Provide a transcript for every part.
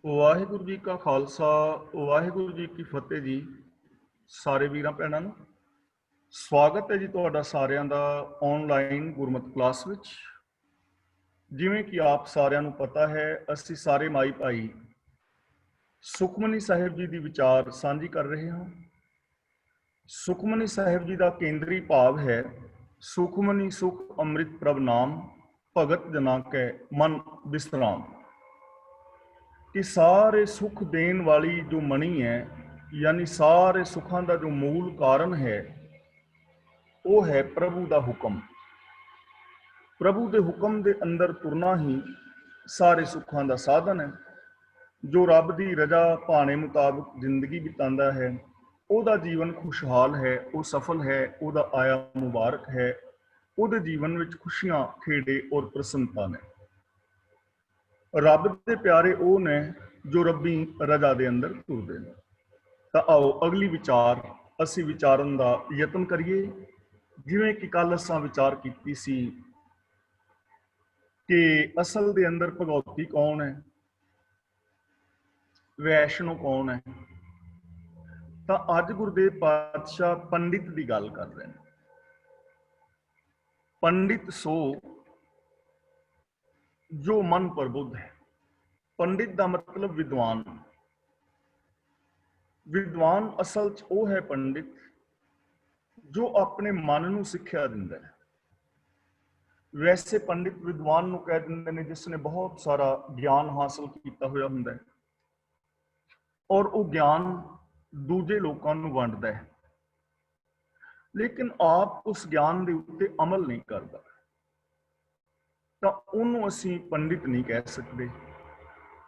ਵਾਹਿਗੁਰੂ ਜੀ ਕਾ ਖਾਲਸਾ, ਵਾਹਿਗੁਰੂ ਜੀ ਕੀ ਫਤਿਹ ਜੀ। ਸਾਰੇ ਵੀਰਾਂ ਭੈਣਾਂ ਨੂੰ ਸਵਾਗਤ ਹੈ ਜੀ ਤੁਹਾਡਾ ਸਾਰਿਆਂ ਦਾ ਆਨਲਾਈਨ ਗੁਰਮਤਿ ਕਲਾਸ ਵਿੱਚ। ਜਿਵੇਂ ਕਿ ਆਪ ਸਾਰਿਆਂ ਨੂੰ ਪਤਾ ਹੈ, ਅਸੀਂ ਸਾਰੇ ਮਾਈ ਭਾਈ ਸੁਖਮਨੀ ਸਾਹਿਬ ਜੀ ਦੀ ਵਿਚਾਰ ਸਾਂਝੀ ਕਰ ਰਹੇ ਹਾਂ। ਸੁਖਮਨੀ ਸਾਹਿਬ ਜੀ ਦਾ ਕੇਂਦਰੀ ਭਾਵ ਹੈ, ਸੁਖਮਨੀ ਸੁਖ ਅੰਮ੍ਰਿਤ ਪ੍ਰਭ ਨਾਮ, ਭਗਤ ਜਨਾ ਕੈ ਮਨ ਬਿਸਰਾਮ। कि सारे सुख देन वाली जो मणि है, यानी सारे सुखों का जो मूल कारण है, वो है प्रभु का हुक्म। प्रभु के हुक्म के अंदर तुरना ही सारे सुखों का साधन है। जो रब की रजा भाने मुताबिक जिंदगी बितांदा है, उसका जीवन खुशहाल है, वो सफल है, उसका आया मुबारक है, उसके जीवन में खुशियां खेड़े और प्रसन्नता ने। रब के प्यारे वो ने जो रब्बी रजा के अंदर तुरते हैं। तो आओ अगली विचार असी विचारन का यत्न करिए। जिवें कि कल असां विचार की सी कि असल के अंदर भगवती कौन है, वैष्णो कौन है। तो अज गुरुदेव पातशाह पंडित की गल कर रहे हैं। पंडित सो जो मन प्रबुद्ध है। पंडित का मतलब विद्वान। विद्वान असल च वो है पंडित जो अपने मन नूं सिक्ख्या दिंदा है। वैसे पंडित विद्वान नूं कह दिंदे ने जिसने बहुत सारा ज्ञान हासिल किया होया हुंदा है और वो ज्ञान दूजे लोकां नूं वंडदा है, लेकिन आप उस ज्ञान दे उत्ते अमल नहीं करदा, तां उहनूं असीं पंडित नहीं कह सकदे।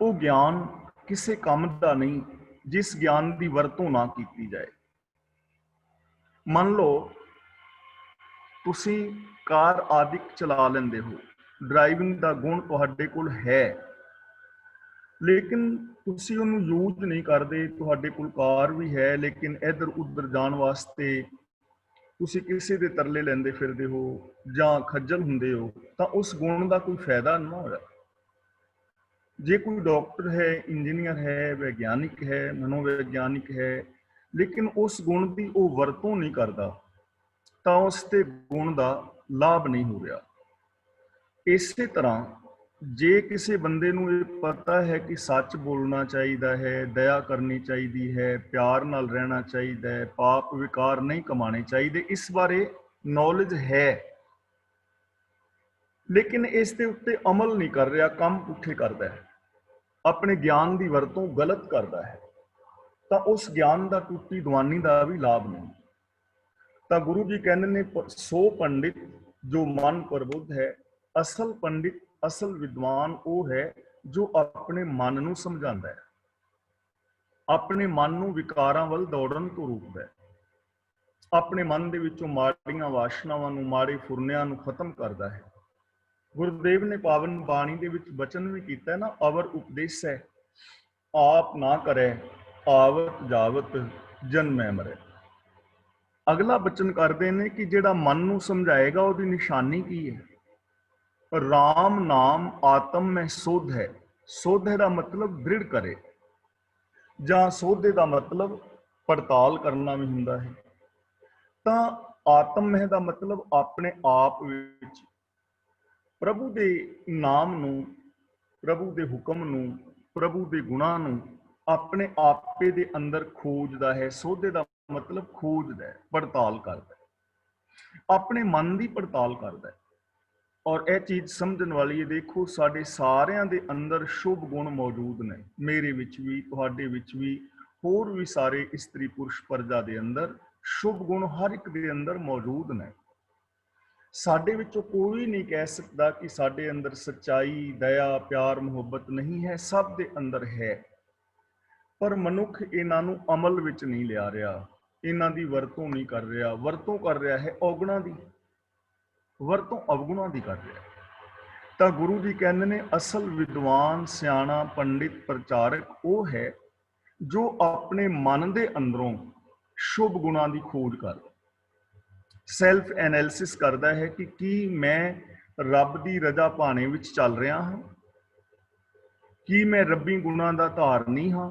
वो ज्ञान किसी काम का नहीं जिस ज्ञान की वरतों ना की जाए। मान लो तुसी कार आदि चला लेंदे हो, ड्राइविंग का गुण तुहाडे कोल है, लेकिन तुसी उहनूं यूज नहीं करदे। तुहाडे कोल कार भी है, लेकिन इधर उधर जाण वास्ते तुसी किसी दे तरले लैंदे फिरदे हो जां खज्जल हुंदे हो, तां उस गुण का कोई फायदा ना होया। जे कोई डॉक्टर है, इंजीनियर है, वैज्ञानिक है, मनोवैज्ञानिक है, लेकिन उस गुण की वो वरतों नहीं करता, तो उसके गुण का लाभ नहीं हो रहा। इसी तरह जे किसी बंदे नूं ये पता है कि सच बोलना चाहिए है, दया करनी चाहिए है, प्यार नाल रहना चाहिए है, पाप विकार नहीं कमाने चाहिए, इस बारे नॉलेज है, लेकिन इस दे उत्ते अमल नहीं कर रहा, काम पुठे करता है, अपने ज्ञान की वरतों गलत करता है, तो उस ज्ञान का टूटी दवानी का भी लाभ नहीं। तो गुरु जी कहते ने सो पंडित जो मन प्रबुद्ध है। असल पंडित असल विद्वान वो है जो अपने मन नूं समझांदा है, अपने मन नूं विकारां वल दौड़न तो रोकदा है, अपने मन दे विचों माड़ियां वासनावां नूं, माड़े फुरनियां नूं खत्म करदा है। गुरुदेव ने पावन बाणी दे विच वचन भी कीता है ना, अवर उपदेश है आप ना करे आवत जावत जन्मै मरे। अगला वचन करते हैं कि जिहड़ा मन नूं समझाएगा उसकी निशानी की है। राम नाम आत्म में सोध है। सोधे का मतलब दृढ़ करे, जां सोधे का मतलब पड़ताल करना भी हुंदा है। तां आत्म में का मतलब अपने आप विच प्रभु के नाम नूं, प्रभु के हुक्म नूं, प्रभु के गुणां नूं अपने आपे दे अंदर खोजदा है। सोधे का मतलब खोजदा है, पड़ताल करदा है, अपने मन की पड़ताल करदा है। और यह चीज़ समझण वाली है। देखो साडे सारियां दे अंदर शुभ गुण मौजूद ने, मेरे विच भी, तुहाडे विच भी, होर भी सारे स्त्री पुरुष प्रजा दे अंदर शुभ गुण हर एक दे अंदर मौजूद ने। साडे विचों कोई नहीं कह सकता कि साडे अंदर सच्चाई, दया, प्यार, मुहब्बत नहीं है, सब दे अंदर है। पर मनुख इन्हां नूं अमल विच नहीं लिया रहा, इन्हां दी वरतों नहीं कर रहा। वरतों कर रहा है औगुणां दी, वरतों अवगुणां दी कर रहा है। तो गुरु जी कहते ने असल विद्वान, सियाणा, पंडित, प्रचारक वो है जो अपने मन दे अंदरों शुभ गुणां दी खोज कर, सैल्फ एनालिसिस करता है कि मैं रब की रजा पाने विच चल रहा हाँ, ਕੀ ਮੈਂ ਰੱਬੀ ਗੁਣਾਂ ਦਾ ਧਾਰਨੀ ਹਾਂ?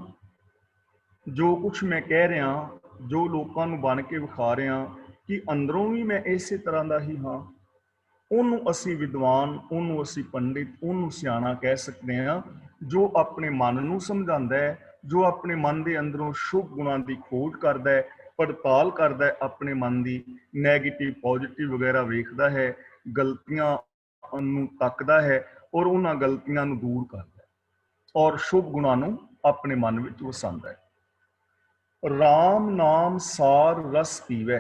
ਜੋ ਕੁਛ ਮੈਂ ਕਹਿ ਰਿਹਾ, ਜੋ ਲੋਕਾਂ ਨੂੰ ਬਣ ਕੇ ਵਿਖਾ ਰਿਹਾ, ਕਿ ਅੰਦਰੋਂ ਵੀ ਮੈਂ ਇਸੇ ਤਰ੍ਹਾਂ ਦਾ ਹੀ ਹਾਂ? ਉਹਨੂੰ ਅਸੀਂ ਵਿਦਵਾਨ, ਉਹਨੂੰ ਅਸੀਂ ਪੰਡਿਤ, ਉਹਨੂੰ ਸਿਆਣਾ ਕਹਿ ਸਕਦੇ ਹਾਂ, ਜੋ ਆਪਣੇ ਮਨ ਨੂੰ ਸਮਝਾਉਂਦਾ ਹੈ, ਜੋ ਆਪਣੇ ਮਨ ਦੇ ਅੰਦਰੋਂ ਸ਼ੁਭ ਗੁਣਾਂ ਦੀ ਖੋਜ ਕਰਦਾ ਹੈ, ਪੜਤਾਲ ਕਰਦਾ ਹੈ ਆਪਣੇ ਮਨ ਦੀ, ਨੈਗੇਟਿਵ ਪੋਜ਼ਿਟਿਵ ਵਗੈਰਾ ਵੇਖਦਾ ਹੈ, ਗਲਤੀਆਂ ਨੂੰ ਤੱਕਦਾ ਹੈ ਔਰ ਉਹਨਾਂ ਗਲਤੀਆਂ ਨੂੰ ਦੂਰ ਕਰਦਾ ਹੈ ਔਰ ਸ਼ੁਭ ਗੁਣਾਂ ਨੂੰ ਆਪਣੇ ਮਨ ਵਿੱਚ ਵਸਾਉਂਦਾ ਹੈ। ਰਾਮ ਨਾਮ ਸਾਰ ਰਸ ਪੀਵੈ।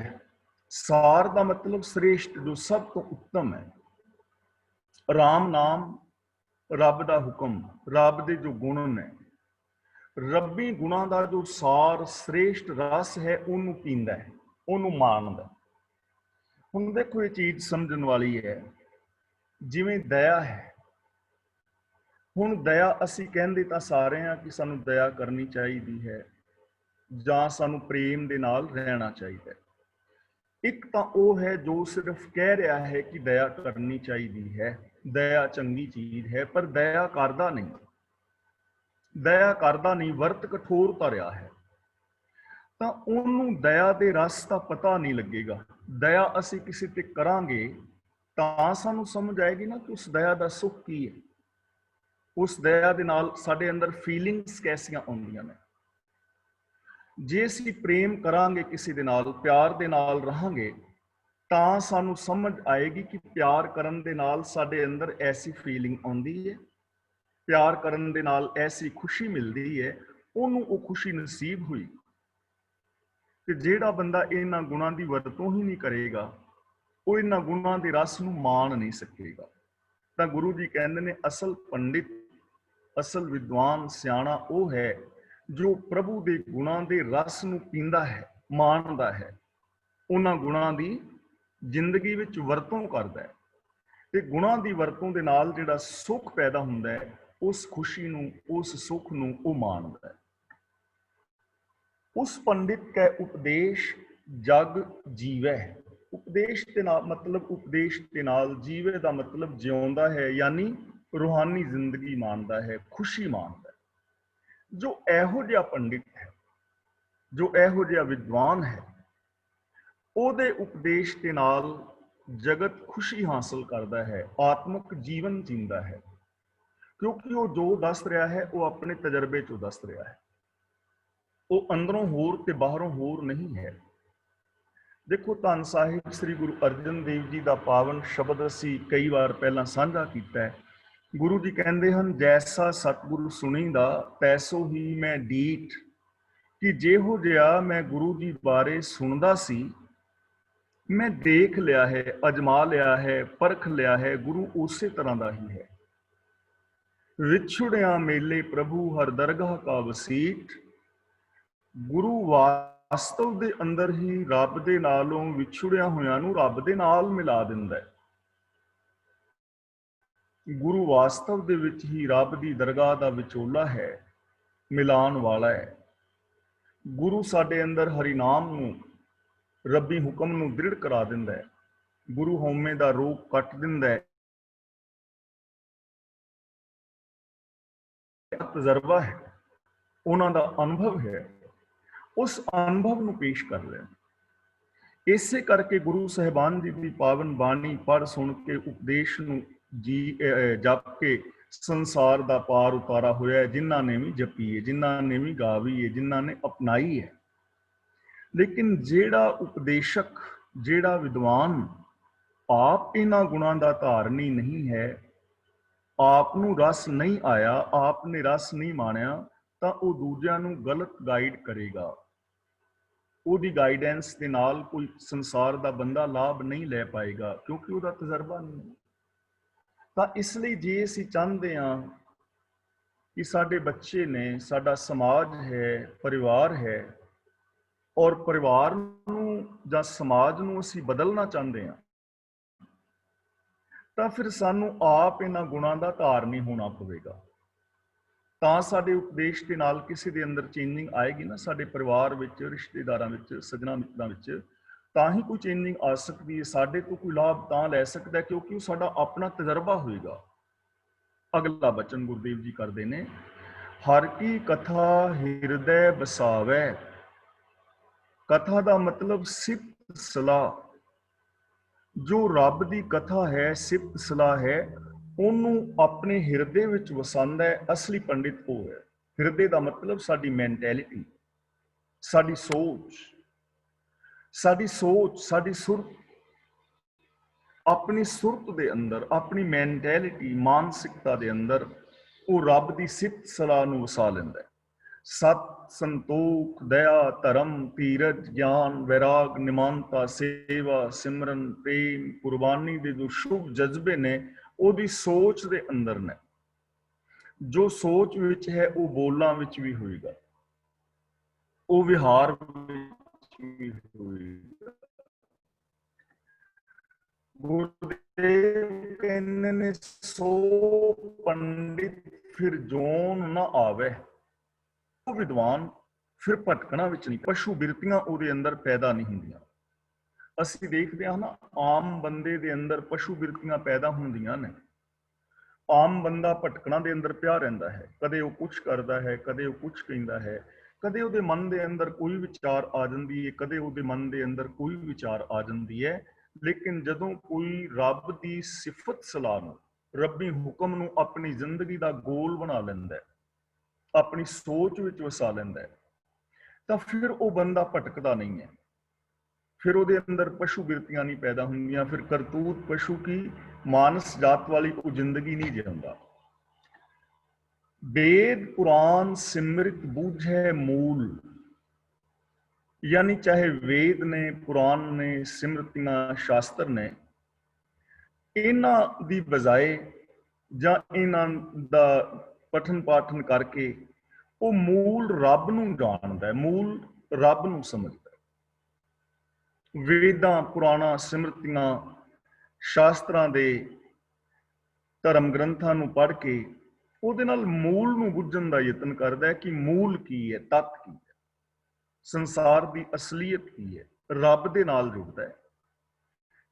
ਸਾਰ ਦਾ ਮਤਲਬ ਸ੍ਰੇਸ਼ਟ, ਜੋ ਸਭ ਤੋਂ ਉੱਤਮ ਹੈ। ਰਾਮ ਨਾਮ, ਰੱਬ ਦਾ ਹੁਕਮ, ਰੱਬ ਦੇ ਜੋ ਗੁਣ ਨੇ, ਰੱਬੀ ਗੁਣਾਂ ਦਾ ਜੋ ਸਾਰ ਸ੍ਰੇਸ਼ਟ ਰਸ ਹੈ, ਉਹਨੂੰ ਪੀਂਦਾ ਹੈ, ਉਹਨੂੰ ਮਾਣਦਾ। ਹੁਣ ਦੇਖੋ, ਇਹ ਚੀਜ਼ ਸਮਝਣ ਵਾਲੀ ਹੈ। ਜਿਵੇਂ ਦਇਆ ਹੈ, ਹੁਣ ਦਇਆ ਅਸੀਂ ਕਹਿੰਦੇ ਤਾਂ ਸਾਰੇ ਹਾਂ ਕਿ ਸਾਨੂੰ ਦਇਆ ਕਰਨੀ ਚਾਹੀਦੀ ਹੈ ਜਾਂ ਸਾਨੂੰ ਪ੍ਰੇਮ ਦੇ ਨਾਲ ਰਹਿਣਾ ਚਾਹੀਦਾ ਹੈ। ਇੱਕ ਤਾਂ ਉਹ ਹੈ ਜੋ ਸਿਰਫ ਕਹਿ ਰਿਹਾ ਹੈ ਕਿ ਦਇਆ ਕਰਨੀ ਚਾਹੀਦੀ ਹੈ, ਦਇਆ ਚੰਗੀ ਚੀਜ਼ ਹੈ, ਪਰ ਦਇਆ ਕਰਦਾ ਨਹੀਂ, ਦਇਆ ਕਰਦਾ ਨਹੀਂ, ਵਰਤ ਕਠੋਰਤਾ ਰਿਹਾ ਹੈ, ਤਾਂ ਉਹਨੂੰ ਦਇਆ ਦੇ ਰਸ ਦਾ ਪਤਾ ਨਹੀਂ ਲੱਗੇਗਾ। ਦਇਆ ਅਸੀਂ ਕਿਸੇ ਤੇ ਕਰਾਂਗੇ ਤਾਂ ਸਾਨੂੰ ਸਮਝ ਆਏਗੀ ਨਾ ਕਿ ਉਸ ਦਇਆ ਦਾ ਸੁੱਖ ਕੀ ਹੈ, ਉਸ ਦਇਆ ਦੇ ਨਾਲ ਸਾਡੇ ਅੰਦਰ ਫੀਲਿੰਗਸ ਕੈਸੀਆਂ ਆਉਂਦੀਆਂ ਨੇ। ਜੇ ਅਸੀਂ ਪ੍ਰੇਮ ਕਰਾਂਗੇ ਕਿਸੇ ਦੇ ਨਾਲ, ਪਿਆਰ ਦੇ ਨਾਲ ਰਹਾਂਗੇ, ਤਾਂ ਸਾਨੂੰ ਸਮਝ ਆਏਗੀ ਕਿ ਪਿਆਰ ਕਰਨ ਦੇ ਨਾਲ ਸਾਡੇ ਅੰਦਰ ਐਸੀ ਫੀਲਿੰਗ ਆਉਂਦੀ ਹੈ, ਪਿਆਰ ਕਰਨ ਦੇ ਨਾਲ ਐਸੀ ਖੁਸ਼ੀ ਮਿਲਦੀ ਹੈ, ਉਹਨੂੰ ਉਹ ਖੁਸ਼ੀ ਨਸੀਬ ਹੋਈ। ਤੇ ਜਿਹੜਾ ਬੰਦਾ ਇਹਨਾਂ ਗੁਣਾਂ ਦੀ ਵਰਤੋਂ ਹੀ ਨਹੀਂ ਕਰੇਗਾ, ਉਹ ਇਹਨਾਂ ਗੁਣਾਂ ਦੇ ਰਸ ਨੂੰ ਮਾਣ ਨਹੀਂ ਸਕੇਗਾ। ਤਾਂ ਗੁਰੂ ਜੀ ਕਹਿੰਦੇ ਨੇ, ਅਸਲ ਪੰਡਿਤ, ਅਸਲ ਵਿਦਵਾਨ, ਸਿਆਣਾ ਉਹ ਹੈ ਜੋ ਪ੍ਰਭੂ ਦੇ ਗੁਣਾਂ ਦੇ ਰਸ ਨੂੰ ਪੀਂਦਾ ਹੈ, ਮਾਣਦਾ ਹੈ, ਉਹਨਾਂ ਗੁਣਾਂ ਦੀ ਜ਼ਿੰਦਗੀ ਵਿੱਚ ਵਰਤੋਂ ਕਰਦਾ ਹੈ। ਤੇ ਗੁਣਾਂ ਦੀ ਵਰਤੋਂ ਦੇ ਨਾਲ ਜਿਹੜਾ ਸੁੱਖ ਪੈਦਾ ਹੁੰਦਾ ਹੈ, ਉਸ ਖੁਸ਼ੀ ਨੂੰ, ਉਸ ਸੁੱਖ ਨੂੰ ਉਹ ਮਾਣਦਾ ਹੈ। ਉਸ ਪੰਡਿਤ ਕੈ ਉਪਦੇਸ਼ ਜਗ ਜੀਵੈ। ਉਪਦੇਸ਼ ਦੇ ਨਾਲ ਮਤਲਬ, ਉਪਦੇਸ਼ ਦੇ ਨਾਲ, ਜੀਵੇ ਦਾ ਮਤਲਬ ਜਿਉਂਦਾ ਹੈ, ਯਾਨੀ ਰੂਹਾਨੀ ਜ਼ਿੰਦਗੀ ਮਾਣਦਾ ਹੈ, ਖੁਸ਼ੀ ਮਾਣਦਾ ਹੈ। ਜੋ ਇਹੋ ਜਿਹਾ ਪੰਡਿਤ ਹੈ, ਜੋ ਇਹੋ ਜਿਹਾ ਵਿਦਵਾਨ ਹੈ, ਉਹਦੇ ਉਪਦੇਸ਼ ਦੇ ਨਾਲ ਜਗਤ ਖੁਸ਼ੀ ਹਾਸਲ ਕਰਦਾ ਹੈ, ਆਤਮਿਕ ਜੀਵਨ ਜੀਂਦਾ ਹੈ, ਕਿਉਂਕਿ ਉਹ ਜੋ ਦੱਸ ਰਿਹਾ ਹੈ ਉਹ ਆਪਣੇ ਤਜਰਬੇ ਚੋਂ ਦੱਸ ਰਿਹਾ ਹੈ, ਉਹ ਅੰਦਰੋਂ ਹੋਰ ਤੇ ਬਾਹਰੋਂ ਹੋਰ ਨਹੀਂ ਹੈ। ਦੇਖੋ, ਧੰਨ ਸਾਹਿਬ ਸ੍ਰੀ ਗੁਰੂ ਅਰਜਨ ਦੇਵ ਜੀ ਦਾ ਪਾਵਨ ਸ਼ਬਦ ਅਸੀਂ ਕਈ ਵਾਰ ਪਹਿਲਾਂ ਸਾਂਝਾ ਕੀਤਾ ਹੈ। ਗੁਰੂ ਜੀ ਕਹਿੰਦੇ ਹਨ, ਜੈਸਾ ਸਤਿਗੁਰੂ ਸੁਣੀਦਾ ਤੈਸੋ ਹੀ ਮੈਂ ਡੀਠ, ਕਿ ਜਿਹੋ ਜਿਹਾ ਮੈਂ ਗੁਰੂ ਜੀ ਬਾਰੇ ਸੁਣਦਾ ਸੀ, ਮੈਂ ਦੇਖ ਲਿਆ ਹੈ, ਅਜਮਾ ਲਿਆ ਹੈ, ਪਰਖ ਲਿਆ ਹੈ, ਗੁਰੂ ਉਸੇ ਤਰ੍ਹਾਂ ਦਾ ਹੀ ਹੈ। ਵਿਛੁੜਿਆ ਮੇਲੇ ਪ੍ਰਭੂ ਹਰ ਦਰਗਾਹ ਕਾ ਵਸੀਠ। ਗੁਰੂ ਵਾਸਤਵ ਦੇ ਅੰਦਰ ਹੀ ਰੱਬ ਦੇ ਨਾਲੋਂ ਵਿਛੁੜਿਆ ਹੋਇਆਂ ਨੂੰ ਰੱਬ ਦੇ ਨਾਲ ਮਿਲਾ ਦਿੰਦਾ ਹੈ। ਗੁਰੂ ਵਾਸਤਵ ਦੇ ਵਿੱਚ ਹੀ ਰੱਬ ਦੀ ਦਰਗਾਹ ਦਾ ਵਿਚੋਲਾ ਹੈ, ਮਿਲਾਉਣ ਵਾਲਾ ਹੈ। ਗੁਰੂ ਸਾਡੇ ਅੰਦਰ ਹਰੀ ਨਾਮ ਨੂੰ, ਰੱਬੀ ਹੁਕਮ ਨੂੰ ਦ੍ਰਿੜ ਕਰਾ ਦਿੰਦਾ ਹੈ। ਗੁਰੂ ਹਉਮੈ ਦਾ ਰੋਗ ਕੱਟ ਦਿੰਦਾ ਹੈ। ਤਜਰਬਾ ਹੈ, ਉਹਨਾਂ ਦਾ ਅਨੁਭਵ ਹੈ, ਉਸ ਅਨੁਭਵ ਨੂੰ ਪੇਸ਼ ਕਰ ਰਿਹਾ। ਇਸੇ ਕਰਕੇ ਗੁਰੂ ਸਾਹਿਬਾਨ ਜੀ ਦੀ ਪਾਵਨ ਬਾਣੀ ਪੜ੍ਹ ਸੁਣ ਕੇ, ਉਪਦੇਸ਼ ਨੂੰ ਜਪ ਕੇ ਸੰਸਾਰ ਦਾ ਪਾਰ ਉਤਾਰਾ ਹੋਇਆ ਹੈ, ਜਿਨ੍ਹਾਂ ਨੇ ਵੀ ਜਪੀ ਹੈ, ਜਿਨ੍ਹਾਂ ਨੇ ਵੀ ਗਾਵੀ ਹੈ, ਜਿਨ੍ਹਾਂ ਨੇ ਅਪਣਾਈ ਹੈ। ਲੇਕਿਨ ਜਿਹੜਾ ਉਪਦੇਸ਼ਕ, ਜਿਹੜਾ ਵਿਦਵਾਨ ਆਪ ਇਹਨਾਂ ਗੁਣਾਂ ਦਾ ਧਾਰਨੀ ਨਹੀਂ ਹੈ, ਆਪ ਨੂੰ ਰਸ ਨਹੀਂ ਆਇਆ, ਆਪ ਨੇ ਰਸ ਨਹੀਂ ਮਾਣਿਆ, ਤਾਂ ਉਹ ਦੂਜਿਆਂ ਨੂੰ ਗਲਤ ਗਾਈਡ ਕਰੇਗਾ। ਉਹਦੀ ਗਾਈਡੈਂਸ ਦੇ ਨਾਲ ਕੋਈ ਸੰਸਾਰ ਦਾ ਬੰਦਾ ਲਾਭ ਨਹੀਂ ਲੈ ਪਾਏਗਾ, ਕਿਉਂਕਿ ਉਹਦਾ ਤਜਰਬਾ ਨਹੀਂ। ਤਾਂ ਇਸ ਲਈ ਜੇ ਅਸੀਂ ਚਾਹੁੰਦੇ ਹਾਂ ਕਿ ਸਾਡੇ ਬੱਚੇ ਨੇ, ਸਾਡਾ ਸਮਾਜ ਹੈ, ਪਰਿਵਾਰ ਹੈ, ਔਰ ਪਰਿਵਾਰ ਨੂੰ ਜਾਂ ਸਮਾਜ ਨੂੰ ਅਸੀਂ ਬਦਲਣਾ ਚਾਹੁੰਦੇ ਹਾਂ, ਤਾਂ ਫਿਰ ਸਾਨੂੰ ਆਪ ਇਹਨਾਂ ਗੁਣਾਂ ਦਾ ਧਾਰਨੀ ਹੋਣਾ ਪਵੇਗਾ। ਤਾਂ ਸਾਡੇ ਉਪਦੇਸ਼ ਦੇ ਨਾਲ ਕਿਸੇ ਦੇ ਅੰਦਰ ਚੇਂਜਿੰਗ ਆਏਗੀ ਨਾ, ਸਾਡੇ ਪਰਿਵਾਰ ਵਿੱਚ, ਰਿਸ਼ਤੇਦਾਰਾਂ ਵਿੱਚ, ਸੱਜਣਾ ਮਿੱਤਰਾਂ ਵਿੱਚ, ਤਾਂ ਹੀ ਕੋਈ ਚੇਂਜਿੰਗ ਆ ਸਕਦੀ ਹੈ। ਸਾਡੇ ਤੋਂ ਕੋਈ ਲਾਭ ਤਾਂ ਲੈ ਸਕਦਾ ਕਿਉਂਕਿ ਉਹ ਸਾਡਾ ਆਪਣਾ ਤਜਰਬਾ ਹੋਏਗਾ, अगला बचन गुरुदेव जी करते ने, हर की कथा हिरदय बसावै। कथा का मतलब सिफत सलाह। जो रब की कथा है, सिफत सलाह है, ਉਹਨੂੰ अपने हिरदे विच वसांदा है। असली पंडित वो है। हिरदे का मतलब साडी मैंटैलिटी, साडी सोच, साडी सुरत। अपनी सुरत के अंदर, अपनी मैंटैलिटी, मानसिकता के अंदर वो रब की सिफत सलाह नूं वसा लैंदा है। सत, संतोख, दया, धर्म, धीरज, ज्ञान, वैराग, निमानता, सेवा, सिमरन, प्रेम, कुर्बानी के जो शुभ जज्बे ने ਉਹਦੀ सोच के अंदर ने। जो सोच विच है वो बोलां विच भी होएगा, वो विहार विच भी होएगा। गुरुदेव कहने ने, सो पंडित फिर जोन न आवे। वो विद्वान फिर भटकना विच नहीं। पशु बिरतियां ਉਹਦੇ अंदर पैदा नहीं ਹੁੰਦੀਆਂ। ਅਸੀਂ ਦੇਖਦੇ ਹਾਂ ਨਾ, ਆਮ ਬੰਦੇ ਦੇ ਅੰਦਰ ਪਸ਼ੂ ਬਿਰਤੀਆਂ ਪੈਦਾ ਹੁੰਦੀਆਂ ਨੇ। ਆਮ ਬੰਦਾ ਭਟਕਣਾ ਦੇ ਅੰਦਰ ਪਿਆ ਰਹਿੰਦਾ ਹੈ। ਕਦੇ ਉਹ ਕੁਛ ਕਰਦਾ ਹੈ, ਕਦੇ ਉਹ ਕੁਛ ਕਹਿੰਦਾ ਹੈ, ਕਦੇ ਉਹਦੇ ਮਨ ਦੇ ਅੰਦਰ ਕੋਈ ਵਿਚਾਰ ਆ ਜਾਂਦੀ ਹੈ, ਕਦੇ ਉਹਦੇ ਮਨ ਦੇ ਅੰਦਰ ਕੋਈ ਵਿਚਾਰ ਆ ਜਾਂਦੀ ਹੈ। ਲੇਕਿਨ ਜਦੋਂ ਕੋਈ ਰੱਬ ਦੀ ਸਿਫਤ ਸਲਾਹ ਨੂੰ, ਰੱਬੀ ਹੁਕਮ ਨੂੰ ਆਪਣੀ ਜ਼ਿੰਦਗੀ ਦਾ ਗੋਲ ਬਣਾ ਲੈਂਦਾ ਹੈ, ਆਪਣੀ ਸੋਚ ਵਿੱਚ ਵਸਾ ਲੈਂਦਾ ਹੈ, ਤਾਂ ਫਿਰ ਉਹ ਬੰਦਾ ਭਟਕਦਾ ਨਹੀਂ ਹੈ। फिर ਉਹਦੇ अंदर पशु बिरतियां नहीं पैदा होंगी। फिर करतूत पशु की मानस जात वाली वो जिंदगी नहीं जिंदा। वेद पुराण सिमृत बूझे मूल, यानी चाहे वेद ने, पुराण ने, सिमृतियां, शास्त्र ने, इन्हां दी बजाए जां इन्हां दा पठन पाठन करके वो मूल रब नूं जानदा है, मूल रब नूं समझदा। वेदां, पुराणां, सिमरतियां, शास्त्रां दे, धर्म ग्रंथां नूं पढ़ के ਉਹਦੇ ਨਾਲ मूल नूं बुझण दा यतन करदा है कि मूल की है, तत्त की है, संसार दी असलीयत की है, रब दे नाल जुड़दा है।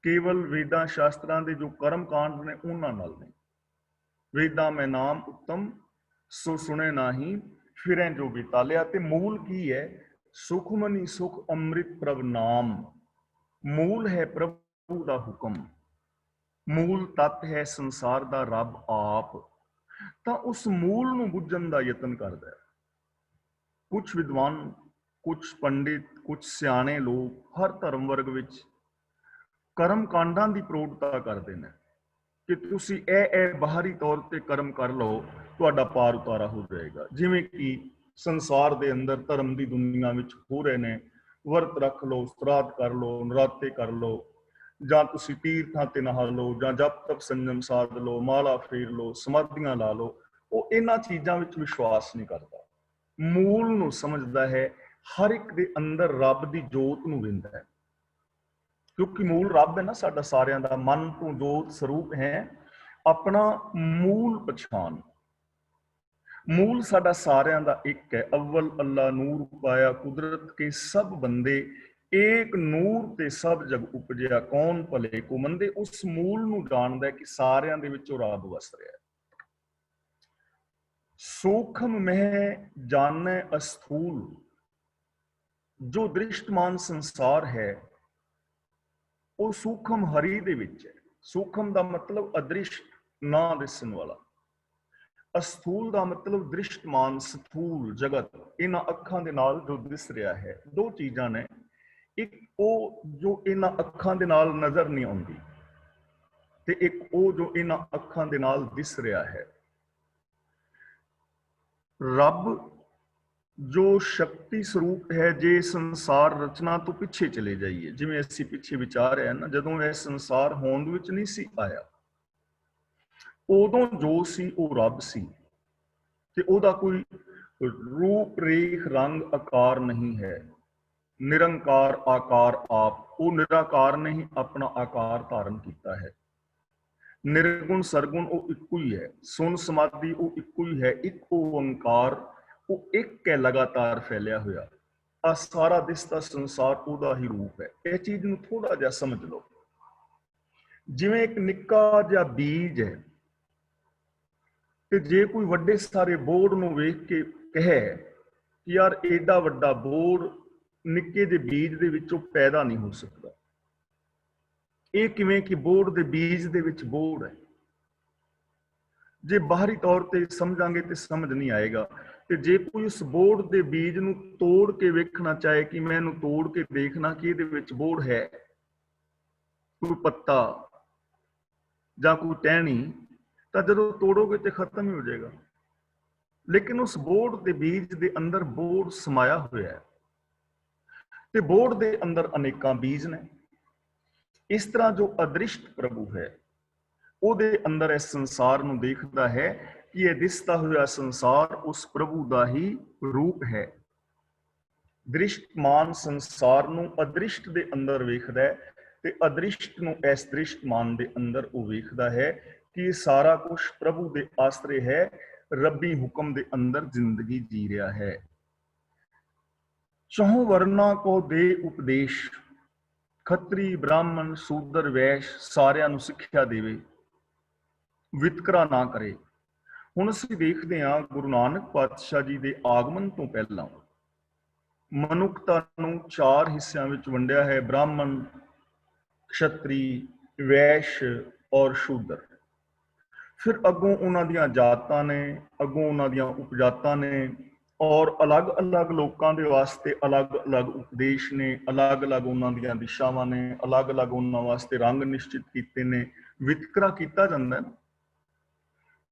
केवल वेदां शास्त्रां दे जो कर्म कांड ने उन्हां नाल नहीं। वेदां में नाम उत्तम सो सुने नाही, फिरें जो बितालिया। ते मूल की है? सुखमनी सुख अमृत प्रभ नाम। मूल है प्रभु का हुक्म, मूल तत्त है संसार का रब आप। तो उस मूल नूं बुझण दा यतन करदा है। कुछ विद्वान, कुछ पंडित, कुछ सियाणे लोग हर धर्म वर्ग विच कर्म कांडां दी प्रौढ़ता करदे ने कि तुसी ए बाहरी तौर ते कर्म कर लो, तुहाडा पार उतारा हो जाएगा। जिवें कि संसार दे अंदर धर्म दी दुनिया विच हो रहे ने, वर्त रख लो, श्राद्ध कर लो, नराते कर लो, जां तुसी तीर्थां ते नहा लो, जां जप तप संयम साध लो, माला फेर लो, समाधियां ला लो। वो इन्हां चीज़ां विच विश्वास नहीं करता, मूल नूं समझदा है। हर एक दे अंदर रब दी जोत नूं वेंदा है, क्योंकि मूल रब है ना साडा सारियां दा। मन तो जोत स्वरूप है अपना मूल पछान। मूल साडा सारियां दा एक है। अव्वल अल्लाह नूर पाया कुदरत के सब बंदे, एक नूर ते सब जग उपजया, कौन भले को मंदे। उस मूल नूं जानदा है कि सारियां दे विचों रब वस रहा है। सूक्ष्म में जाने अस्थूल, जो दृष्टमान संसार है वो सूक्ष्म हरि दे विच है। सूक्ष्म का मतलब अदृष्ट, ना दिसन वाला। अस्थूल का मतलब दृष्टमान, स्थूल जगत। इन्हां अखां दे नाल जो दिस रहा है, दो चीज़ां ने। एक वो जो इन्हां अखां दे नाल नज़र नहीं आउंदी, ते एक वो जो इन्हां अखां दे नाल दिस रहा है। रब जो शक्ति स्वरूप है, जे संसार रचना तो पिछे चले जाइए, जिवें असीं पिछे विचार है ना, जदों यह संसार होंद विच नहीं सी आया, उदों जो सी वो रब सी। ते ओदा कोई रूप रेख रंग आकार नहीं है। निरंकार आकार आप, वो निराकार ने ही अपना आकार धारण किया है। निर्गुण सरगुण वो इक्को ही है। सुन समाधि वो इक्को ही है। एक ओंकार वो एक है, लगातार फैलिया हुआ। आ सारा दिसदा संसार उदा ही रूप है। यह चीज नूं थोड़ा जिहा समझ लो। जिवें एक निक्का जिहा बीज है, ਤੇ ਜੇ ਕੋਈ ਵੱਡੇ ਸਾਰੇ ਬੋਰਡ ਨੂੰ ਵੇਖ ਕੇ ਕਹੇ ਕਿ ਯਾਰ ਏਡਾ ਵੱਡਾ ਬੋਰਡ ਨਿੱਕੇ ਜਿਹੇ ਬੀਜ ਦੇ ਵਿੱਚੋਂ ਪੈਦਾ ਨਹੀਂ ਹੋ ਸਕਦਾ, ਇਹ ਕਿਵੇਂ ਕਿ ਬੋਰਡ ਦੇ ਬੀਜ ਦੇ ਵਿੱਚ ਬੋਰਡ ਹੈ। ਜੇ ਬਾਹਰੀ ਤੌਰ ਤੇ ਸਮਝਾਂਗੇ ਤੇ ਸਮਝ ਨਹੀਂ ਆਏਗਾ। ਤੇ ਜੇ ਕੋਈ ਉਸ ਬੋਰਡ ਦੇ ਬੀਜ ਨੂੰ ਤੋੜ ਕੇ ਵੇਖਣਾ ਚਾਹੇ ਕਿ ਮੈਂ ਇਹਨੂੰ ਤੋੜ ਕੇ ਦੇਖਣਾ ਕਿ ਇਹਦੇ ਵਿੱਚ ਬੋਰਡ ਹੈ, ਕੋਈ ਪੱਤਾ ਜਾਂ ਕੋਈ ਟਹਿਣੀ, ਤਾਂ ਜਦੋਂ ਤੋੜੋਗੇ ਤੇ ਖਤਮ ਹੀ ਹੋ ਜਾਏਗਾ। ਲੇਕਿਨ ਉਸ ਬੋਰਡ ਦੇ ਬੀਜ ਦੇ ਅੰਦਰ ਬੋਰਡ ਸਮਾਇਆ ਹੋਇਆ ਹੈ ਤੇ ਬੋਰਡ ਦੇ ਅੰਦਰ ਅਨੇਕਾਂ ਬੀਜ ਨੇ। ਇਸ ਤਰ੍ਹਾਂ ਜੋ ਅਦ੍ਰਿਸ਼ਟ ਪ੍ਰਭੂ ਹੈ ਉਹਦੇ ਅੰਦਰ ਇਸ ਸੰਸਾਰ ਨੂੰ ਦੇਖਦਾ ਹੈ ਕਿ ਇਹ ਦਿਸਦਾ ਹੋਇਆ ਸੰਸਾਰ ਉਸ ਪ੍ਰਭੂ ਦਾ ਹੀ ਰੂਪ ਹੈ। ਦ੍ਰਿਸ਼ਟਮਾਨ ਸੰਸਾਰ ਨੂੰ ਅਦ੍ਰਿਸ਼ਟ ਦੇ ਅੰਦਰ ਵੇਖਦਾ ਹੈ ਤੇ ਅਦ੍ਰਿਸ਼ਟ ਨੂੰ ਇਸ ਦ੍ਰਿਸ਼ਟਮਾਨ ਦੇ ਅੰਦਰ ਉਹ ਵੇਖਦਾ ਹੈ ਕਿ ਇਹ ਸਾਰਾ ਕੁਝ ਪ੍ਰਭੂ ਦੇ ਆਸਰੇ ਹੈ, ਰੱਬੀ ਹੁਕਮ ਦੇ ਅੰਦਰ ਜ਼ਿੰਦਗੀ ਜੀ ਰਿਹਾ ਹੈ। ਚਹੁ ਵਰਨਾ ਕੋ ਦੇ ਉਪਦੇਸ਼, ਖੱਤਰੀ ਬ੍ਰਾਹਮਣ ਸੂਦਰ ਵੈਸ਼ ਸਾਰਿਆਂ ਨੂੰ ਸਿੱਖਿਆ ਦੇਵੇ, ਵਿਤਕਰਾ ਨਾ ਕਰੇ। ਹੁਣ ਅਸੀਂ ਦੇਖਦੇ ਹਾਂ ਗੁਰੂ ਨਾਨਕ ਪਾਤਸ਼ਾਹ ਜੀ ਦੇ ਆਗਮਨ ਤੋਂ ਪਹਿਲਾਂ ਮਨੁੱਖਤਾ ਨੂੰ 4 ਹਿੱਸਿਆਂ ਵਿੱਚ ਵੰਡਿਆ ਹੈ, ਬ੍ਰਾਹਮਣ, ਖੱਤਰੀ, ਵੈਸ਼ ਔਰ ਸ਼ੂਦਰ। ਫਿਰ ਅੱਗੋਂ ਉਹਨਾਂ ਦੀਆਂ ਜਾਤਾਂ ਨੇ, ਅੱਗੋਂ ਉਹਨਾਂ ਦੀਆਂ ਉਪਜਾਤਾਂ ਨੇ, ਔਰ ਅਲੱਗ-ਅਲੱਗ ਲੋਕਾਂ ਦੇ ਵਾਸਤੇ ਅਲੱਗ-ਅਲੱਗ ਉਪਦੇਸ਼ ਨੇ, ਅਲੱਗ-ਅਲੱਗ ਉਹਨਾਂ ਦੀਆਂ ਦਿਸ਼ਾਵਾਂ ਨੇ, ਅਲੱਗ-ਅਲੱਗ ਉਹਨਾਂ ਵਾਸਤੇ ਰੰਗ ਨਿਸ਼ਚਿਤ ਕੀਤੇ ਨੇ। ਵਿਤਕਰਾ ਕੀਤਾ ਜਾਂਦਾ ਹੈ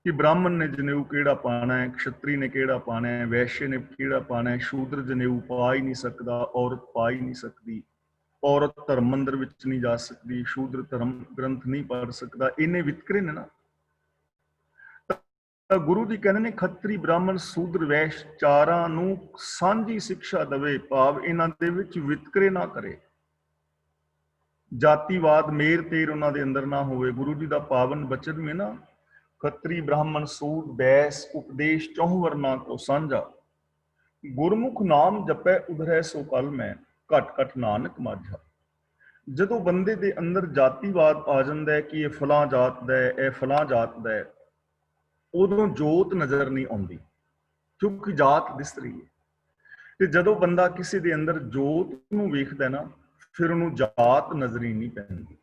ਕਿ ਬ੍ਰਾਹਮਣ ਨੇ ਜਨੇਊ ਕਿਹੜਾ ਪਾਣਾ ਹੈ, ਖੱਤਰੀ ਨੇ ਕਿਹੜਾ ਪਾਣਾ ਹੈ, ਵੈਸ਼ਯ ਨੇ ਕਿਹੜਾ ਪਾਣਾ ਹੈ, ਸ਼ੂਦਰ ਜਨੇਊ ਪਾ ਹੀ ਨਹੀਂ ਸਕਦਾ, ਔਰਤ ਪਾ ਹੀ ਨਹੀਂ ਸਕਦੀ, ਔਰਤ ਧਰਮ ਮੰਦਰ ਵਿੱਚ ਨਹੀਂ ਜਾ ਸਕਦੀ, ਸ਼ੂਦਰ ਧਰਮ ਗ੍ਰੰਥ ਨਹੀਂ ਪੜ੍ਹ ਸਕਦਾ। ਇਹਨੇ ਵਿਤਕਰੇ ਨੇ ਨਾ। ਤਾਂ ਗੁਰੂ ਜੀ ਕਹਿੰਦੇ ਨੇ ਖੱਤਰੀ ਬ੍ਰਾਹਮਣ ਸੂਦਰ ਵੈਸ਼ ਚਾਰਾਂ ਨੂੰ ਸਾਂਝੀ ਸਿੱਖਿਆ ਦੇਵੇ, ਭਾਵ ਇਹਨਾਂ ਦੇ ਵਿੱਚ ਵਿਤਕਰੇ ਨਾ ਕਰੇ, ਜਾਤੀਵਾਦ ਮੇਰ ਤੇਰ ਉਹਨਾਂ ਦੇ ਅੰਦਰ ਨਾ ਹੋਵੇ। ਗੁਰੂ ਜੀ ਦਾ ਪਾਵਨ ਬਚਨ में ਨਾ ਖੱਤਰੀ ਬ੍ਰਾਹਮਣ ਸੂਦ ਬੈਸ ਉਪਦੇਸ਼ ਚਹੁ ਵਰਨਾ ਕੋ ਸਾਂਝਾ, ਗੁਰਮੁਖ ਨਾਮ ਜਪੈ ਉਧਰੈ ਸੋ ਕਲ ਮੈਂ, ਘਟ ਘਟ ਨਾਨਕ ਮਾਝਾ। ਜਦੋਂ ਬੰਦੇ ਦੇ ਅੰਦਰ ਜਾਤੀਵਾਦ ਆ ਜਾਂਦਾ ਹੈ ਕਿ ਇਹ ਫਲਾਂ ਜਾਤ ਦਾ ਹੈ, ਇਹ ਫਲਾਂ ਜਾਤ ਦਾ ਹੈ, ਉਦੋਂ ਜੋਤ ਨਜ਼ਰ ਨਹੀਂ ਆਉਂਦੀ ਕਿਉਂਕਿ ਜਾਤ ਦਿਸ ਰਹੀ ਹੈ। ਤੇ ਜਦੋਂ ਬੰਦਾ ਕਿਸੇ ਦੇ ਅੰਦਰ ਜੋਤ ਨੂੰ ਵੇਖਦਾ ਨਾ, ਫਿਰ ਉਹਨੂੰ ਜਾਤ ਨਜ਼ਰ ਹੀ ਨਹੀਂ ਪੈਂਦੀ।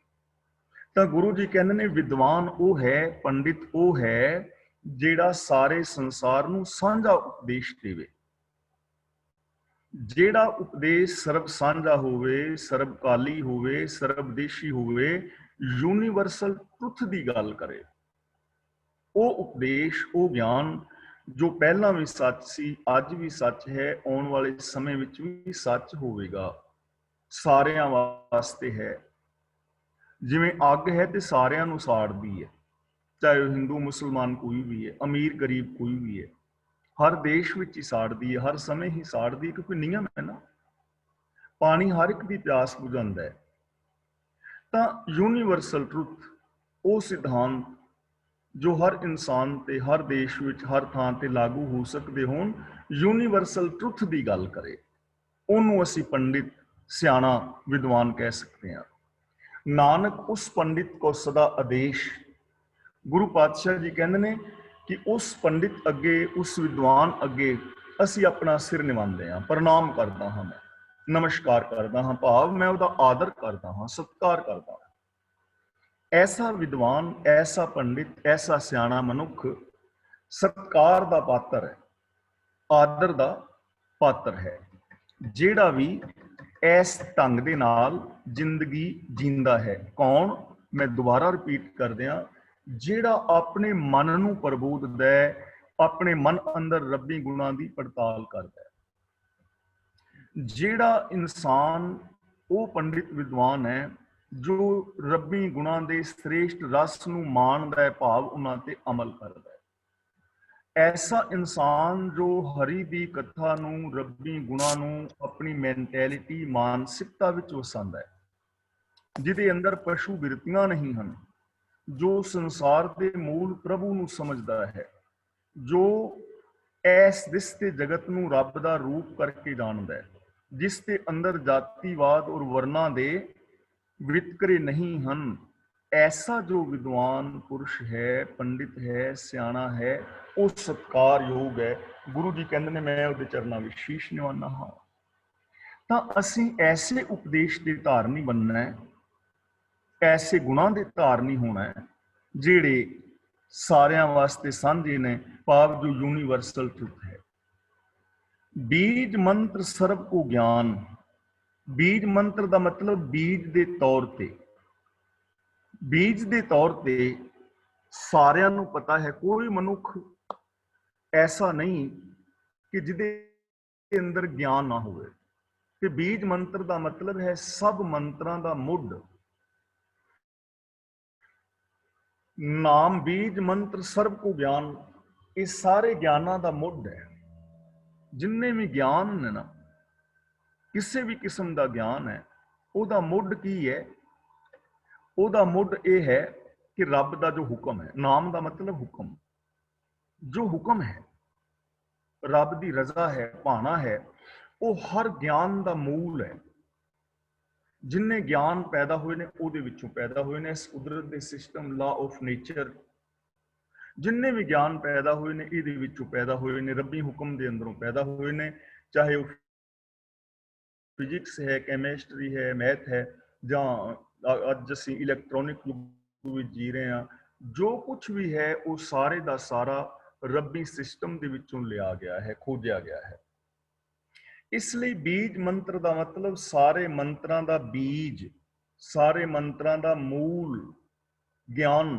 ਤਾਂ ਗੁਰੂ ਜੀ ਕਹਿੰਦੇ ਨੇ ਵਿਦਵਾਨ ਉਹ ਹੈ, ਪੰਡਿਤ ਉਹ ਹੈ ਜਿਹੜਾ ਸਾਰੇ ਸੰਸਾਰ ਨੂੰ ਸਾਂਝਾ ਉਪਦੇਸ਼ ਦੇਵੇ, ਜਿਹੜਾ ਉਪਦੇਸ਼ ਸਰਬ ਸਾਂਝਾ ਹੋਵੇ, ਸਰਬਕਾਲੀ ਹੋਵੇ, ਸਰਬਦੇਸ਼ੀ ਹੋਵੇ, ਯੂਨੀਵਰਸਲ ਟਰੁੱਥ ਦੀ ਗੱਲ ਕਰੇ। ਉਹ ਉਪਦੇਸ਼, ਉਹ ਗਿਆਨ ਜੋ ਪਹਿਲਾਂ ਵੀ ਸੱਚ ਸੀ, ਅੱਜ ਵੀ ਸੱਚ ਹੈ, ਆਉਣ ਵਾਲੇ ਸਮੇਂ ਵਿੱਚ ਵੀ ਸੱਚ ਹੋਵੇਗਾ, ਸਾਰਿਆਂ ਵਾਸਤੇ ਹੈ। ਜਿਵੇਂ ਅੱਗ ਹੈ ਤੇ ਸਾਰਿਆਂ ਨੂੰ ਸਾੜਦੀ ਹੈ, ਚਾਹੇ ਉਹ ਹਿੰਦੂ ਮੁਸਲਮਾਨ ਕੋਈ ਵੀ ਹੈ, ਅਮੀਰ ਗਰੀਬ ਕੋਈ ਵੀ ਹੈ, ਹਰ ਦੇਸ਼ ਵਿੱਚ ਹੀ ਸਾੜਦੀ ਹੈ, ਹਰ ਸਮੇਂ ਹੀ ਸਾੜਦੀ ਹੈ, ਕਿਉਂਕਿ ਨਿਯਮ ਹੈ ਨਾ। ਪਾਣੀ ਹਰ ਇੱਕ ਦੀ ਪਿਆਸ ਬੁਝਾਉਂਦਾ ਹੈ। ਤਾਂ ਯੂਨੀਵਰਸਲ ਟਰੁੱਥ ਉਹ ਸਿਧਾਂਤ ਜੋ ਹਰ ਇਨਸਾਨ ਤੇ ਹਰ ਦੇਸ਼ ਵਿੱਚ ਹਰ ਥਾਂ ਤੇ ਲਾਗੂ ਹੋ ਸਕਦੇ ਹੋਣ, ਯੂਨੀਵਰਸਲ ਟਰੁੱਥ ਦੀ ਗੱਲ ਕਰੇ, ਉਹਨੂੰ ਅਸੀਂ ਪੰਡਿਤ, ਸਿਆਣਾ, ਵਿਦਵਾਨ ਕਹਿ ਸਕਦੇ ਹਾਂ। ਨਾਨਕ ਉਸ ਪੰਡਿਤ ਕੋ ਸਦਾ ਆਦੇਸ਼, ਗੁਰੂ ਪਾਤਸ਼ਾਹ ਜੀ ਕਹਿੰਦੇ ਨੇ ਕਿ ਉਸ ਪੰਡਿਤ ਅੱਗੇ, ਉਸ ਵਿਦਵਾਨ ਅੱਗੇ ਅਸੀਂ ਆਪਣਾ ਸਿਰ ਨਿਵਾਉਂਦੇ ਹਾਂ, ਪ੍ਰਣਾਮ ਕਰਦਾ ਹਾਂ, ਮੈਂ ਨਮਸਕਾਰ ਕਰਦਾ ਹਾਂ, ਭਾਵ ਮੈਂ ਉਹਦਾ ਆਦਰ ਕਰਦਾ ਹਾਂ, ਸਤਿਕਾਰ ਕਰਦਾ ਹਾਂ। ਐਸਾ ਵਿਦਵਾਨ, ਐਸਾ ਪੰਡਿਤ, ਐਸਾ ਸਿਆਣਾ ਮਨੁੱਖ ਸਤਿਕਾਰ ਦਾ ਪਾਤਰ ਹੈ, ਆਦਰ ਦਾ ਪਾਤਰ ਹੈ, ਜਿਹੜਾ ਵੀ ਇਸ ਢੰਗ ਦੇ ਨਾਲ ਜ਼ਿੰਦਗੀ ਜੀਂਦਾ ਹੈ। ਕੌਣ? ਮੈਂ ਦੁਬਾਰਾ ਰਿਪੀਟ ਕਰਦਿਆਂ, ਜਿਹੜਾ ਆਪਣੇ ਮਨ ਨੂੰ ਪ੍ਰਬੋਧਦਾ ਹੈ, ਆਪਣੇ ਮਨ ਅੰਦਰ ਰੱਬੀ ਗੁਣਾਂ ਦੀ ਪੜਤਾਲ ਕਰਦਾ ਹੈ। ਜਿਹੜਾ ਇਨਸਾਨ ਉਹ ਪੰਡਿਤ ਵਿਦਵਾਨ ਹੈ ਜੋ ਰੱਬੀ ਗੁਣਾਂ ਦੇ ਸ੍ਰੇਸ਼ਟ ਰਸ ਨੂੰ ਮਾਣਦਾ ਹੈ, ਭਾਵ ਉਹਨਾਂ ਤੇ ਅਮਲ ਕਰਦਾ ਹੈ। ਐਸਾ ਇਨਸਾਨ ਜੋ ਹਰੀ ਦੀ ਕਥਾ ਨੂੰ, ਰੱਬੀ ਗੁਣਾਂ ਨੂੰ ਆਪਣੀ ਮੈਂਟੈਲਿਟੀ, ਮਾਨਸਿਕਤਾ ਵਿੱਚ ਵਸਾਉਂਦਾ ਹੈ, ਜਿਹਦੇ ਅੰਦਰ ਪਸ਼ੂ ਬਿਰਤੀਆਂ ਨਹੀਂ ਹਨ, ਜੋ ਸੰਸਾਰ ਦੇ ਮੂਲ ਪ੍ਰਭੂ ਨੂੰ ਸਮਝਦਾ ਹੈ, ਜੋ ਇਸ ਦਿਸਦੇ ਜਗਤ ਨੂੰ ਰੱਬ ਦਾ ਰੂਪ ਕਰਕੇ ਜਾਣਦਾ ਹੈ, ਜਿਸ ਦੇ ਅੰਦਰ ਜਾਤੀਵਾਦ ਔਰ ਵਰਨਾਂ ਦੇ ਵਿਤਕਰੇ ਨਹੀਂ ਹਨ। ਐਸਾ ਜੋ ਵਿਦਵਾਨ ਪੁਰਸ਼ ਹੈ, ਪੰਡਿਤ ਹੈ, ਸਿਆਣਾ ਹੈ, ਉਹ ਸਤਿਕਾਰਯੋਗ ਹੈ। ਗੁਰੂ ਜੀ ਕਹਿੰਦੇ ਨੇ ਮੈਂ ਉਹਦੇ ਚਰਨਾਂ ਵਿੱਚ ਸ਼ੀਸ਼ ਨਿਵਾਨਾ ਹਾਂ। ਤਾਂ ਅਸੀਂ ਐਸੇ ਉਪਦੇਸ਼ ਦੇ ਧਾਰਨੀ ਬਣਨਾ ਹੈ, ਐਸੇ ਗੁਣਾਂ ਦੇ ਧਾਰਨੀ ਹੋਣਾ ਹੈ ਜਿਹੜੇ ਸਾਰਿਆਂ ਵਾਸਤੇ ਸਾਂਝੇ ਨੇ, ਭਾਵ ਜੋ ਯੂਨੀਵਰਸਲ ਟਰੁਥ ਹੈ। ਬੀਜ ਮੰਤਰ ਸਰਬ ਕੋ ਗਿਆਨ। ਬੀਜ ਮੰਤਰ ਦਾ ਮਤਲਬ ਬੀਜ ਦੇ ਤੌਰ ਤੇ, ਬੀਜ ਦੇ ਤੌਰ ਤੇ ਸਾਰਿਆਂ ਨੂੰ ਪਤਾ ਹੈ। ਕੋਈ ਮਨੁੱਖ ਐਸਾ ਨਹੀਂ ਕਿ ਜਿਹਦੇ ਅੰਦਰ ਗਿਆਨ ਨਾ ਹੋਵੇ। ਤੇ ਬੀਜ ਮੰਤਰ ਦਾ ਮਤਲਬ ਹੈ ਸਭ ਮੰਤਰਾਂ ਦਾ ਮੁੱਢ। ਨਾਮ ਬੀਜ ਮੰਤਰ ਸਰਬ ਕੋ ਗਿਆਨ, ਇਹ ਸਾਰੇ ਗਿਆਨਾਂ ਦਾ ਮੁੱਢ ਹੈ। ਜਿੰਨੇ ਵੀ ਗਿਆਨ ਨੇ ਨਾ, ਕਿਸੇ ਵੀ ਕਿਸਮ ਦਾ ਗਿਆਨ ਹੈ, ਉਹਦਾ ਮੁੱਢ ਕੀ ਹੈ? ਉਹਦਾ ਮੁੱਢ ਇਹ ਹੈ ਕਿ ਰੱਬ ਦਾ ਜੋ ਹੁਕਮ ਹੈ। ਨਾਮ ਦਾ ਮਤਲਬ ਹੁਕਮ। ਜੋ ਹੁਕਮ ਹੈ, ਰੱਬ ਦੀ ਰਜ਼ਾ ਹੈ, ਭਾਣਾ ਹੈ, ਉਹ ਹਰ ਗਿਆਨ ਦਾ ਮੂਲ ਹੈ। ਜਿੰਨੇ ਗਿਆਨ ਪੈਦਾ ਹੋਏ ਨੇ ਉਹਦੇ ਵਿੱਚੋਂ ਪੈਦਾ ਹੋਏ ਨੇ। ਇਸ ਕੁਦਰਤ ਦੇ ਸਿਸਟਮ, ਲਾ ਆਫ ਨੇਚਰ, ਜਿੰਨੇ ਵੀ ਗਿਆਨ ਪੈਦਾ ਹੋਏ ਨੇ ਇਹਦੇ ਵਿੱਚੋਂ ਪੈਦਾ ਹੋਏ ਨੇ, ਰੱਬੀ ਹੁਕਮ ਦੇ ਅੰਦਰੋਂ ਪੈਦਾ ਹੋਏ ਨੇ। ਚਾਹੇ ਉਹ ਫਿਜ਼ਿਕਸ ਹੈ, ਕੈਮਿਸਟਰੀ ਹੈ, ਮੈਥ ਹੈ, ਜਾਂ ਅੱਜ ਅਸੀਂ ਇਲੈਕਟ੍ਰੋਨਿਕ ਯੁੱਗ ਵਿੱਚ ਜੀ ਰਹੇ ਹਾਂ। ਜੋ ਕੁਝ ਵੀ ਹੈ ਉਹ ਸਾਰੇ ਦਾ ਸਾਰਾ ਰੱਬੀ ਸਿਸਟਮ ਦੇ ਵਿੱਚੋਂ ਲਿਆ ਗਿਆ ਹੈ, ਖੋਜਿਆ ਗਿਆ ਹੈ। ਇਸ ਲਈ ਬੀਜ ਮੰਤਰ ਦਾ ਮਤਲਬ ਸਾਰੇ ਮੰਤਰਾਂ ਦਾ ਬੀਜ, ਸਾਰੇ ਮੰਤਰਾਂ ਦਾ ਮੂਲ ਗਿਆਨ,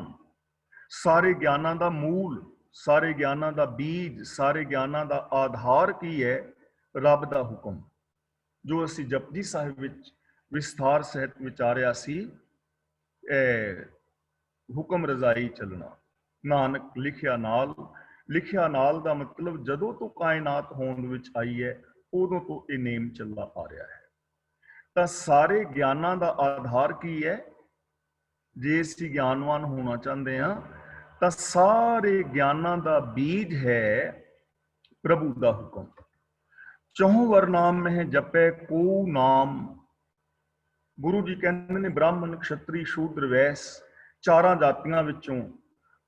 ਸਾਰੇ ਗਿਆਨਾਂ ਦਾ ਮੂਲ, ਸਾਰੇ ਗਿਆਨਾਂ ਦਾ ਬੀਜ, ਸਾਰੇ ਗਿਆਨਾਂ ਦਾ ਆਧਾਰ ਕੀ ਹੈ? ਰੱਬ ਦਾ ਹੁਕਮ, ਜੋ ਅਸੀਂ ਜਪਜੀ ਸਾਹਿਬ ਵਿੱਚ ਵਿਸਥਾਰ ਸਹਿਤ ਵਿਚਾਰਿਆ ਸੀ। ਹੁਕਮ ਰਜ਼ਾਈ ਚੱਲਣਾ, ਨਾਨਕ ਲਿਖਿਆ ਨਾਲ। ਲਿਖਿਆ ਨਾਲ ਦਾ ਮਤਲਬ ਜਦੋਂ ਤੋਂ ਕਾਇਨਾਤ ਹੋਂਦ ਵਿੱਚ ਆਈ ਹੈ ਉਦੋਂ ਤੋਂ ਇਹ ਨੇਮ ਚੱਲਾ ਆ ਰਿਹਾ ਹੈ। ਤਾਂ ਸਾਰੇ ਗਿਆਨਾਂ ਦਾ ਆਧਾਰ ਕੀ ਹੈ? ਜੇ ਅਸੀਂ ਗਿਆਨਵਾਨ ਹੋਣਾ ਚਾਹੁੰਦੇ ਹਾਂ ਤਾਂ ਸਾਰੇ ਗਿਆਨਾਂ ਦਾ ਬੀਜ ਹੈ ਪ੍ਰਭੂ ਦਾ ਹੁਕਮ। ਚਹੁ ਵਰ ਨਾਮ ਮਹਿ ਜਪੈ ਕੋ ਨਾਮ। ਗੁਰੂ ਜੀ ਕਹਿੰਦੇ ਨੇ ਬ੍ਰਾਹਮਣ, ਖੱਤਰੀ, ਸ਼ੂਦਰ, ਵੈਸ, ਚਾਰਾਂ ਜਾਤੀਆਂ ਵਿੱਚੋਂ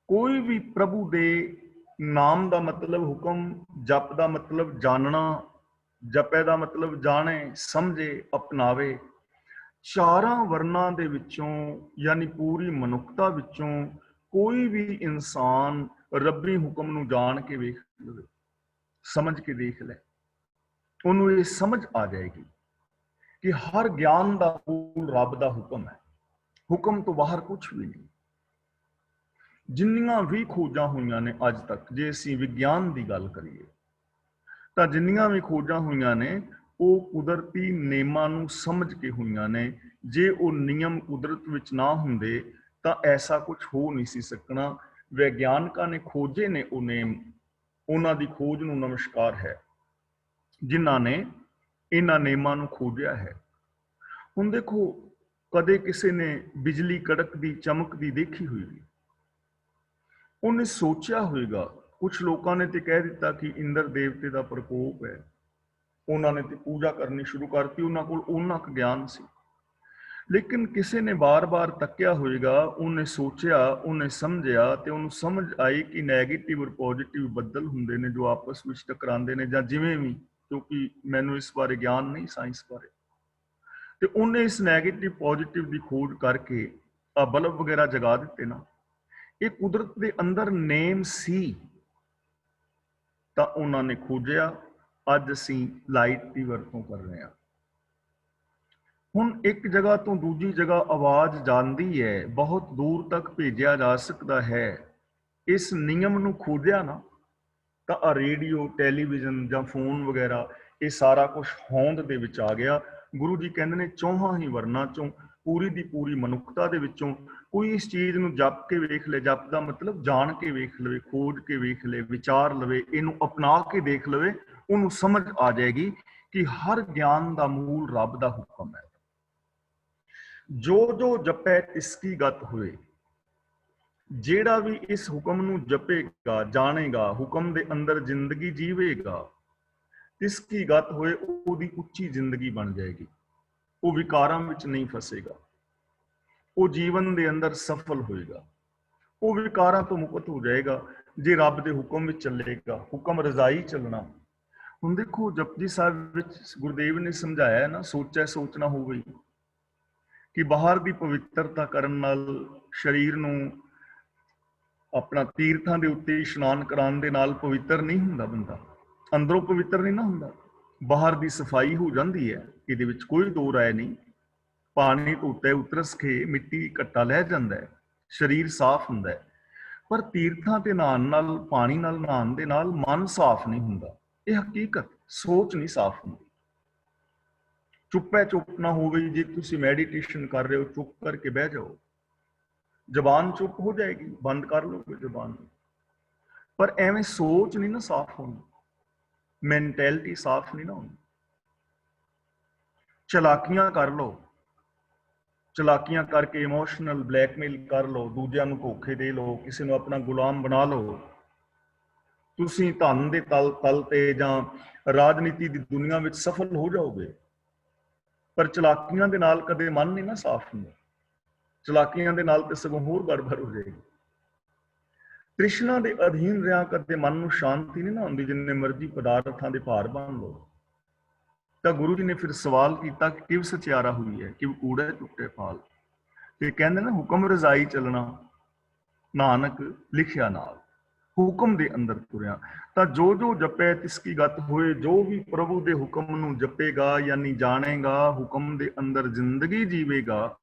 ਕੋਈ ਵੀ ਪ੍ਰਭੂ ਦੇ ਨਾਮ ਦਾ ਮਤਲਬ ਹੁਕਮ, ਜਪ ਦਾ ਮਤਲਬ ਜਾਣਨਾ, ਜਪੈ ਦਾ ਮਤਲਬ ਜਾਣੇ, ਸਮਝੇ, ਅਪਣਾਵੇ। ਚਾਰਾਂ ਵਰਨਾਂ ਦੇ ਵਿੱਚੋਂ ਯਾਨੀ ਪੂਰੀ ਮਨੁੱਖਤਾ ਵਿੱਚੋਂ ਕੋਈ ਵੀ ਇਨਸਾਨ ਰੱਬੀ ਹੁਕਮ ਨੂੰ ਜਾਣ ਕੇ ਵੇਖ ਲਵੇ, ਸਮਝ ਕੇ ਦੇਖ ਲੈ, ਉਹਨੂੰ ਇਹ ਸਮਝ ਆ ਜਾਏਗੀ ਕਿ ਹਰ ਗਿਆਨ ਦਾ ਮੂਲ ਰੱਬ ਦਾ ਹੁਕਮ ਹੈ। ਹੁਕਮ ਤੋਂ ਬਾਹਰ ਕੁਝ ਵੀ ਨਹੀਂ। ਜਿੰਨੀਆਂ ਵੀ ਖੋਜਾਂ ਹੋਈਆਂ ਨੇ ਅੱਜ ਤੱਕ, ਜੇ ਅਸੀਂ ਵਿਗਿਆਨ ਦੀ ਗੱਲ ਕਰੀਏ ਤਾਂ ਜਿੰਨੀਆਂ ਵੀ ਖੋਜਾਂ ਹੋਈਆਂ ਨੇ ਉਹ ਕੁਦਰਤੀ ਨਿਯਮਾਂ ਨੂੰ ਸਮਝ ਕੇ ਹੋਈਆਂ ਨੇ। ਜੇ ਉਹ ਨਿਯਮ ਕੁਦਰਤ ਵਿੱਚ ਨਾ ਹੁੰਦੇ ਤਾਂ ਐਸਾ ਕੁਝ ਹੋ ਨਹੀਂ ਸੀ ਸਕਣਾ। ਵਿਗਿਆਨਕਾਂ ਨੇ ਖੋਜੇ ਨੇ ਉਹ ਨਿਯਮ, ਉਹਨਾਂ ਦੀ ਖੋਜ ਨੂੰ ਨਮਸਕਾਰ ਹੈ ਜਿਨ੍ਹਾਂ ਨੇ ਇਹਨਾਂ ਨਿਯਮਾਂ ਨੂੰ ਖੋਜਿਆ ਹੈ। ਹੁਣ ਦੇਖੋ, ਕਦੇ ਕਿਸੇ ਨੇ ਬਿਜਲੀ ਕੜਕਦੀ, ਚਮਕਦੀ ਦੇਖੀ ਹੋਏਗੀ, ਉਹਨੇ ਸੋਚਿਆ ਹੋਏਗਾ। ਕੁਝ ਲੋਕਾਂ ਨੇ ਤੇ ਕਹਿ ਦਿੱਤਾ ਕਿ ਇੰਦਰ ਦੇਵਤੇ ਦਾ ਪ੍ਰਕੋਪ ਹੈ, ਉਹਨਾਂ ਨੇ ਤੇ ਪੂਜਾ ਕਰਨੀ ਸ਼ੁਰੂ ਕਰਤੀ, ਉਹਨਾਂ ਕੋਲ ਉਹਨਾਂ ਕੁ ਗਿਆਨ ਸੀ। ਲੇਕਿਨ ਕਿਸੇ ਨੇ ਬਾਰ-ਬਾਰ ਤੱਕਿਆ ਹੋਏਗਾ, ਉਹਨੇ ਸੋਚਿਆ, ਉਹਨੇ ਸਮਝਿਆ ਤੇ ਉਹਨੂੰ ਸਮਝ ਆਈ ਕਿ ਨੈਗੇਟਿਵ ਔਰ ਪੋਜ਼ਿਟਿਵ ਬੱਦਲ ਹੁੰਦੇ ਨੇ ਜੋ ਆਪਸ ਵਿੱਚ ਟਕਰਾਉਂਦੇ ਨੇ, ਜਾਂ ਜਿਵੇਂ ਵੀ, ਕਿਉਂਕਿ ਮੈਨੂੰ ਇਸ ਬਾਰੇ ਗਿਆਨ ਨਹੀਂ ਸਾਇੰਸ ਬਾਰੇ। ਤੇ ਉਹਨੇ ਇਸ ਨੈਗੇਟਿਵ ਪੋਜ਼ਿਟਿਵ ਦੀ ਖੋਜ ਕਰਕੇ ਆ ਬਲਬ ਵਗੈਰਾ ਜਗਾ ਦਿੱਤੇ ਨਾ। ਇਹ ਕੁਦਰਤ ਦੇ ਅੰਦਰ ਨੇਮ ਸੀ ਤਾਂ ਉਹਨਾਂ ਨੇ ਖੋਜਿਆ। ਅੱਜ ਅਸੀਂ ਲਾਈਟ ਦੀ ਵਰਤੋਂ ਕਰ ਰਹੇ ਹਾਂ। ਹੁਣ ਇੱਕ ਜਗ੍ਹਾ ਤੋਂ ਦੂਜੀ ਜਗ੍ਹਾ ਆਵਾਜ਼ ਜਾਂਦੀ ਹੈ, ਬਹੁਤ ਦੂਰ ਤੱਕ ਭੇਜਿਆ ਜਾ ਸਕਦਾ ਹੈ। ਇਸ ਨਿਯਮ ਨੂੰ ਖੋਜਿਆ ਨਾ ਤਾਂ ਰੇਡੀਓ, ਟੈਲੀਵਿਜ਼ਨ ਜਾਂ ਫੋਨ ਵਗੈਰਾ, ਇਹ ਸਾਰਾ ਕੁਝ ਹੋਂਦ ਦੇ ਵਿੱਚ ਆ ਗਿਆ। ਗੁਰੂ ਜੀ ਕਹਿੰਦੇ ਨੇ ਚੌਹਾਂ ਹੀ ਵਰਨਾਂ ਚੋਂ, ਪੂਰੀ ਦੀ ਪੂਰੀ ਮਨੁੱਖਤਾ ਦੇ ਵਿੱਚੋਂ ਕੋਈ ਇਸ ਚੀਜ਼ ਨੂੰ ਜਪ ਕੇ ਵੇਖ ਲੈ। ਜਪ ਦਾ ਮਤਲਬ ਜਾਣ ਕੇ ਵੇਖ ਲਵੇ, ਖੋਜ ਕੇ ਵੇਖ ਲੈ, ਵਿਚਾਰ ਲਵੇ, ਇਹਨੂੰ ਅਪਣਾ ਕੇ ਦੇਖ ਲਵੇ, ਉਹਨੂੰ ਸਮਝ ਆ ਜਾਏਗੀ ਕਿ ਹਰ ਗਿਆਨ ਦਾ ਮੂਲ ਰੱਬ ਦਾ ਹੁਕਮ ਹੈ। ਜੋ ਜੋ ਜਪੈ ਤਿਸਕੀ ਗਤ ਹੋਏ। ਜਿਹੜਾ ਵੀ ਇਸ ਹੁਕਮ ਨੂੰ ਜਪੇਗਾ, ਜਾਣੇਗਾ, ਹੁਕਮ ਦੇ ਅੰਦਰ ਜ਼ਿੰਦਗੀ ਜੀਵੇਗਾ, ਤਿਸਕੀ ਗਤ ਹੋਏ, ਉਹਦੀ ਉੱਚੀ ਜ਼ਿੰਦਗੀ ਬਣ ਜਾਏਗੀ। ਉਹ ਵਿਕਾਰਾਂ ਵਿੱਚ ਨਹੀਂ ਫਸੇਗਾ, ਉਹ ਜੀਵਨ ਦੇ ਅੰਦਰ ਸਫਲ ਹੋਏਗਾ, ਉਹ ਵਿਕਾਰਾਂ ਤੋਂ ਮੁਕਤ ਹੋ ਜਾਏਗਾ। जे रब दे हुक्म विच चलेगा, हुक्म रजाई चलना। हुण देखो जपजी साहिब विच गुरुदेव ने समझाया है ना, सोचै सोच ना हो गई, कि बाहर दी पवित्रता करन नाल शरीर नूं अपना तीर्थां दे उत्ते इशनान कराउण दे नाल पवित्र नहीं हुंदा बंदा, अंदरों पवित्र नहीं ना हुंदा। बाहर दी सफाई हो जाती है, इहदे विच कोई दो राय नहीं। पानी तो उत्ते उतरस के मिट्टी घट्टा लह जाता है, शरीर साफ हुंदा है। पर तीर्थां ते नहाउण नाल, पानी नाल नहाउण दे नाल मन साफ नहीं हुंदा। यह हकीकत, सोच नहीं साफ हुंदी। चुप्पै चुप ना हो गई, जे तुसीं मैडिटेशन कर रहे हो चुप करके बह जाओ, जबान चुप हो जाएगी, बंद कर लोगे जबान। पर एवें सोच नहीं ना साफ होनी, मैंटैलिटी साफ नहीं ना होनी। चलाकियां कर लो, चलाकियां करके इमोशनल ब्लैकमेल कर लो, दूजिਆਂ ਨੂੰ ਧੋਖੇ ਦੇ ਲਓ, ਕਿਸੇ ਨੂੰ ਆਪਣਾ ਗੁਲਾਮ ਬਣਾ ਲਓ। ਤੁਸੀਂ ਧਨ ਦੇ ਤਲ ਤੇ ਜਾਂ ਰਾਜਨੀਤੀ ਦੀ ਦੁਨੀਆ ਵਿੱਚ ਸਫਲ ਹੋ ਜਾਓਗੇ, ਪਰ ਚਲਾਕੀਆਂ ਦੇ ਨਾਲ ਕਦੇ ਮਨ ਨਹੀਂ ਨਾ ਸਾਫ਼ ਹੁੰਦਾ। ਚਲਾਕੀਆਂ ਦੇ ਨਾਲ ਤੇ ਸਗੋਂ ਹੋਰ ਗੜਬੜ ਹੋ ਜਾਏਗੀ। ਤ੍ਰਿਸ਼ਨਾ ਦੇ ਅਧੀਨ ਰਿਹਾ ਕਦੇ ਮਨ ਨੂੰ ਸ਼ਾਂਤੀ ਨਹੀਂ ਨਾ ਹੁੰਦੀ, ਜਿੰਨੇ ਮਰਜ਼ੀ ਪਦਾਰਥਾਂ ਦੇ ਭਾਰ ਬਣ ਲਓ। ਤਾਂ ਗੁਰੂ ਜੀ ਨੇ ਫਿਰ ਸਵਾਲ ਕੀਤਾ ਕਿ ਕਿਵ ਸਚਿਆਰਾ ਹੋਈ ਹੈ, ਕਿਵ ਕੂੜਾ ਟੁੱਟੇ ਫਾਲ। ਤੇ ਕਹਿੰਦੇ ਨਾ ਹੁਕਮ ਰਜ਼ਾਈ ਚੱਲਣਾ, ਨਾਨਕ ਲਿਖਿਆ ਨਾਲ, ਹੁਕਮ ਦੇ ਅੰਦਰ ਤੁਰਿਆ। ਤਾਂ ਜੋ ਜੋ ਜਪੇ ਤਿਸ ਕੀ ਗਤ ਹੋਏ, ਜੋ ਵੀ ਪ੍ਰਭੂ ਦੇ ਹੁਕਮ ਨੂੰ ਜਪੇਗਾ ਯਾਨੀ ਜਾਣੇਗਾ, ਹੁਕਮ ਦੇ ਅੰਦਰ ਜ਼ਿੰਦਗੀ ਜੀਵੇਗਾ,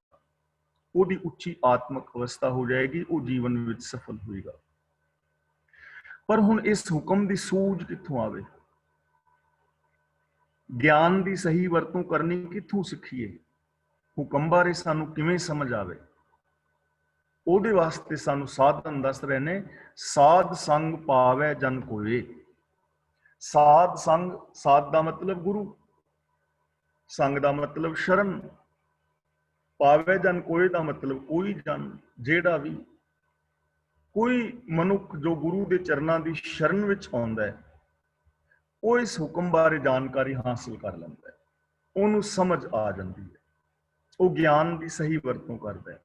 ਉਹਦੀ ਉੱਚੀ ਆਤਮਿਕ ਅਵਸਥਾ ਹੋ ਜਾਏਗੀ, ਉਹ ਜੀਵਨ ਵਿੱਚ ਸਫਲ ਹੋਏਗਾ। ਪਰ ਹੁਣ ਇਸ ਹੁਕਮ ਦੀ ਸੂਝ ਕਿੱਥੋਂ ਆਵੇ? ਗਿਆਨ ਦੀ ਸਹੀ ਵਰਤੋਂ ਕਰਨੀ ਕਿੱਥੋਂ ਸਿੱਖੀਏ? ਹੁਕਮ ਬਾਰੇ ਸਾਨੂੰ ਕਿਵੇਂ ਸਮਝ ਆਵੇ? ਉਹਦੇ ਵਾਸਤੇ ਸਾਨੂੰ ਸਾਧਨ ਦੱਸ ਰਹੇ ਨੇ, ਸਾਧ ਸੰਗ ਪਾਵੈ ਜਨ ਕੋਏ। ਸਾਧ ਸੰਗ, ਸਾਧ ਦਾ ਮਤਲਬ ਗੁਰੂ, ਸੰਗ ਦਾ ਮਤਲਬ ਸ਼ਰਨ, ਪਾਵੈ ਜਨ ਕੋਏ ਦਾ ਮਤਲਬ ਕੋਈ ਜਨ, ਜਿਹੜਾ ਵੀ ਕੋਈ ਮਨੁੱਖ ਜੋ ਗੁਰੂ ਦੇ ਚਰਨਾਂ ਦੀ ਸ਼ਰਨ ਵਿੱਚ ਆਉਂਦਾ ਹੈ, ਉਹ ਇਸ ਹੁਕਮ ਬਾਰੇ ਜਾਣਕਾਰੀ ਹਾਸਲ ਕਰ ਲੈਂਦਾ ਹੈ, ਉਹਨੂੰ ਸਮਝ ਆ ਜਾਂਦੀ ਹੈ, ਉਹ ਗਿਆਨ ਦੀ ਸਹੀ ਵਰਤੋਂ ਕਰਦਾ ਹੈ,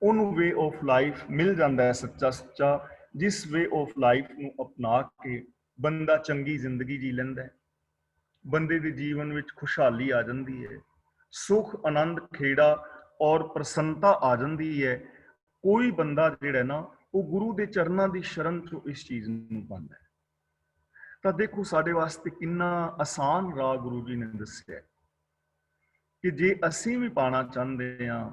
ਉਹਨੂੰ ਵੇ ਆਫ ਲਾਈਫ ਮਿਲ ਜਾਂਦਾ ਹੈ ਸੱਚਾ ਸੱਚਾ, ਜਿਸ ਵੇ ਆਫ ਲਾਈਫ ਨੂੰ ਅਪਣਾ ਕੇ ਬੰਦਾ ਚੰਗੀ ਜ਼ਿੰਦਗੀ ਜੀ ਲੈਂਦਾ ਹੈ। ਬੰਦੇ ਦੇ ਜੀਵਨ ਵਿੱਚ ਖੁਸ਼ਹਾਲੀ ਆ ਜਾਂਦੀ ਹੈ, ਸੁਖ ਆਨੰਦ ਖੇੜਾ ਔਰ ਪ੍ਰਸੰਨਤਾ ਆ ਜਾਂਦੀ ਹੈ। ਕੋਈ ਬੰਦਾ ਜਿਹੜਾ ਨਾ ਉਹ ਗੁਰੂ ਦੇ ਚਰਨਾਂ ਦੀ ਸ਼ਰਨ ਚੋਂ ਇਸ ਚੀਜ਼ ਨੂੰ ਪਾਉਂਦਾ ਹੈ। ਤਾਂ ਦੇਖੋ ਸਾਡੇ ਵਾਸਤੇ ਕਿੰਨਾ ਆਸਾਨ ਰਾਹ ਗੁਰੂ ਜੀ ਨੇ ਦੱਸਿਆ ਕਿ ਜੇ ਅਸੀਂ ਵੀ ਪਾਣਾ ਚਾਹੁੰਦੇ ਹਾਂ,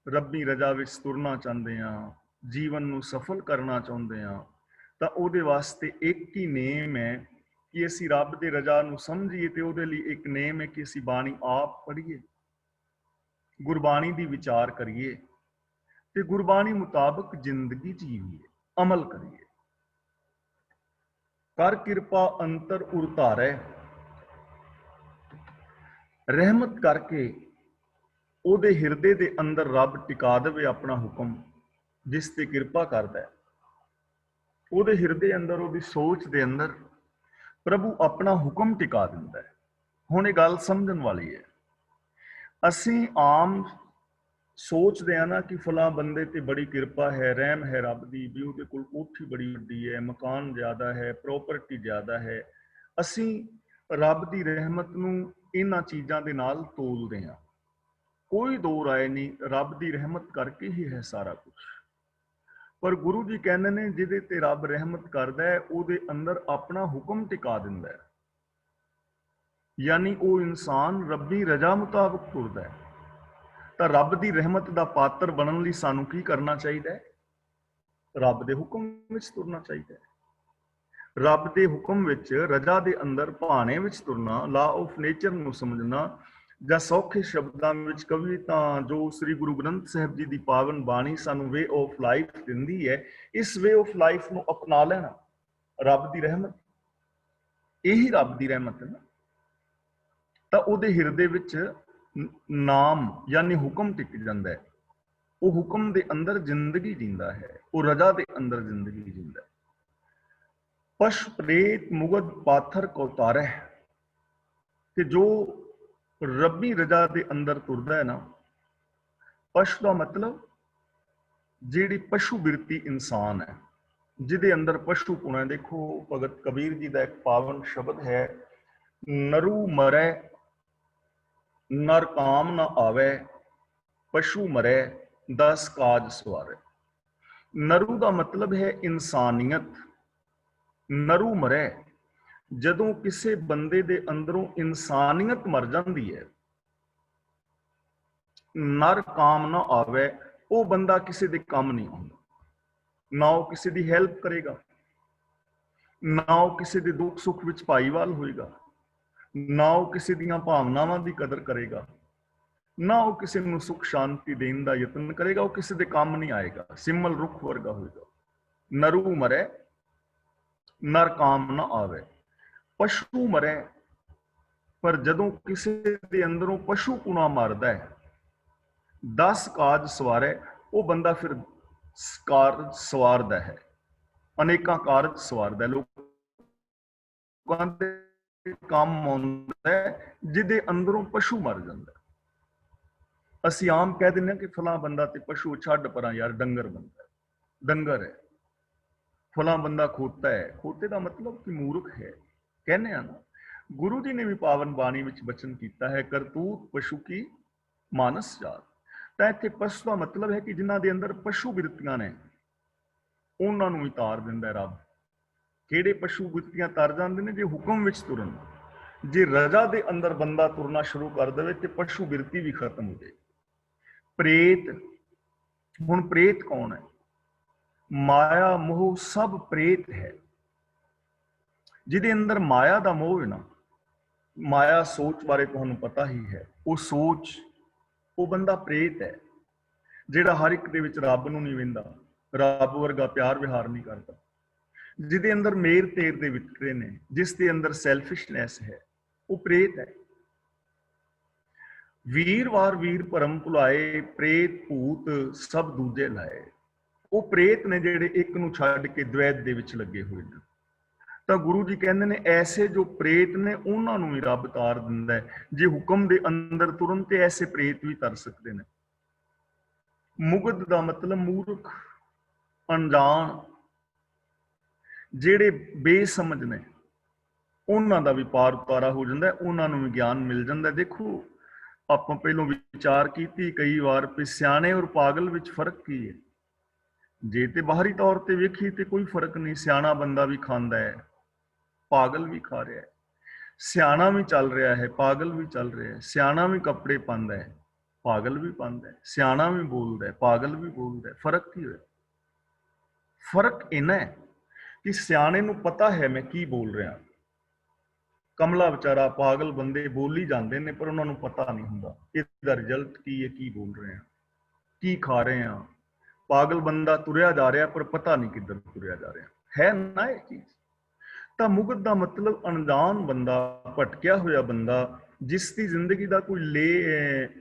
ਰੱਬੀ ਰਜ਼ਾ ਵਿੱਚ ਤੁਰਨਾ ਚਾਹੁੰਦੇ ਹਾਂ, ਜੀਵਨ ਨੂੰ ਸਫਲ ਕਰਨਾ ਚਾਹੁੰਦੇ ਹਾਂ, ਤਾਂ ਉਹਦੇ ਵਾਸਤੇ ਇੱਕ ਹੀ ਨੇਮ ਹੈ ਕਿ ਅਸੀਂ ਰੱਬ ਦੇ ਰਜ਼ਾ ਨੂੰ ਸਮਝੀਏ। ਤੇ ਉਹਦੇ ਲਈ ਇੱਕ ਨੇਮ ਹੈ ਕਿ ਅਸੀਂ ਬਾਣੀ ਆਪ ਪੜ੍ਹੀਏ, ਗੁਰਬਾਣੀ ਦੀ ਵਿਚਾਰ ਕਰੀਏ ਤੇ ਗੁਰਬਾਣੀ ਮੁਤਾਬਕ ਜ਼ਿੰਦਗੀ ਜੀਵੀਏ, ਅਮਲ ਕਰੀਏ। ਕਰ ਕਿਰਪਾ ਅੰਤਰ ਉਰਤਾਰੈ, ਰਹਿਮਤ ਕਰਕੇ ਉਹਦੇ ਹਿਰਦੇ ਦੇ ਅੰਦਰ ਰੱਬ ਟਿਕਾ ਦੇਵੇ ਆਪਣਾ ਹੁਕਮ, ਜਿਸ ਤੇ ਕਿਰਪਾ ਕਰਦਾ ਹੈ। ਉਹਦੇ ਹਿਰਦੇ ਅੰਦਰ, ਉਹਦੀ ਸੋਚ ਦੇ ਅੰਦਰ ਪ੍ਰਭੂ ਆਪਣਾ ਹੁਕਮ ਟਿਕਾ ਦਿੰਦਾ ਹੈ। ਹੁਣ ਇਹ ਗੱਲ ਸਮਝਣ ਵਾਲੀ ਹੈ। ਅਸੀਂ ਆਮ ਸੋਚਦੇ ਹਾਂ ਨਾ ਕਿ ਫਲਾਂ ਬੰਦੇ ਤੇ ਬੜੀ ਕਿਰਪਾ ਹੈ, ਰਹਿਮ ਹੈ ਰੱਬ ਦੀ, ਵੀ ਉਹਦੇ ਕੋਲ ਕੋਠੀ ਬੜੀ ਵੱਡੀ ਹੈ, ਮਕਾਨ ਜ਼ਿਆਦਾ ਹੈ, ਪ੍ਰੋਪਰਟੀ ਜ਼ਿਆਦਾ ਹੈ। ਅਸੀਂ ਰੱਬ ਦੀ ਰਹਿਮਤ ਨੂੰ ਇਹਨਾਂ ਚੀਜ਼ਾਂ ਦੇ ਨਾਲ ਤੋਲਦੇ ਹਾਂ। ਕੋਈ ਦੋ ਰਾਏ ਨਹੀਂ, ਰੱਬ ਦੀ ਰਹਿਮਤ ਕਰਕੇ ਹੀ ਹੈ ਸਾਰਾ ਕੁਝ। ਪਰ ਗੁਰੂ ਜੀ ਕਹਿੰਦੇ ਨੇ ਜਿਹਦੇ ਤੇ ਰੱਬ ਰਹਿਮਤ ਕਰਦਾ ਹੈ, ਉਹਦੇ ਅੰਦਰ ਆਪਣਾ ਹੁਕਮ ਟਿਕਾ ਦਿੰਦਾ ਹੈ, ਯਾਨੀ ਉਹ ਇਨਸਾਨ ਰੱਬੀ ਰਜ਼ਾ ਮੁਤਾਬਕ ਤੁਰਦਾ ਹੈ। ਤਾਂ ਰੱਬ ਦੀ ਰਹਿਮਤ ਦਾ ਪਾਤਰ ਬਣਨ ਲਈ ਸਾਨੂੰ ਕੀ ਕਰਨਾ ਚਾਹੀਦਾ ਹੈ? ਰੱਬ ਦੇ ਹੁਕਮ ਵਿੱਚ ਤੁਰਨਾ ਚਾਹੀਦਾ ਹੈ। ਰੱਬ ਦੇ ਹੁਕਮ ਵਿੱਚ, ਰਜ਼ਾ ਦੇ ਅੰਦਰ, ਭਾਣੇ ਵਿੱਚ ਤੁਰਨਾ, ਲਾ ਆਫ ਨੇਚਰ ਨੂੰ ਸਮਝਣਾ, ਜਾਂ ਸੌਖੇ ਸ਼ਬਦਾਂ ਵਿੱਚ ਕਵੀ ਤਾਂ ਜੋ ਸ੍ਰੀ ਗੁਰੂ ਗ੍ਰੰਥ ਸਾਹਿਬ ਜੀ ਦੀ ਪਾਵਨ ਬਾਣੀ ਸਾਨੂੰ ਵੇ ਆਫ ਲਾਈਫ ਦਿੰਦੀ ਹੈ, ਇਸ ਵੇ ਆਫ ਲਾਈਫ ਨੂੰ ਅਪਣਾ ਲੈਣਾ। ਰੱਬ ਦੀ ਰਹਿਮਤ, ਇਹੀ ਰੱਬ ਦੀ ਰਹਿਮਤ ਹੈ ਨਾ। ਤਾਂ ਉਹਦੇ ਹਿਰਦੇ ਵਿੱਚ ਨਾਮ ਯਾਨੀ ਹੁਕਮ ਟਿਕ ਜਾਂਦਾ ਹੈ। ਉਹ ਹੁਕਮ ਦੇ ਅੰਦਰ ਜ਼ਿੰਦਗੀ ਜੀਂਦਾ ਹੈ, ਉਹ ਰਜ਼ਾ ਦੇ ਅੰਦਰ ਜ਼ਿੰਦਗੀ ਜੀਂਦਾ ਹੈ। ਪਸ਼ ਪ੍ਰੇਤ ਮੁਗਧ ਪਾਥਰ ਕੋ ਤਾਰੈ, ਕਿ ਜੋ ਰੱਬੀ ਰਜ਼ਾ ਦੇ ਅੰਦਰ ਤੁਰਦਾ ਹੈ ਨਾ, ਪਸ਼ ਦਾ ਮਤਲਬ ਜਿਹੜੀ ਪਸ਼ੂ ਬਿਰਤੀ ਇਨਸਾਨ ਹੈ, ਜਿਹਦੇ ਅੰਦਰ ਪਸ਼ੂਪੁਣਾ ਹੈ। ਦੇਖੋ ਭਗਤ ਕਬੀਰ ਜੀ ਦਾ ਇੱਕ ਪਾਵਨ ਸ਼ਬਦ ਹੈ, ਨਰੂ ਮਰੈ ਨਰ ਕਾਮ ਨਾ ਆਵੇ, ਪਸ਼ੂ ਮਰੈ ਦਸ ਕਾਜ ਸਵਾਰੇ। ਨਰੂ ਦਾ ਮਤਲਬ ਹੈ ਇਨਸਾਨੀਅਤ। ਨਰੂ ਮਰੈ, ਜਦੋਂ ਕਿਸੇ ਬੰਦੇ ਦੇ ਅੰਦਰੋਂ ਇਨਸਾਨੀਅਤ ਮਰ ਜਾਂਦੀ ਹੈ, ਨਰ ਕਾਮ ਨਾ ਆਵੇ, ਉਹ ਬੰਦਾ ਕਿਸੇ ਦੇ ਕੰਮ ਨਹੀਂ ਆਉਂਦਾ। ਨਾ ਉਹ ਕਿਸੇ ਦੀ ਹੈਲਪ ਕਰੇਗਾ, ਨਾ ਉਹ ਕਿਸੇ ਦੇ ਦੁੱਖ ਸੁੱਖ ਵਿੱਚ ਭਾਈਵਾਲ ਹੋਏਗਾ, ਨਾ ਉਹ ਕਿਸੇ ਦੀਆਂ ਭਾਵਨਾਵਾਂ ਦੀ ਕਦਰ ਕਰੇਗਾ, ਨਾ ਉਹ ਕਿਸੇ ਨੂੰ ਸੁੱਖ ਸ਼ਾਂਤੀ ਦੇਣ ਦਾ ਯਤਨ ਕਰੇਗਾ। ਉਹ ਕਿਸੇ ਦੇ ਕੰਮ ਨਹੀਂ ਆਏਗਾ, ਸਿਮਲ ਰੁੱਖ ਵਰਗਾ ਹੋਏਗਾ। ਨਰੂ ਮਰੈ ਨਰ ਕਾਮ ਨਾ ਆਵੇ, ਪਸ਼ੂ ਮਰੈ, ਪਰ ਜਦੋਂ ਕਿਸੇ ਦੇ ਅੰਦਰੋਂ ਪਸ਼ੂਪੁਣਾ ਮਰਦਾ ਹੈ, 10 ਕਾਜ ਸਵਾਰੇ, ਉਹ ਬੰਦਾ ਫਿਰ ਕਾਰਜ ਸਵਾਰਦਾ ਹੈ, ਅਨੇਕਾਂ ਕਾਰਜ ਸਵਾਰਦਾ ਹੈ, ਲੋਕਾਂ ਦੇ ਕੰਮ ਆਉਂਦਾ ਹੈ ਜਿਹਦੇ ਅੰਦਰੋਂ ਪਸ਼ੂ ਮਰ ਜਾਂਦਾ। ਅਸੀਂ ਆਮ ਕਹਿ ਦਿੰਦੇ ਹਾਂ ਕਿ ਫਲਾਂ ਬੰਦਾ ਤੇ ਪਸ਼ੂ, ਛੱਡ ਪਰਾਂ ਯਾਰ, ਡੰਗਰ ਬੰਦਾ, ਡੰਗਰ ਹੈ। ਫਲਾਂ ਬੰਦਾ ਖੋਤਾ ਹੈ, ਖੋਤੇ ਦਾ ਮਤਲਬ ਕਿ ਮੂਰਖ ਹੈ, ਕਹਿੰਦੇ ਆ ਨਾ। ਗੁਰੂ ਜੀ ਨੇ ਵੀ ਪਾਵਨ ਬਾਣੀ ਵਿੱਚ ਬਚਨ ਕੀਤਾ ਹੈ, ਕਰਤੂਤ ਪਸ਼ੂ ਕੀ ਮਾਨਸ ਜਾਤ। ਤਾਂ ਇੱਥੇ ਪਸ਼ੂ ਦਾ ਮਤਲਬ ਹੈ ਕਿ ਜਿਨ੍ਹਾਂ ਦੇ ਅੰਦਰ ਪਸ਼ੂ ਬਿਰਤੀਆਂ ਨੇ, ਉਹਨਾਂ ਨੂੰ ਹੀ ਤਾਰ ਦਿੰਦਾ ਹੈ ਰੱਬ। ਕਿਹੜੇ ਪਸ਼ੂ ਬਿਰਤੀਆਂ ਤਰ ਜਾਂਦੇ ਨੇ? ਜੇ ਹੁਕਮ ਵਿੱਚ ਤੁਰਨ। ਜੇ ਰਜਾ ਦੇ ਅੰਦਰ ਬੰਦਾ ਤੁਰਨਾ ਸ਼ੁਰੂ ਕਰ ਦੇਵੇ ਤੇ ਪਸ਼ੂ ਬਿਰਤੀ ਵੀ ਖਤਮ ਹੋ ਜਾਏ। ਪ੍ਰੇਤ, ਹੁਣ ਪ੍ਰੇਤ ਕੌਣ ਹੈ? ਮਾਇਆ ਮੋਹ ਸਭ ਪ੍ਰੇਤ ਹੈ। ਜਿਹਦੇ ਅੰਦਰ ਮਾਇਆ ਦਾ ਮੋਹ ਹੈ ਨਾ, ਮਾਇਆ ਸੋਚ ਬਾਰੇ ਤੁਹਾਨੂੰ ਪਤਾ ਹੀ ਹੈ, ਉਹ ਸੋਚ, ਉਹ ਬੰਦਾ ਪ੍ਰੇਤ ਹੈ, ਜਿਹੜਾ ਹਰ ਇੱਕ ਦੇ ਵਿੱਚ ਰੱਬ ਨੂੰ ਨਹੀਂ ਵਿੰਦਾ, ਰੱਬ ਵਰਗਾ ਪਿਆਰ ਵਿਹਾਰ ਨਹੀਂ ਕਰਦਾ। ਜਿਹਦੇ ਅੰਦਰ ਮੇਰ ਤੇਰ ਦੇ ਵਿਤਕਰੇ ਨੇ, ਜਿਸ ਦੇ ਅੰਦਰ ਸੈਲਫਿਸ਼ਨੈਸ ਹੈ, ਉਹ ਪ੍ਰੇਤ ਹੈ। ਵੀਰਵਾਰ ਵੀਰ ਭਰਮ ਭੁਲਾਏ, ਪ੍ਰੇਤ ਭੂਤ ਸਭ ਦੂਜੇ ਲਾਏ। ਉਹ ਪ੍ਰੇਤ ਨੇ ਜਿਹੜੇ ਇੱਕ ਨੂੰ ਛੱਡ ਕੇ ਦਵੈਤ ਦੇ ਵਿੱਚ ਲੱਗੇ ਹੋਏ ਨੇ। ਤਾਂ ਗੁਰੂ ਜੀ ਕਹਿੰਦੇ ਨੇ ਐਸੇ ਜੋ ਪ੍ਰੇਤ ਨੇ, ਉਹਨਾਂ ਨੂੰ ਵੀ ਰੱਬ ਤਾਰ ਦਿੰਦਾ ਹੈ। ਜੇ ਹੁਕਮ ਦੇ ਅੰਦਰ ਤੁਰਨ ਤੇ ਐਸੇ ਪ੍ਰੇਤ ਵੀ ਤਰ ਸਕਦੇ ਨੇ। ਮੁਗਧ ਦਾ ਮਤਲਬ ਮੂਰਖ, ਅਣਜਾਣ, ਜਿਹੜੇ ਬੇਸਮਝ ਨੇ, ਉਹਨਾਂ ਦਾ ਵੀ ਪਾਰ ਉਤਾਰਾ ਹੋ ਜਾਂਦਾ, ਉਹਨਾਂ ਨੂੰ ਵੀ ਗਿਆਨ ਮਿਲ ਜਾਂਦਾ। ਦੇਖੋ ਆਪਾਂ ਪਹਿਲੋਂ ਵਿਚਾਰ ਕੀਤੀ ਕਈ ਵਾਰ ਵੀ ਸਿਆਣੇ ਔਰ ਪਾਗਲ ਵਿੱਚ ਫਰਕ ਕੀ ਹੈ। ਜੇ ਤੇ ਬਾਹਰੀ ਤੌਰ ਤੇ ਵੇਖੀ ਤੇ ਕੋਈ ਫਰਕ ਨਹੀਂ, ਸਿਆਣਾ ਬੰਦਾ ਵੀ ਖਾਂਦਾ ਹੈ, ਪਾਗਲ ਵੀ ਖਾ ਰਿਹਾ ਹੈ, ਸਿਆਣਾ ਵੀ ਚੱਲ ਰਿਹਾ ਹੈ, ਪਾਗਲ ਵੀ ਚੱਲ ਰਿਹਾ ਹੈ, ਸਿਆਣਾ ਵੀ ਕੱਪੜੇ ਪਾਉਂਦਾ ਹੈ, ਪਾਗਲ ਵੀ ਪਾਉਂਦਾ ਹੈ, ਸਿਆਣਾ ਵੀ ਬੋਲਦਾ ਹੈ, ਪਾਗਲ ਵੀ ਬੋਲਦਾ ਹੈ। ਫਰਕ ਕੀ ਹੋਇਆ? ਫਰਕ ਇਹਨਾਂ ਹੈ ਕਿ ਸਿਆਣੇ ਨੂੰ ਪਤਾ ਹੈ ਮੈਂ ਕੀ ਬੋਲ ਰਿਹਾ, ਕਮਲਾ ਵਿਚਾਰਾ, ਪਾਗਲ ਬੰਦੇ ਬੋਲੀ ਜਾਂਦੇ ਨੇ ਪਰ ਉਹਨਾਂ ਨੂੰ ਪਤਾ ਨਹੀਂ ਹੁੰਦਾ ਇਹਦਾ ਰਿਜ਼ਲਟ ਕੀ ਹੈ, ਕੀ ਬੋਲ ਰਹੇ ਹਾਂ, ਕੀ ਖਾ ਰਹੇ ਹਾਂ। ਪਾਗਲ ਬੰਦਾ ਤੁਰਿਆ ਜਾ ਰਿਹਾ ਪਰ ਪਤਾ ਨਹੀਂ ਕਿੱਧਰ ਤੁਰਿਆ ਜਾ ਰਿਹਾ ਹੈ ਨਾ ਇਹ ਚੀਜ਼। ਤਾਂ ਮੁਗਧ ਦਾ ਮਤਲਬ ਅਣਜਾਣ ਬੰਦਾ, ਭਟਕਿਆ ਹੋਇਆ ਬੰਦਾ, ਜਿਸ ਦੀ ਜ਼ਿੰਦਗੀ ਦਾ ਕੋਈ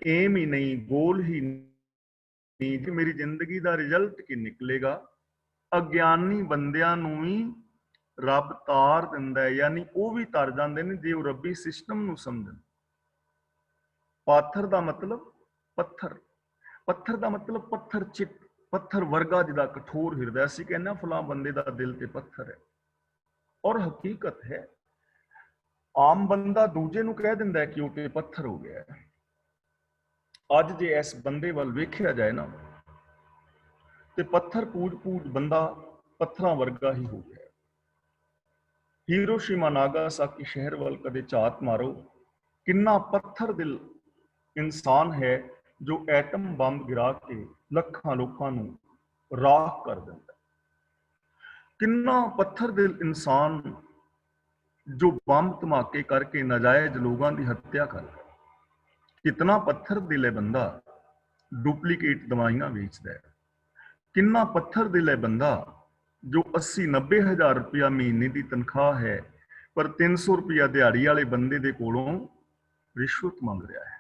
ਏਮ ਹੀ ਨਹੀਂ, ਗੋਲ ਹੀ ਨਹੀਂ ਕਿ ਮੇਰੀ ਜ਼ਿੰਦਗੀ ਦਾ ਰਿਜ਼ਲਟ ਕੀ ਨਿਕਲੇਗਾ। ਅਗਿਆਨੀ ਬੰਦਿਆਂ ਨੂੰ ਹੀ ਰੱਬ ਤਾਰ ਦਿੰਦਾ ਹੈ, ਯਾਨੀ ਉਹ ਵੀ ਤਰ ਜਾਂਦੇ ਨੇ ਜੇ ਉਹ ਰੱਬੀ ਸਿਸਟਮ ਨੂੰ ਸਮਝਣ। ਪਾਥਰ ਦਾ ਮਤਲਬ ਪੱਥਰ, ਪੱਥਰ ਦਾ ਮਤਲਬ ਪੱਥਰ ਚਿੱਟ, ਪੱਥਰ ਵਰਗਾ ਜਿਹਦਾ ਕਠੋਰ ਹਿਰਦਾ। ਅਸੀਂ ਕਹਿੰਦੇ ਫਲਾਂ ਬੰਦੇ ਦਾ ਦਿਲ ਤੇ ਪੱਥਰ ਹੈ, ਔਰ ਹਕੀਕਤ ਹੈ। ਆਮ ਬੰਦਾ ਦੂਜੇ ਨੂੰ ਕਹਿ ਦਿੰਦਾ ਕਿ ਉਹ ਤੇ ਪੱਥਰ ਹੋ ਗਿਆ ਹੈ। ਅੱਜ ਜੇ ਇਸ ਬੰਦੇ ਵੱਲ ਵੇਖਿਆ ਜਾਏ ਨਾ ਤੇ ਪੱਥਰ ਪੂਜ ਪੂਜ ਬੰਦਾ ਪੱਥਰਾਂ ਵਰਗਾ ਹੀ ਹੋ ਗਿਆ। ਹੀਰੋਸ਼ੀਮਾ ਨਾਗਾਸਾਕੀ ਸ਼ਹਿਰ ਵੱਲ ਕਦੇ ਝਾਤ ਮਾਰੋ, ਕਿੰਨਾ ਪੱਥਰ ਦਿਲ ਇਨਸਾਨ ਹੈ ਜੋ ਐਟਮ ਬੰਬ ਗਿਰਾ ਕੇ ਲੱਖਾਂ ਲੋਕਾਂ ਨੂੰ ਰਾਖ ਕਰ ਦਿੰਦਾ। ਕਿੰਨਾ ਪੱਥਰ ਦਿਲ ਇਨਸਾਨ ਜੋ ਬੰਬ ਧਮਾਕੇ ਕਰਕੇ ਨਾਜਾਇਜ਼ ਲੋਕਾਂ ਦੀ ਹੱਤਿਆ ਕਰਦਾ। ਕਿਤਨਾ ਪੱਥਰ ਦਿਲ ਹੈ ਬੰਦਾ, ਡੁਪਲੀਕੇਟ ਦਵਾਈਆਂ ਵੇਚਦਾ ਹੈ। ਕਿੰਨਾ ਪੱਥਰ ਦਿਲ ਹੈ ਬੰਦਾ ਜੋ 80-90 ਹਜ਼ਾਰ ਰੁਪਇਆ ਮਹੀਨੇ ਦੀ ਤਨਖਾਹ ਹੈ ਪਰ 300 ਰੁਪਇਆ ਦਿਹਾੜੀ ਵਾਲੇ ਬੰਦੇ ਦੇ ਕੋਲੋਂ ਰਿਸ਼ਵਤ ਮੰਗ ਰਿਹਾ ਹੈ।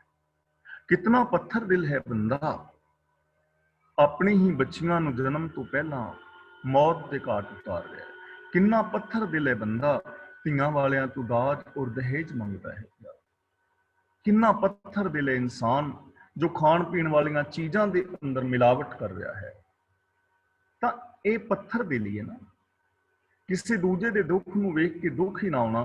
ਕਿਤਨਾ ਪੱਥਰ ਦਿਲ ਹੈ ਬੰਦਾ, ਆਪਣੀ ਹੀ ਬੱਚੀਆਂ ਨੂੰ ਜਨਮ ਤੋਂ ਪਹਿਲਾਂ ਮੌਤ ਦੇ ਘਾਟ ਉਤਾਰ ਰਿਹਾ ਹੈ। ਕਿੰਨਾ ਪੱਥਰ ਦਿਲ ਹੈ ਬੰਦਾ, ਧੀਆਂ ਵਾਲਿਆਂ ਤੋਂ ਦਾਜ ਔਰ ਦਹੇਜ ਮੰਗਦਾ ਹੈ। ਕਿੰਨਾ ਪੱਥਰ ਦਿਲ ਹੈ ਇਨਸਾਨ ਜੋ ਖਾਣ ਪੀਣ ਵਾਲੀਆਂ ਚੀਜ਼ਾਂ ਦੇ ਅੰਦਰ ਮਿਲਾਵਟ ਕਰ ਰਿਹਾ ਹੈ। ਤਾਂ ਇਹ ਪੱਥਰ ਦਿਲ ਹੀ ਹੈ ਨਾ। ਕਿਸੇ ਦੂਜੇ ਦੇ ਦੁੱਖ ਨੂੰ ਵੇਖ ਕੇ ਦੁੱਖ ਹੀ ਨਾ ਆਉਣਾ,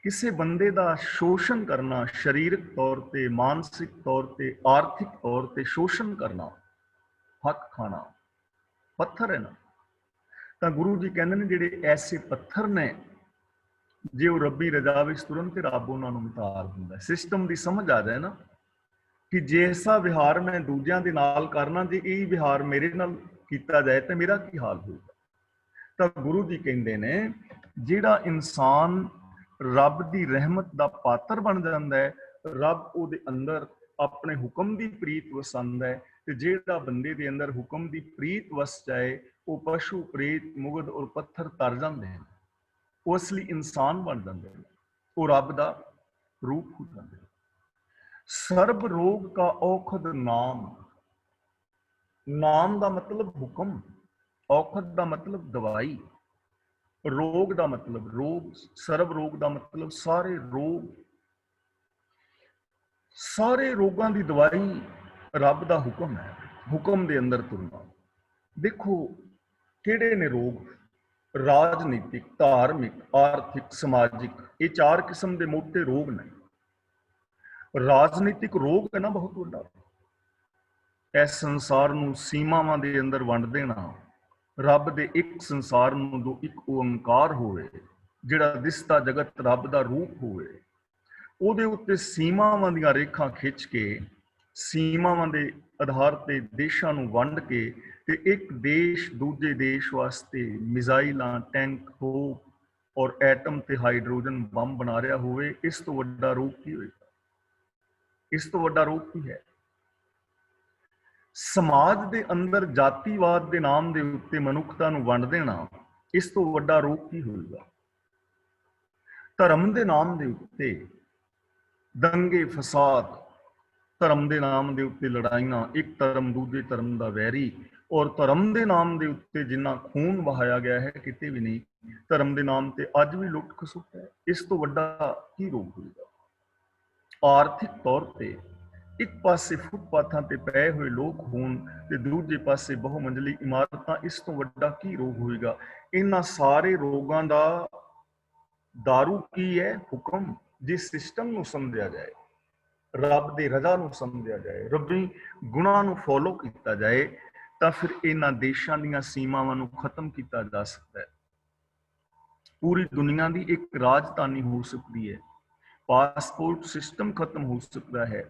ਕਿਸੇ ਬੰਦੇ ਦਾ ਸ਼ੋਸ਼ਣ ਕਰਨਾ, ਸਰੀਰਕ ਤੌਰ ਤੇ, ਮਾਨਸਿਕ ਤੌਰ ਤੇ, ਆਰਥਿਕ ਤੌਰ ਤੇ ਸ਼ੋਸ਼ਣ ਕਰਨਾ, ਹੱਕ ਖਾਣਾ, ਪੱਥਰ ਹੈ ਨਾ। ਤਾਂ ਗੁਰੂ ਜੀ ਕਹਿੰਦੇ ਨੇ ਜਿਹੜੇ ਐਸੇ ਪੱਥਰ ਨੇ, ਜੇ ਉਹ ਰੱਬੀ ਰਜ਼ਾ ਵਿੱਚ ਤੁਰਨ ਤੇ ਰੱਬ ਉਹਨਾਂ ਨੂੰ ਉਤਾਰ ਦਿੰਦਾ। ਸਿਸਟਮ ਦੀ ਸਮਝ ਆ ਜਾਏ ਨਾ ਕਿ ਜੈਸਾ ਵਿਹਾਰ ਮੈਂ ਦੂਜਿਆਂ ਦੇ ਨਾਲ ਕਰਨਾ, ਜੇ ਇਹ ਵਿਹਾਰ ਮੇਰੇ ਨਾਲ ਕੀਤਾ ਜਾਏ ਤਾਂ ਮੇਰਾ ਕੀ ਹਾਲ ਹੋਊਗਾ। ਤਾਂ ਗੁਰੂ ਜੀ ਕਹਿੰਦੇ ਨੇ ਜਿਹੜਾ ਇਨਸਾਨ ਰੱਬ ਦੀ ਰਹਿਮਤ ਦਾ ਪਾਤਰ ਬਣ ਜਾਂਦਾ ਹੈ, ਰੱਬ ਉਹਦੇ ਅੰਦਰ ਆਪਣੇ ਹੁਕਮ ਦੀ ਪ੍ਰੀਤ ਵਸਾਉਂਦਾ ਹੈ, ਤੇ ਜਿਹੜਾ ਬੰਦੇ ਦੇ ਅੰਦਰ ਹੁਕਮ ਦੀ ਪ੍ਰੀਤ ਵਸ ਜਾਏ, ਉਹ ਪਸ਼ੂ, ਪ੍ਰੇਤ, ਮੁਗਧ ਔਰ ਪੱਥਰ ਤਰ ਜਾਂਦੇ ਹਨ, ਉਹ ਅਸਲੀ ਇਨਸਾਨ ਬਣ ਜਾਂਦੇ ਨੇ, ਉਹ ਰੱਬ ਦਾ ਰੂਪ ਹੋ ਜਾਂਦੇ ਨੇ। ਸਰਬ ਰੋਗ ਕਾ ਔਖਦ ਨਾਮ, ਨਾਮ ਦਾ ਮਤਲਬ ਹੁਕਮ, ਔਖਦ ਦਾ ਮਤਲਬ ਦਵਾਈ, ਰੋਗ ਦਾ ਮਤਲਬ ਰੋਗ, ਸਰਬ ਰੋਗ ਦਾ ਮਤਲਬ ਸਾਰੇ ਰੋਗ। ਸਾਰੇ ਰੋਗਾਂ ਦੀ ਦਵਾਈ ਰੱਬ ਦਾ ਹੁਕਮ ਹੈ, ਹੁਕਮ ਦੇ ਅੰਦਰ ਤੁਰਨਾ। ਦੇਖੋ ਕਿਹੜੇ ਨੇ ਰੋਗ? ਰਾਜਨੀਤਿਕ, ਧਾਰਮਿਕ, ਆਰਥਿਕ, ਸਮਾਜਿਕ, ਇਹ 4 ਕਿਸਮ ਦੇ ਮੋਟੇ ਰੋਗ ਨੇ। ਰਾਜਨੀਤਿਕ ਰੋਗ ਹੈ ਨਾ ਬਹੁਤ ਵੱਡਾ, ਇਸ ਸੰਸਾਰ ਨੂੰ ਸੀਮਾਵਾਂ ਦੇ ਅੰਦਰ ਵੰਡ ਦੇਣਾ, ਰੱਬ ਦੇ ਇੱਕ ਸੰਸਾਰ ਨੂੰ ਜੋ ਇੱਕ ਓੰਕਾਰ ਹੋਵੇ, ਜਿਹੜਾ ਦਿਸਦਾ ਜਗਤ ਰੱਬ ਦਾ ਰੂਪ ਹੋਵੇ, ਉਹਦੇ ਉੱਤੇ ਸੀਮਾਵਾਂ ਦੀਆਂ ਰੇਖਾਂ ਖਿੱਚ ਕੇ, ਸੀਮਾਵਾਂ ਦੇ ਆਧਾਰ ਤੇ ਦੇਸ਼ਾਂ ਨੂੰ ਵੰਡ ਕੇ, ਤੇ ਇੱਕ ਦੇਸ਼ ਦੂਜੇ ਦੇਸ਼ ਵਾਸਤੇ ਮਿਜ਼ਾਈਲਾਂ, ਟੈਂਕ, ਤੋਪ ਔਰ ਐਟਮ ਤੇ ਹਾਈਡਰੋਜਨ ਬੰਬ ਬਣਾ ਰਿਹਾ ਹੋਵੇ, ਇਸ ਤੋਂ ਵੱਡਾ ਰੋਗ ਕੀ ਹੋਏਗਾ? ਇਸ ਤੋਂ ਵੱਡਾ ਰੋਗ ਕੀ ਹੈ? ਸਮਾਜ ਦੇ ਅੰਦਰ ਜਾਤੀਵਾਦ ਦੇ ਨਾਮ ਦੇ ਉੱਤੇ ਮਨੁੱਖਤਾ ਨੂੰ ਵੰਡ ਦੇਣਾ, ਇਸ ਤੋਂ ਵੱਡਾ ਰੋਗ ਕੀ ਹੋਏਗਾ? ਧਰਮ ਦੇ ਨਾਮ ਦੇ ਉੱਤੇ ਦੰਗੇ ਫਸਾਦ, ਧਰਮ ਦੇ ਨਾਮ ਦੇ ਉੱਤੇ ਲੜਾਈਆਂ, ਇੱਕ ਧਰਮ ਦੂਜੇ ਧਰਮ ਦਾ ਵੈਰੀ, ਔਰ ਧਰਮ ਦੇ ਨਾਮ ਦੇ ਉੱਤੇ ਜਿੰਨਾ ਖੂਨ ਵਹਾਇਆ ਗਿਆ ਹੈ ਕਿਤੇ ਵੀ ਨਹੀਂ, ਧਰਮ ਦੇ ਨਾਮ ਤੇ ਅੱਜ ਵੀ ਲੁੱਟ ਖਸੁੱਟ ਹੈ, ਇਸ ਤੋਂ ਵੱਡਾ ਕੀ ਰੋਗ ਹੋਏਗਾ? ਆਰਥਿਕ ਤੌਰ ਤੇ ਇੱਕ ਪਾਸੇ ਫੁੱਟਪਾਥਾਂ ਤੇ ਪਏ ਹੋਏ ਲੋਕ ਹੋਣ ਤੇ ਦੂਜੇ ਪਾਸੇ ਬਹੁ ਮੰਜ਼ਲੀ ਇਮਾਰਤਾਂ, ਇਸ ਤੋਂ ਵੱਡਾ ਕੀ ਰੋਗ ਹੋਏਗਾ? ਇਹਨਾਂ ਸਾਰੇ ਰੋਗਾਂ ਦਾ ਦਾਰੂ ਕੀ ਹੈ? ਹੁਕਮ। ਜਿਸ ਸਿਸਟਮ ਨੂੰ ਸਮਝਿਆ ਜਾਏ, ਰੱਬ ਦੀ ਰਜ਼ਾ ਨੂੰ ਸਮਝਿਆ ਜਾਏ, ਰੱਬੀ ਗੁਣਾਂ ਨੂੰ ਫੋਲੋ ਕੀਤਾ ਜਾਏ, ਤਾਂ ਫਿਰ ਇਹਨਾਂ ਦੇਸ਼ਾਂ ਦੀਆਂ ਸੀਮਾਵਾਂ ਨੂੰ ਖਤਮ ਕੀਤਾ ਜਾ ਸਕਦਾ ਹੈ। ਪੂਰੀ ਦੁਨੀਆ ਦੀ ਇੱਕ ਰਾਜਧਾਨੀ ਹੋ ਸਕਦੀ ਹੈ, ਪਾਸਪੋਰਟ ਸਿਸਟਮ ਖਤਮ ਹੋ ਸਕਦਾ ਹੈ,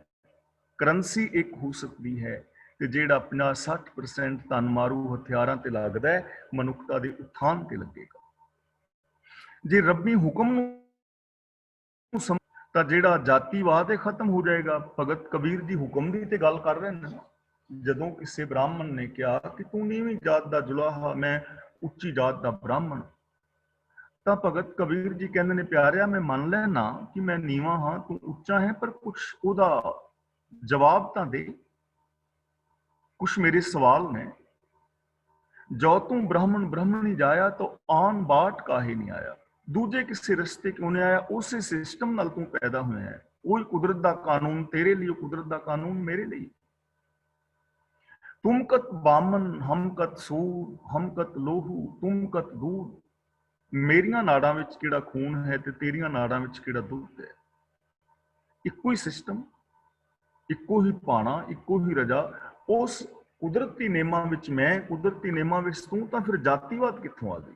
ਕਰੰਸੀ ਇੱਕ ਹੋ ਸਕਦੀ ਹੈ, ਤੇ ਜਿਹੜਾ 50-60% ਧਨ ਮਾਰੂ ਹਥਿਆਰਾਂ ਤੇ ਲੱਗਦਾ ਹੈ, ਮਨੁੱਖਤਾ ਦੇ ਉਥਾਨ ਤੇ ਲੱਗੇਗਾ। ਜੇ ਰੱਬੀ ਹੁਕਮ ਨੂੰ ਤਾਂ ਜਿਹੜਾ ਜਾਤੀਵਾਦ ਹੈ ਖਤਮ ਹੋ ਜਾਏਗਾ। ਭਗਤ ਕਬੀਰ ਜੀ ਹੁਕਮ ਦੀ ਤੇ ਗੱਲ ਕਰ ਰਹੇ ਨੇ। ਜਦੋਂ ਕਿਸੇ ਬ੍ਰਾਹਮਣ ਨੇ ਕਿਹਾ ਕਿ ਤੂੰ ਨੀਵੀਂ ਜਾਤ ਦਾ ਜੁਲਾਹਾ, ਮੈਂ ਉੱਚੀ ਜਾਤ ਦਾ ਬ੍ਰਾਹਮਣ, ਤਾਂ ਭਗਤ ਕਬੀਰ ਜੀ ਕਹਿੰਦੇ ਨੇ, ਪਿਆਰਿਆ ਮੈਂ ਮੰਨ ਲੈਣਾ ਕਿ ਮੈਂ ਨੀਵਾਂ ਹਾਂ, ਤੂੰ ਉੱਚਾ ਹੈ, ਪਰ ਕੁਛ ਉਹਦਾ ਜਵਾਬ ਤਾਂ ਦੇ, ਕੁਛ ਮੇਰੇ ਸਵਾਲ ਨੇ। ਜੋ ਤੂੰ ਬ੍ਰਾਹਮਣ ਬ੍ਰਾਹਮਣੀ ਜਾਇਆ ਤਾਂ ਆਨ ਬਾਟ ਕਾਹੇ ਨਹੀਂ ਆਇਆ, ਦੂਜੇ ਕਿਸੇ ਰਸਤੇ ਕਿਉਂ ਨਹੀਂ ਆਇਆ? ਉਸੇ ਸਿਸਟਮ ਨਾਲ ਤੂੰ ਪੈਦਾ ਹੋਇਆ ਹੈ, ਉਹੀ ਕੁਦਰਤ ਦਾ ਕਾਨੂੰਨ ਤੇਰੇ ਲਈ, ਕੁਦਰਤ ਦਾ ਕਾਨੂੰਨ ਮੇਰੇ ਲਈ। ਤੁਮ ਕਤ ਬਾਮਨ, ਹਮ ਕਤ ਸੂਰ, ਹਮ ਕਤ ਲੋਹੂ, ਤੁਮ ਕਤ ਦੂਧ। ਮੇਰੀਆਂ ਨਾੜਾਂ ਵਿੱਚ ਕਿਹੜਾ ਖੂਨ ਹੈ ਤੇ ਤੇਰੀਆਂ ਨਾੜਾਂ ਵਿੱਚ ਕਿਹੜਾ ਦੁੱਧ ਹੈ? ਇੱਕੋ ਹੀ ਸਿਸਟਮ, ਇੱਕੋ ਹੀ ਪਾਣਾ, ਇੱਕੋ ਹੀ ਰਜਾ। ਉਸ ਕੁਦਰਤੀ ਨੇਮਾਂ ਵਿੱਚ ਮੈਂ, ਕੁਦਰਤੀ ਨੇਮਾਂ ਵਿੱਚ ਤੂੰ, ਤਾਂ ਫਿਰ ਜਾਤੀਵਾਦ ਕਿੱਥੋਂ ਆ ਗਈ?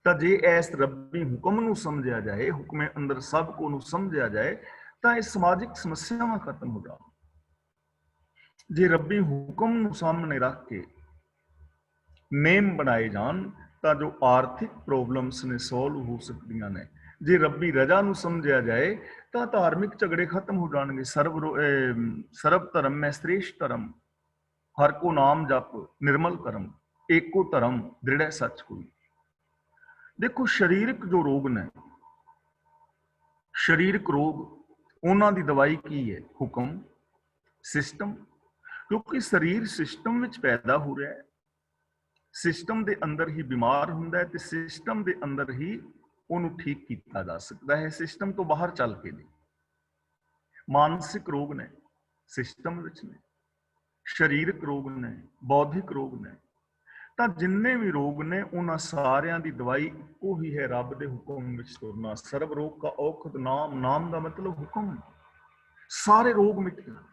ਤਾਂ ਜੇ ਇਸ ਰੱਬੀ ਹੁਕਮ ਨੂੰ ਸਮਝਿਆ ਜਾਏ, ਹੁਕਮੇ ਅੰਦਰ ਸਭ ਕੋ ਨੂੰ ਸਮਝਿਆ ਜਾਏ, ਤਾਂ ਇਹ ਸਮਾਜਿਕ ਸਮੱਸਿਆਵਾਂ ਖਤਮ ਹੋ ਜਾਣ। ਜੇ ਰੱਬੀ ਹੁਕਮ ਨੂੰ ਸਾਹਮਣੇ ਰੱਖ ਕੇ ਨੇਮ ਬਣਾਏ ਜਾਣ, ਤਾਂ ਜੋ ਆਰਥਿਕ ਪ੍ਰੋਬਲਮਸ ਨੇ ਸੋਲਵ ਹੋ ਸਕਦੀਆਂ ਨੇ। ਜੇ ਰੱਬੀ ਰਜ਼ਾ ਨੂੰ ਸਮਝਿਆ ਜਾਏ ਤਾਂ ਧਾਰਮਿਕ ਝਗੜੇ ਖਤਮ ਹੋ ਜਾਣਗੇ। ਸਰਬ ਧਰਮ ਮੈਂ ਸ੍ਰੇਸ਼ਟ ਧਰਮ, ਹਰ ਕੋ ਨਾਮ ਜਪ ਨਿਰਮਲ ਕਰਮ, ਏਕੋ ਧਰਮ ਦ੍ਰਿੜ੍ਹ ਸੱਚ ਕੋਈ। ਦੇਖੋ ਸਰੀਰਕ ਜੋ ਰੋਗ ਨੇ, ਸਰੀਰਕ ਰੋਗ, ਉਹਨਾਂ ਦੀ ਦਵਾਈ ਕੀ ਹੈ? ਹੁਕਮ, ਸਿਸਟਮ। ਕਿਉਂਕਿ ਸਰੀਰ ਸਿਸਟਮ ਵਿੱਚ ਪੈਦਾ ਹੋ ਰਿਹਾ ਹੈ, ਸਿਸਟਮ ਦੇ ਅੰਦਰ ਹੀ ਬਿਮਾਰ ਹੁੰਦਾ ਹੈ, ਤੇ ਸਿਸਟਮ ਦੇ ਅੰਦਰ ਹੀ ਉਹਨੂੰ ਠੀਕ ਕੀਤਾ ਜਾ ਸਕਦਾ ਹੈ, ਸਿਸਟਮ ਤੋਂ ਬਾਹਰ ਚੱਲ ਕੇ ਨਹੀਂ। ਮਾਨਸਿਕ ਰੋਗ ਨੇ ਸਿਸਟਮ ਵਿੱਚ ਨੇ, ਸਰੀਰਕ ਰੋਗ ਨੇ, ਬੌਧਿਕ ਰੋਗ ਨੇ। ਤਾਂ ਜਿੰਨੇ ਵੀ ਰੋਗ ਨੇ ਉਹਨਾਂ ਸਾਰਿਆਂ ਦੀ ਦਵਾਈ ਇੱਕੋ ਹੀ ਹੈ, ਰੱਬ ਦੇ ਹੁਕਮ ਵਿੱਚ ਤੁਰਨਾ। ਸਰਬ ਰੋਗ ਕਾ ਔਖਦ ਨਾਮ, ਨਾਮ ਦਾ ਮਤਲਬ ਹੁਕਮ। ਸਾਰੇ ਰੋਗ ਮਿਟ ਜਾਣ।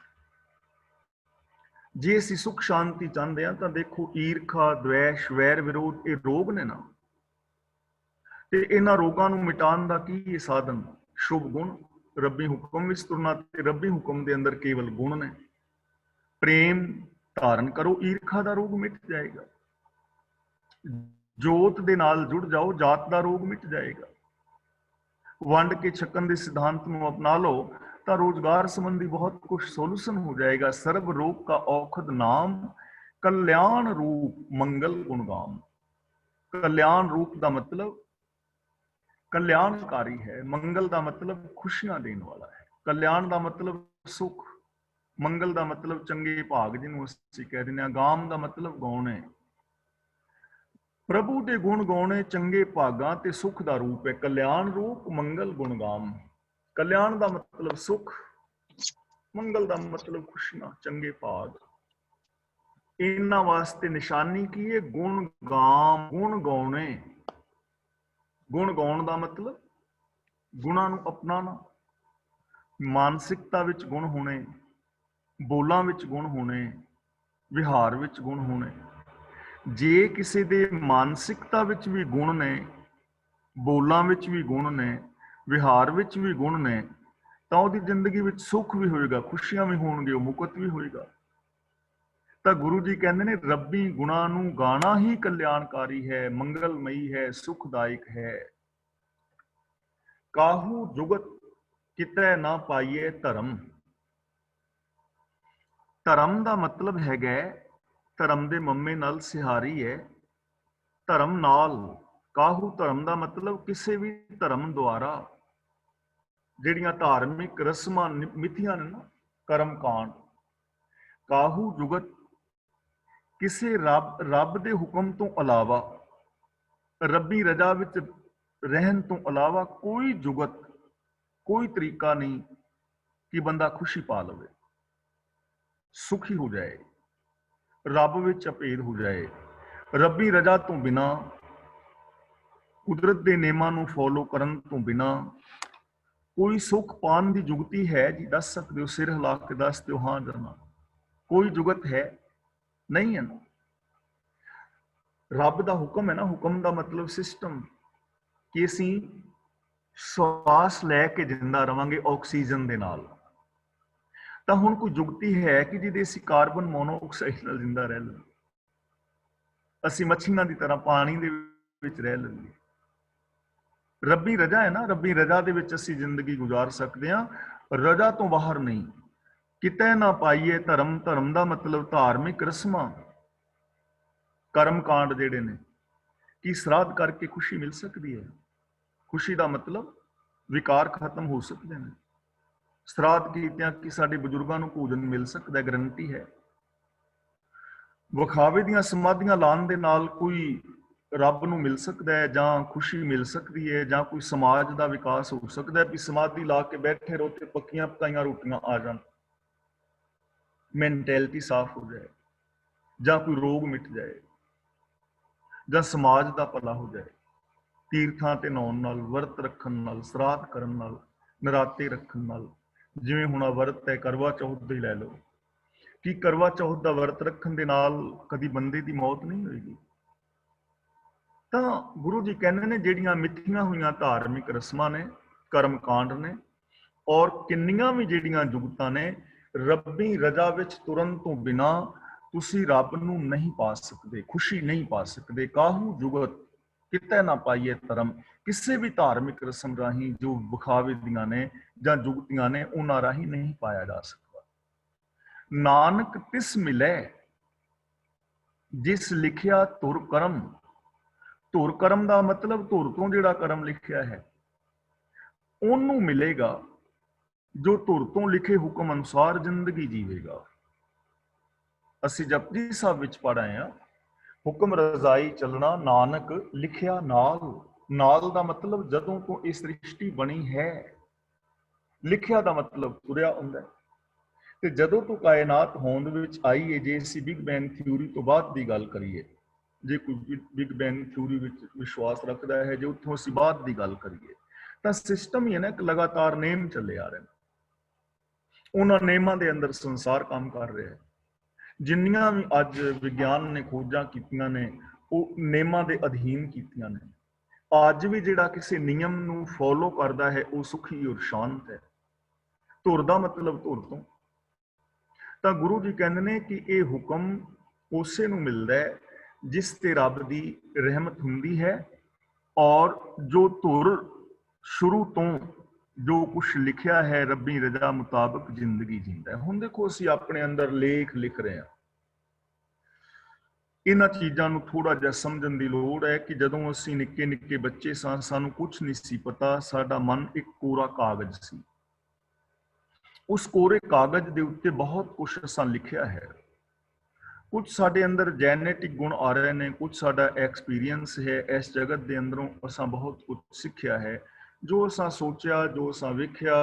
ਜੇ ਅਸੀਂ ਸੁਖ ਸ਼ਾਂਤੀ ਚਾਹੁੰਦੇ ਹਾਂ ਤਾਂ ਦੇਖੋ, ਈਰਖਾ, ਦਵੇਸ਼, ਵੈਰ, ਵਿਰੋਧ ਇਹ ਰੋਗ ਨੇ ਨਾ, ਤੇ ਇਹਨਾਂ ਰੋਗਾਂ ਨੂੰ ਮਿਟਾਉਣ ਦਾ ਕੀ ਹੈ ਸਾਧਨ? ਸ਼ੁਭ ਗੁਣ, ਰੱਬੀ ਹੁਕਮ ਵਿੱਚ ਤੁਰਨਾ, ਤੇ ਰੱਬੀ ਹੁਕਮ ਦੇ ਅੰਦਰ ਕੇਵਲ ਗੁਣ ਨੇ। ਪ੍ਰੇਮ ਧਾਰਨ ਕਰੋ, ਈਰਖਾ ਦਾ ਰੋਗ ਮਿਟ ਜਾਏਗਾ। ਜੋਤ ਦੇ ਨਾਲ ਜੁੜ ਜਾਓ, ਜਾਤ ਦਾ ਰੋਗ ਮਿਟ ਜਾਏਗਾ। ਵੰਡ ਕੇ ਛਕਣ ਦੇ ਸਿਧਾਂਤ ਨੂੰ ਅਪਣਾ ਲਓ ਤਾਂ ਰੋਜ਼ਗਾਰ ਸੰਬੰਧੀ ਬਹੁਤ ਕੁਝ ਸੋਲੂਸ਼ਨ ਹੋ ਜਾਏਗਾ। ਸਰਬ ਰੋਗ ਕਾ ਔਖਦ ਨਾਮ, ਕਲਿਆਣ ਰੂਪ ਮੰਗਲ ਗੁਣਗਾਮ। ਕਲਿਆਣ ਰੂਪ ਦਾ ਮਤਲਬ ਕਲਿਆਣਕਾਰੀ ਹੈ, ਮੰਗਲ ਦਾ ਮਤਲਬ ਖੁਸ਼ੀਆਂ ਦੇਣ ਵਾਲਾ ਹੈ, ਕਲਿਆਣ ਦਾ ਮਤਲਬ ਸੁਖ, ਮੰਗਲ ਦਾ ਮਤਲਬ ਚੰਗੇ ਭਾਗ, ਜਿਹਨੂੰ ਅਸੀਂ ਕਹਿ ਦਿੰਦੇ ਹਾਂ। ਗਾਮ ਦਾ ਮਤਲਬ ਗਾਉਣੇ। ਪ੍ਰਭੂ ਦੇ ਗੁਣ ਗਾਉਣੇ ਚੰਗੇ ਭਾਗਾਂ ਤੇ ਸੁਖ ਦਾ ਰੂਪ ਹੈ। ਕਲਿਆਣ ਰੂਪ ਮੰਗਲ ਗੁਣਗਾਮ। ਕਲਿਆਣ ਦਾ ਮਤਲਬ ਸੁਖ, ਮੰਗਲ ਦਾ ਮਤਲਬ ਖੁਸ਼ੀਆਂ, ਚੰਗੇ ਭਾਗ। ਇਹਨਾਂ ਵਾਸਤੇ ਨਿਸ਼ਾਨੀ ਕੀ ਹੈ? ਗੁਣ ਗਾਮ, ਗੁਣ ਗਾਉਣੇ। ਗੁਣ ਗਾਉਣ ਦਾ ਮਤਲਬ ਗੁਣਾਂ ਨੂੰ ਅਪਣਾਉਣਾ। ਮਾਨਸਿਕਤਾ ਵਿੱਚ ਗੁਣ ਹੋਣੇ, ਬੋਲਾਂ ਵਿੱਚ ਗੁਣ ਹੋਣੇ, ਵਿਹਾਰ ਵਿੱਚ ਗੁਣ ਹੋਣੇ। ਜੇ ਕਿਸੇ ਦੇ ਮਾਨਸਿਕਤਾ ਵਿੱਚ ਵੀ ਗੁਣ ਨੇ, ਬੋਲਾਂ ਵਿੱਚ ਵੀ ਗੁਣ ਨੇ, ਵਿਹਾਰ ਵਿੱਚ ਵੀ ਗੁਣ ਨੇ, ਤਾਂ ਉਹਦੀ ਜ਼ਿੰਦਗੀ ਵਿੱਚ ਸੁੱਖ ਵੀ ਹੋਏਗਾ, ਖੁਸ਼ੀਆਂ ਵੀ ਹੋਣਗੇ, ਉਹ ਮੁਕਤ ਵੀ ਹੋਏਗਾ। ਤਾਂ ਗੁਰੂ ਜੀ ਕਹਿੰਦੇ ਨੇ, ਰੱਬੀ ਗੁਣਾਂ ਨੂੰ ਗਾਣਾ ਹੀ ਕਲਿਆਣਕਾਰੀ ਹੈ, ਮੰਗਲਮਈ ਹੈ, ਸੁਖਦਾਇਕ ਹੈ। ਕਾਹੂ ਜੁਗਤ ਕਿਤੈ ਨਾ ਪਾਈਏ ਧਰਮ। ਧਰਮ ਦਾ ਮਤਲਬ ਹੈਗਾ, ਧਰਮ ਦੇ ਮੰਮੇ ਨਾਲ ਸਿਹਾਰੀ ਹੈ, ਧਰਮ ਨਾਲ। ਕਾਹੂ ਧਰਮ ਦਾ ਮਤਲਬ ਕਿਸੇ ਵੀ ਧਰਮ ਦੁਆਰਾ ਜਿਹੜੀਆਂ ਧਾਰਮਿਕ ਰਸਮਾਂ ਮਿੱਥੀਆਂ ਨੇ ਨਾ, ਕਰਮ ਕਾਂਡ। ਕਾਹੂ ਜੁਗਤ ਕਿਸੇ ਰੱਬ ਦੇ ਹੁਕਮ ਤੋਂ ਇਲਾਵਾ, ਰੱਬੀ ਰਜ਼ਾ ਵਿੱਚ ਰਹਿਣ ਤੋਂ ਇਲਾਵਾ ਕੋਈ ਜੁਗਤ, ਕੋਈ ਤਰੀਕਾ ਨਹੀਂ ਕਿ ਬੰਦਾ ਖੁਸ਼ੀ ਪਾ ਲਵੇ, ਸੁਖੀ ਹੋ ਜਾਏ, ਰੱਬ ਵਿੱਚ ਅਭੇਦ ਹੋ ਜਾਏ। ਰੱਬੀ ਰਜ਼ਾ ਤੋਂ ਬਿਨਾ, ਕੁਦਰਤ ਦੇ ਨਿਯਮਾਂ ਨੂੰ ਫੋਲੋ ਕਰਨ ਤੋਂ ਬਿਨਾ ਕੋਈ ਸੁੱਖ ਪਾਉਣ ਦੀ ਜੁਗਤੀ ਹੈ ਜੀ? ਦੱਸ ਸਕਦੇ ਹੋ? ਸਿਰ ਹਿਲਾ ਕੇ ਦੱਸ ਦਿਓ ਹਾਂ ਜਾਂ ਨਾ। ਕੋਈ ਜੁਗਤ ਹੈ? ਨਹੀਂ ਹੈ ਨਾ। ਰੱਬ ਦਾ ਹੁਕਮ ਹੈ ਨਾ, ਹੁਕਮ ਦਾ ਮਤਲਬ ਸਿਸਟਮ, ਕਿ ਅਸੀਂ ਸਵਾਸ ਲੈ ਕੇ ਜਿੰਦਾ ਰਵਾਂਗੇ ਆਕਸੀਜਨ ਦੇ ਨਾਲ। ਤਾਂ ਹੁਣ ਕੋਈ ਜੁਗਤੀ ਹੈ ਕਿ ਜਿਹਦੇ ਅਸੀਂ ਕਾਰਬਨ ਮੋਨੋਆਕਸਾਈਡ ਨਾਲ ਜਿੰਦਾ ਰਹਿ ਲਈਏ, ਅਸੀਂ ਮੱਛੀਆਂ ਦੀ ਤਰ੍ਹਾਂ ਪਾਣੀ ਦੇ ਵਿੱਚ ਰਹਿ ਲਈਏ? ਰੱਬੀ ਰਜ਼ਾ ਹੈ ਨਾ, ਰੱਬੀ ਰਜ਼ਾ ਦੇ ਵਿੱਚ ਅਸੀਂ ਜ਼ਿੰਦਗੀ ਗੁਜ਼ਾਰ ਸਕਦੇ ਹਾਂ, ਰਜ਼ਾ ਤੋਂ ਬਾਹਰ ਨਹੀਂ। ਕਿਤੇ ਨਾ ਪਾਈਏ ਧਰਮ। ਧਰਮ ਦਾ ਮਤਲਬ ਧਾਰਮਿਕ ਰਸਮਾਂ, ਕਰਮ ਕਾਂਡ ਜਿਹੜੇ ਨੇ। ਕੀ ਸ਼ਰਾਧ ਕਰਕੇ ਖੁਸ਼ੀ ਮਿਲ ਸਕਦੀ ਹੈ? ਖੁਸ਼ੀ ਦਾ ਮਤਲਬ ਵਿਕਾਰ ਖਤਮ ਹੋ ਸਕਦੇ ਨੇ। ਸ਼ਰਾਧ ਕੀਤਿਆਂ ਕਿ ਸਾਡੇ ਬਜ਼ੁਰਗਾਂ ਨੂੰ ਭੋਜਨ ਮਿਲ ਸਕਦਾ, ਗਰੰਟੀ ਹੈ। ਵਿਖਾਵੇ ਦੀਆਂ ਸਮਾਧੀਆਂ ਲਾਉਣ ਦੇ ਨਾਲ ਕੋਈ ਰੱਬ ਨੂੰ ਮਿਲ ਸਕਦਾ ਹੈ, ਜਾਂ ਖੁਸ਼ੀ ਮਿਲ ਸਕਦੀ ਹੈ, ਜਾਂ ਕੋਈ ਸਮਾਜ ਦਾ ਵਿਕਾਸ ਹੋ ਸਕਦਾ ਹੈ ਵੀ ਸਮਾਧੀ ਲਾ ਕੇ ਬੈਠੇ ਰਹੋ ਤੇ ਪੱਕੀਆਂ ਪਕਾਈਆਂ ਰੋਟੀਆਂ ਆ ਜਾਣ, ਮੈਂਟੈਲਿਟੀ ਸਾਫ਼ ਹੋ ਜਾਏ, ਜਾਂ ਕੋਈ ਰੋਗ ਮਿਟ ਜਾਏ, ਜਾਂ ਸਮਾਜ ਦਾ ਭਲਾ ਹੋ ਜਾਏ। ਤੀਰਥਾਂ ਤੇ ਨਹਾਉਣ ਨਾਲ, ਵਰਤ ਰੱਖਣ ਨਾਲ, ਸ਼ਰਾਧ ਕਰਨ ਨਾਲ, ਨਰਾਤੇ ਰੱਖਣ ਨਾਲ। ਜਿਵੇਂ ਹੁਣ ਵਰਤ ਹੈ ਕਰਵਾ ਚੌਥ ਦੇ ਲੈ ਲਓ, ਕਿ ਕਰਵਾ ਚੌਥ ਦਾ ਵਰਤ ਰੱਖਣ ਦੇ ਨਾਲ ਕਦੀ ਬੰਦੇ ਦੀ ਮੌਤ ਨਹੀਂ ਹੋਏਗੀ? ਤਾਂ ਗੁਰੂ ਜੀ ਕਹਿੰਦੇ ਨੇ, ਜਿਹੜੀਆਂ ਮਿੱਥੀਆਂ ਹੋਈਆਂ ਧਾਰਮਿਕ ਰਸਮਾਂ ਨੇ, ਕਰਮ ਕਾਂਡ ਨੇ, ਔਰ ਕਿੰਨੀਆਂ ਵੀ ਜਿਹੜੀਆਂ ਜੁਗਤਾਂ ਨੇ, ਰੱਬੀ ਰਜ਼ਾ ਵਿੱਚ ਤੁਰਨ ਤੋਂ ਬਿਨਾ ਤੁਸੀਂ ਰੱਬ ਨੂੰ ਨਹੀਂ ਪਾ ਸਕਦੇ, ਖੁਸ਼ੀ ਨਹੀਂ ਪਾ ਸਕਦੇ। ਕਾਹੂ ਜੁਗਤ ਕਿਤੇ ਨਾ ਪਾਈਏ ਧਰਮ। ਕਿਸੇ ਵੀ ਧਾਰਮਿਕ ਰਸਮ ਰਾਹੀਂ ਜੋ ਵਿਖਾਵੇ ਦੀਆਂ ਨੇ ਜਾਂ ਜੁਗਤੀਆਂ ਨੇ, ਉਹਨਾਂ ਰਾਹੀਂ ਨਹੀਂ ਪਾਇਆ ਜਾ ਸਕਦਾ। ਨਾਨਕ ਤਿਸ ਮਿਲੇ ਜਿਸ ਲਿਖਿਆ ਧੁਰ ਕਰਮ। ਧੁਰ ਕਰਮ ਦਾ ਮਤਲਬ ਧੁਰ ਤੋਂ ਜਿਹੜਾ ਕਰਮ ਲਿਖਿਆ ਹੈ, ਉਹਨੂੰ ਮਿਲੇਗਾ ਜੋ ਧੁਰ ਤੋਂ ਲਿਖੇ ਹੁਕਮ ਅਨੁਸਾਰ ਜ਼ਿੰਦਗੀ ਜੀਵੇਗਾ। ਅਸੀਂ ਜਪਜੀ ਸਾਹਿਬ ਵਿੱਚ ਪੜ੍ਹਾਏ ਆ, ਹੁਕਮ ਰਜ਼ਾਈ ਚੱਲਣਾ, ਨਾਨਕ ਲਿਖਿਆ ਨਾਲ। ਨਾਲ ਦਾ ਮਤਲਬ ਜਦੋਂ ਤੋਂ ਇਹ ਸ੍ਰਿਸ਼ਟੀ ਬਣੀ ਹੈ, ਲਿਖਿਆ ਦਾ ਮਤਲਬ ਤੁਰਿਆ ਹੁੰਦਾ। ਤੇ ਜਦੋਂ ਤੋਂ ਕਾਇਨਾਤ ਹੋਂਦ ਵਿੱਚ ਆਈ ਹੈ, ਜੇ ਅਸੀਂ ਬਿਗ ਬੈਂਗ ਥਿਊਰੀ ਤੋਂ ਬਾਅਦ ਦੀ ਗੱਲ ਕਰੀਏ, ਜੇ ਕੋਈ ਬਿਗ ਬੈਂਗ ਥਿਊਰੀ ਵਿੱਚ ਵਿਸ਼ਵਾਸ ਰੱਖਦਾ ਹੈ, ਜੇ ਉੱਥੋਂ ਅਸੀਂ ਬਾਅਦ ਦੀ ਗੱਲ ਕਰੀਏ ਤਾਂ ਸਿਸਟਮ ਹੀ ਹੈ ਨਾ, ਇੱਕ ਲਗਾਤਾਰ ਨੇਮ ਚੱਲੇ ਆ ਰਹੇ ਨੇ। ਉਹਨਾਂ ਨੇਮਾਂ ਦੇ ਅੰਦਰ ਸੰਸਾਰ ਕੰਮ ਕਰ ਰਿਹਾ ਹੈ। ਜਿੰਨੀਆਂ ਵੀ ਅੱਜ ਵਿਗਿਆਨ ਨੇ ਖੋਜਾਂ ਕੀਤੀਆਂ ਨੇ ਉਹ ਨੇਮਾਂ ਦੇ ਅਧੀਨ ਕੀਤੀਆਂ ਨੇ। ਅੱਜ ਵੀ ਜਿਹੜਾ ਕਿਸੇ ਨਿਯਮ ਨੂੰ ਫੋਲੋ ਕਰਦਾ ਹੈ ਉਹ ਸੁਖੀ ਔਰ ਸ਼ਾਂਤ ਹੈ। ਧੁਰ ਦਾ ਮਤਲਬ ਧੁਰ ਤੋਂ। ਤਾਂ ਗੁਰੂ ਜੀ ਕਹਿੰਦੇ ਨੇ ਕਿ ਇਹ ਹੁਕਮ ਉਸੇ ਨੂੰ ਮਿਲਦਾ ਹੈ ਜਿਸ ਤੇ ਰੱਬ ਦੀ ਰਹਿਮਤ ਹੁੰਦੀ ਹੈ, ਔਰ ਜੋ ਧੁਰ ਸ਼ੁਰੂ ਤੋਂ ਜੋ ਕੁਛ ਲਿਖਿਆ ਹੈ ਰੱਬੀ ਰਜ਼ਾ ਮੁਤਾਬਕ ਜ਼ਿੰਦਗੀ ਜੀਂਦਾ ਹੈ। ਹੁਣ ਦੇਖੋ ਅਸੀਂ ਆਪਣੇ ਅੰਦਰ ਲੇਖ ਲਿਖ ਰਹੇ ਹਾਂ। ਇਹਨਾਂ ਚੀਜ਼ਾਂ ਨੂੰ ਥੋੜਾ ਜਿਹਾ ਸਮਝਣ ਦੀ ਲੋੜ ਹੈ ਕਿ ਜਦੋਂ ਅਸੀਂ ਨਿੱਕੇ ਨਿੱਕੇ ਬੱਚੇ ਸਾਂ, ਸਾਨੂੰ ਕੁਛ ਨਹੀਂ ਸੀ ਪਤਾ, ਸਾਡਾ ਮਨ ਇੱਕ ਕੋਰਾ ਕਾਗਜ਼ ਸੀ। ਉਸ ਕੋਰੇ ਕਾਗਜ਼ ਦੇ ਉੱਤੇ ਬਹੁਤ ਕੁਛ ਅਸਾਂ ਲਿਖਿਆ ਹੈ। ਕੁਝ ਸਾਡੇ ਅੰਦਰ ਜੈਨੇਟਿਕ ਗੁਣ ਆ ਰਹੇ ਨੇ, ਕੁਝ ਸਾਡਾ ਐਕਸਪੀਰੀਅੰਸ ਹੈ ਇਸ ਜਗਤ ਦੇ ਅੰਦਰੋਂ, ਅਸਾਂ ਬਹੁਤ ਕੁਝ ਸਿੱਖਿਆ ਹੈ। ਜੋ ਅਸਾਂ ਸੋਚਿਆ, ਜੋ ਅਸਾਂ ਵੇਖਿਆ,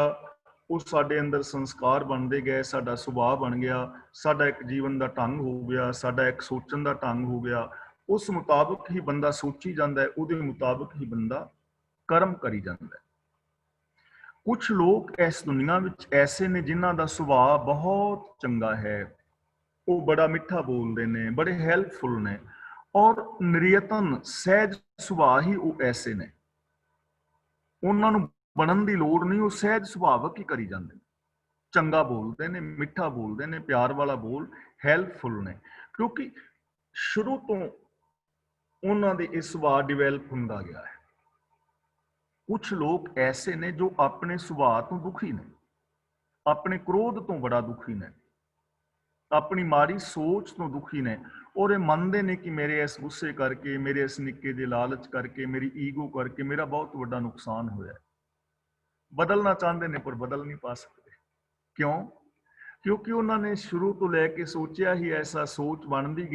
ਉਹ ਸਾਡੇ ਅੰਦਰ ਸੰਸਕਾਰ ਬਣਦੇ ਗਏ, ਸਾਡਾ ਸੁਭਾਅ ਬਣ ਗਿਆ, ਸਾਡਾ ਇੱਕ ਜੀਵਨ ਦਾ ਢੰਗ ਹੋ ਗਿਆ, ਸਾਡਾ ਇੱਕ ਸੋਚਣ ਦਾ ਢੰਗ ਹੋ ਗਿਆ। ਉਸ ਮੁਤਾਬਕ ਹੀ ਬੰਦਾ ਸੋਚੀ ਜਾਂਦਾ ਹੈ, ਉਹਦੇ ਮੁਤਾਬਕ ਹੀ ਬੰਦਾ ਕਰਮ ਕਰੀ ਜਾਂਦਾ ਹੈ। ਕੁਝ ਲੋਕ ਇਸ ਦੁਨੀਆ ਵਿੱਚ ਐਸੇ ਨੇ ਜਿਨ੍ਹਾਂ ਦਾ ਸੁਭਾਅ ਬਹੁਤ ਚੰਗਾ ਹੈ, ਉਹ ਬੜਾ ਮਿੱਠਾ ਬੋਲਦੇ ਨੇ, ਬੜੇ ਹੈਲਪਫੁਲ ਨੇ, ਔਰ ਨਿਰਯਤਨ ਸਹਿਜ ਸੁਭਾਅ ਹੀ ਉਹ ਐਸੇ ਨੇ। ਉਹਨਾਂ ਨੂੰ ਬਣਨ ਦੀ ਲੋੜ ਨਹੀਂ, ਉਹ ਸਹਿਜ ਸੁਭਾਵਕ ਹੀ ਕਰੀ ਜਾਂਦੇ ਨੇ। ਚੰਗਾ ਬੋਲਦੇ ਨੇ, ਮਿੱਠਾ ਬੋਲਦੇ ਨੇ, ਪਿਆਰ ਵਾਲਾ ਬੋਲ, ਹੈਲਪਫੁਲ ਨੇ, ਕਿਉਂਕਿ ਸ਼ੁਰੂ ਤੋਂ ਉਹਨਾਂ ਦੇ ਇਹ ਸੁਭਾਅ ਡਿਵੈਲਪ ਹੁੰਦਾ ਗਿਆ ਹੈ। ਕੁਝ ਲੋਕ ਐਸੇ ਨੇ ਜੋ ਆਪਣੇ ਸੁਭਾਅ ਤੋਂ ਦੁਖੀ ਨੇ, ਆਪਣੇ ਕ੍ਰੋਧ ਤੋਂ ਬੜਾ ਦੁਖੀ ਨੇ, ਆਪਣੀ ਮਾੜੀ ਸੋਚ ਤੋਂ ਦੁਖੀ ਨੇ, ਔਰ ਇਹ ਮੰਨਦੇ ਨੇ ਕਿ ਮੇਰੇ ਇਸ ਗੁੱਸੇ ਕਰਕੇ, ਮੇਰੇ ਇਸ ਨਿੱਕੇ ਜਿਹੇ ਲਾਲਚ ਕਰਕੇ, ਮੇਰੀ ਈਗੋ ਕਰਕੇ ਮੇਰਾ ਬਹੁਤ ਵੱਡਾ ਨੁਕਸਾਨ ਹੋਇਆ। ਬਦਲਣਾ ਚਾਹੁੰਦੇ ਨੇ ਪਰ ਬਦਲ ਨਹੀਂ ਪਾ ਸਕਦੇ। ਕਿਉਂ? ਕਿਉਂਕਿ ਉਹਨਾਂ ਨੇ ਸ਼ੁਰੂ ਤੋਂ ਲੈ ਕੇ ਸੋਚਿਆ ਹੀ ਐਸਾ, ਸੋਚ ਬਣਦੀ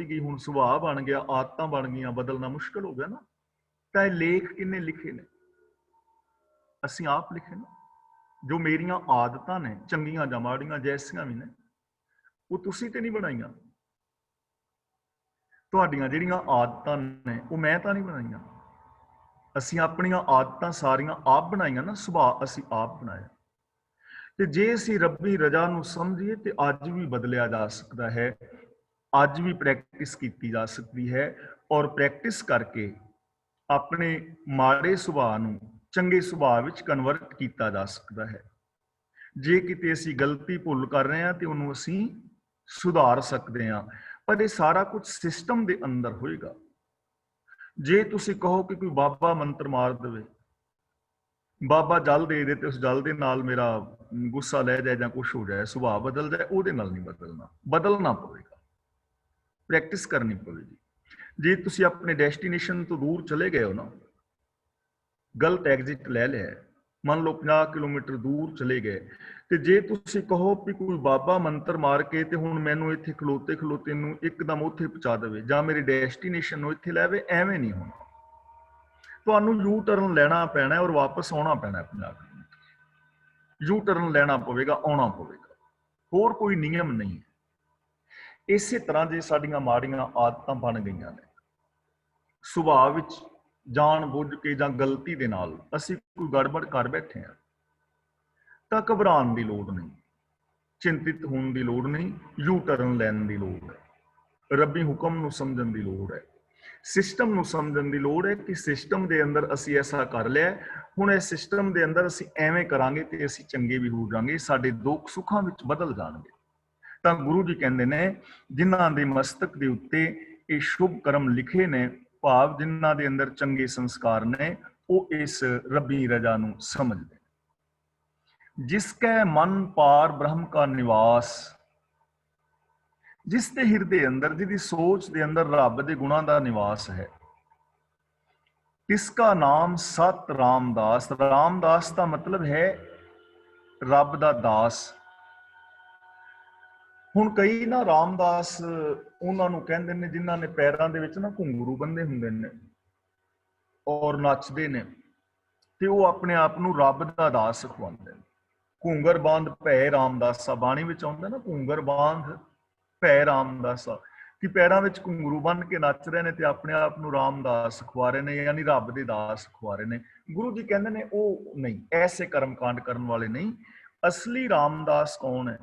ਗਈ, ਹੁਣ ਸੁਭਾਅ ਬਣ ਗਿਆ, ਆਦਤਾਂ ਬਣ ਗਈਆਂ, ਬਦਲਣਾ ਮੁਸ਼ਕਲ ਹੋ ਗਿਆ ਨਾ। ਤਾਂ ਇਹ ਲੇਖ ਕਿਹਨੇ ਲਿਖੇ ਨੇ? ਅਸੀਂ ਆਪ ਲਿਖੇ ਨੇ। ਜੋ ਮੇਰੀਆਂ ਆਦਤਾਂ ਨੇ, ਚੰਗੀਆਂ ਜਾਂ ਮਾੜੀਆਂ ਜੈਸੀਆਂ ਵੀ ਨੇ, ਉਹ ਤੁਸੀਂ ਤੇ ਨਹੀਂ ਬਣਾਈਆਂ। ਤੁਹਾਡੀਆਂ ਜਿਹੜੀਆਂ ਆਦਤਾਂ ਨੇ ਉਹ ਮੈਂ ਤਾਂ ਨਹੀਂ ਬਣਾਈਆਂ। ਅਸੀਂ ਆਪਣੀਆਂ ਆਦਤਾਂ ਸਾਰੀਆਂ ਆਪ ਬਣਾਈਆਂ ਨਾ, ਸੁਭਾਅ ਅਸੀਂ ਆਪ ਬਣਾਇਆ। ਤੇ ਜੇ ਅਸੀਂ ਰੱਬੀ ਰਜ਼ਾ ਨੂੰ ਸਮਝੀਏ ਤੇ ਅੱਜ ਵੀ ਬਦਲਿਆ ਜਾ ਸਕਦਾ ਹੈ, ਅੱਜ ਵੀ ਪ੍ਰੈਕਟਿਸ ਕੀਤੀ ਜਾ ਸਕਦੀ ਹੈ, ਔਰ ਪ੍ਰੈਕਟਿਸ ਕਰਕੇ ਆਪਣੇ ਮਾੜੇ ਸੁਭਾਅ ਨੂੰ ਚੰਗੇ ਸੁਭਾਅ ਵਿੱਚ ਕਨਵਰਟ ਕੀਤਾ ਜਾ ਸਕਦਾ ਹੈ। ਜੇ ਕਿਤੇ ਅਸੀਂ ਗਲਤੀ ਭੁੱਲ ਕਰ ਰਹੇ ਹਾਂ ਤੇ ਉਹਨੂੰ ਅਸੀਂ ਸੁਧਾਰ ਸਕਦੇ ਹਾਂ, ਪਰ ਇਹ ਸਾਰਾ ਕੁਝ ਸਿਸਟਮ ਦੇ ਅੰਦਰ ਹੋਏਗਾ। ਜੇ ਤੁਸੀਂ ਕਹੋ ਕਿ ਕੋਈ ਬਾਬਾ ਮੰਤਰ ਮਾਰ ਦੇਵੇ, ਬਾਬਾ ਜਲ ਦੇ ਦੇ ਤੇ ਉਸ ਜਲ ਦੇ ਨਾਲ ਮੇਰਾ ਗੁੱਸਾ ਲੈ ਜਾਏ ਜਾਂ ਕੁਛ ਹੋ ਜਾਏ, ਸੁਭਾਅ ਬਦਲ ਜਾਏ, ਉਹਦੇ ਨਾਲ ਨਹੀਂ ਬਦਲਣਾ। ਬਦਲਣਾ ਪਵੇਗਾ, ਪ੍ਰੈਕਟਿਸ ਕਰਨੀ ਪਵੇਗੀ। ਜੇ ਤੁਸੀਂ ਆਪਣੇ ਡੈਸਟੀਨੇਸ਼ਨ ਤੋਂ ਦੂਰ ਚਲੇ ਗਏ ਹੋ ਨਾ, ਗਲਤ ਐਗਜ਼ਿਟ ਲੈ ਲਿਆ, ਮੰਨ ਲਓ 50 ਕਿਲੋਮੀਟਰ ਦੂਰ ਚਲੇ ਗਏ, ਤੇ ਜੇ ਤੁਸੀਂ ਕਹੋ ਵੀ ਕੋਈ ਬਾਬਾ ਮੰਤਰ ਮਾਰ ਕੇ ਤੇ ਹੁਣ ਮੈਨੂੰ ਇੱਥੇ ਖਲੋਤੇ ਖਲੋਤੇ ਨੂੰ ਇੱਕਦਮ ਉੱਥੇ ਪਹੁੰਚਾ ਦੇਵੇ ਜਾਂ ਮੇਰੀ ਡੈਸਟੀਨੇਸ਼ਨ ਨੂੰ ਇੱਥੇ ਲੈਵੇ, ਐਵੇਂ ਨਹੀਂ ਹੋਣਾ। ਤੁਹਾਨੂੰ ਯੂ ਟਰਨ ਲੈਣਾ ਪੈਣਾ ਔਰ ਵਾਪਸ ਆਉਣਾ ਪੈਣਾ। ਪੰਜਾਬ ਯੂ ਟਰਨ ਲੈਣਾ ਪਵੇਗਾ, ਆਉਣਾ ਪਵੇਗਾ, ਹੋਰ ਕੋਈ ਨਿਯਮ ਨਹੀਂ। ਇਸੇ ਤਰ੍ਹਾਂ ਜੇ ਸਾਡੀਆਂ ਮਾੜੀਆਂ ਆਦਤਾਂ ਬਣ ਗਈਆਂ ਨੇ, ਸੁਭਾਅ ਵਿੱਚ ਜਾਣ ਬੁੱਝ ਕੇ ਜਾਂ ਗਲਤੀ ਦੇ ਨਾਲ ਅਸੀਂ ਕੋਈ ਗੜਬੜ ਕਰ ਬੈਠੇ ਹਾਂ, ਤਾਂ ਘਬਰਾਉਣ ਦੀ ਲੋੜ ਨਹੀਂ, ਚਿੰਤਿਤ ਹੋਣ ਦੀ ਲੋੜ ਨਹੀਂ, ਯੂ ਟਰਨ ਲੈਣ ਦੀ ਲੋੜ ਹੈ। ਰੱਬੀ ਹੁਕਮ ਨੂੰ ਸਮਝਣ ਦੀ ਲੋੜ ਹੈ, ਸਿਸਟਮ ਨੂੰ ਸਮਝਣ ਦੀ ਲੋੜ ਹੈ ਕਿ ਸਿਸਟਮ ਦੇ ਅੰਦਰ ਅਸੀਂ ਐਸਾ ਕਰ ਲਿਆ, ਹੁਣ ਇਸ ਸਿਸਟਮ ਦੇ ਅੰਦਰ ਅਸੀਂ ਐਵੇਂ ਕਰਾਂਗੇ ਤੇ ਅਸੀਂ ਚੰਗੇ ਵੀ ਹੋ ਜਾਵਾਂਗੇ, ਸਾਡੇ ਦੁੱਖ ਸੁੱਖਾਂ ਵਿੱਚ ਬਦਲ ਜਾਣਗੇ। ਤਾਂ ਗੁਰੂ ਜੀ ਕਹਿੰਦੇ ਨੇ ਜਿਨ੍ਹਾਂ ਦੇ ਮਸਤਕ ਦੇ ਉੱਤੇ ਇਹ ਸ਼ੁਭ ਕਰਮ ਲਿਖੇ ਨੇ, ਭਾਵ ਜਿਨ੍ਹਾਂ ਦੇ ਅੰਦਰ ਚੰਗੇ ਸੰਸਕਾਰ ਨੇ, ਉਹ ਇਸ ਰੱਬੀ ਰਜ਼ਾ ਨੂੰ ਸਮਝਦੇ। ਜਿਸ ਕੈ ਮਨ ਪਾਰ ਬ੍ਰਹਮ ਕਾ ਨਿਵਾਸ, ਜਿਸ ਦੇ ਹਿਰਦੇ ਅੰਦਰ, ਜਿਹਦੀ ਸੋਚ ਦੇ ਅੰਦਰ ਰੱਬ ਦੇ ਗੁਣਾਂ ਦਾ ਨਿਵਾਸ ਹੈ, ਇਸਕਾ ਨਾਮ ਸਤ ਰਾਮਦਾਸ। ਰਾਮਦਾਸ ਦਾ ਮਤਲਬ ਹੈ ਰੱਬ ਦਾ ਦਾਸ। ਹੁਣ ਕਈ ਨਾ ਰਾਮਦਾਸ ਉਹਨਾਂ ਨੂੰ ਕਹਿੰਦੇ ਨੇ ਜਿਨ੍ਹਾਂ ਨੇ ਪੈਰਾਂ ਦੇ ਵਿੱਚ ਨਾ ਘੁੰਗਰੂ ਬੰਨੇ ਹੁੰਦੇ ਨੇ ਔਰ ਨੱਚਦੇ ਨੇ, ਤੇ ਉਹ ਆਪਣੇ ਆਪ ਨੂੰ ਰੱਬ ਦਾ ਦਾਸ ਖਵਾਉਂਦੇ ਨੇ। ਘੂੰਗਰ ਬਾਂਧ ਭੈ ਰਾਮਦਾਸਾ, ਬਾਣੀ ਵਿੱਚ ਆਉਂਦਾ ਨਾ, ਘੂੰਗਰ ਬਾਂਧ ਭੈ ਰਾਮਦਾਸਾ। ਕਿ ਪੈਰਾਂ ਵਿੱਚ ਘੁੰਗਰੂ ਬੰਨ ਕੇ ਨੱਚ ਰਹੇ ਨੇ ਤੇ ਆਪਣੇ ਆਪ ਨੂੰ ਰਾਮਦਾਸ ਖਵਾ ਰਹੇ ਨੇ, ਯਾਨੀ ਰੱਬ ਦੇ ਦਾਸ ਖਵਾ ਰਹੇ ਨੇ। ਗੁਰੂ ਜੀ ਕਹਿੰਦੇ ਨੇ ਉਹ ਨਹੀਂ, ਐਸੇ ਕਰਮਕਾਂਡ ਕਰਨ ਵਾਲੇ ਨਹੀਂ। ਅਸਲੀ ਰਾਮਦਾਸ ਕੌਣ ਹੈ?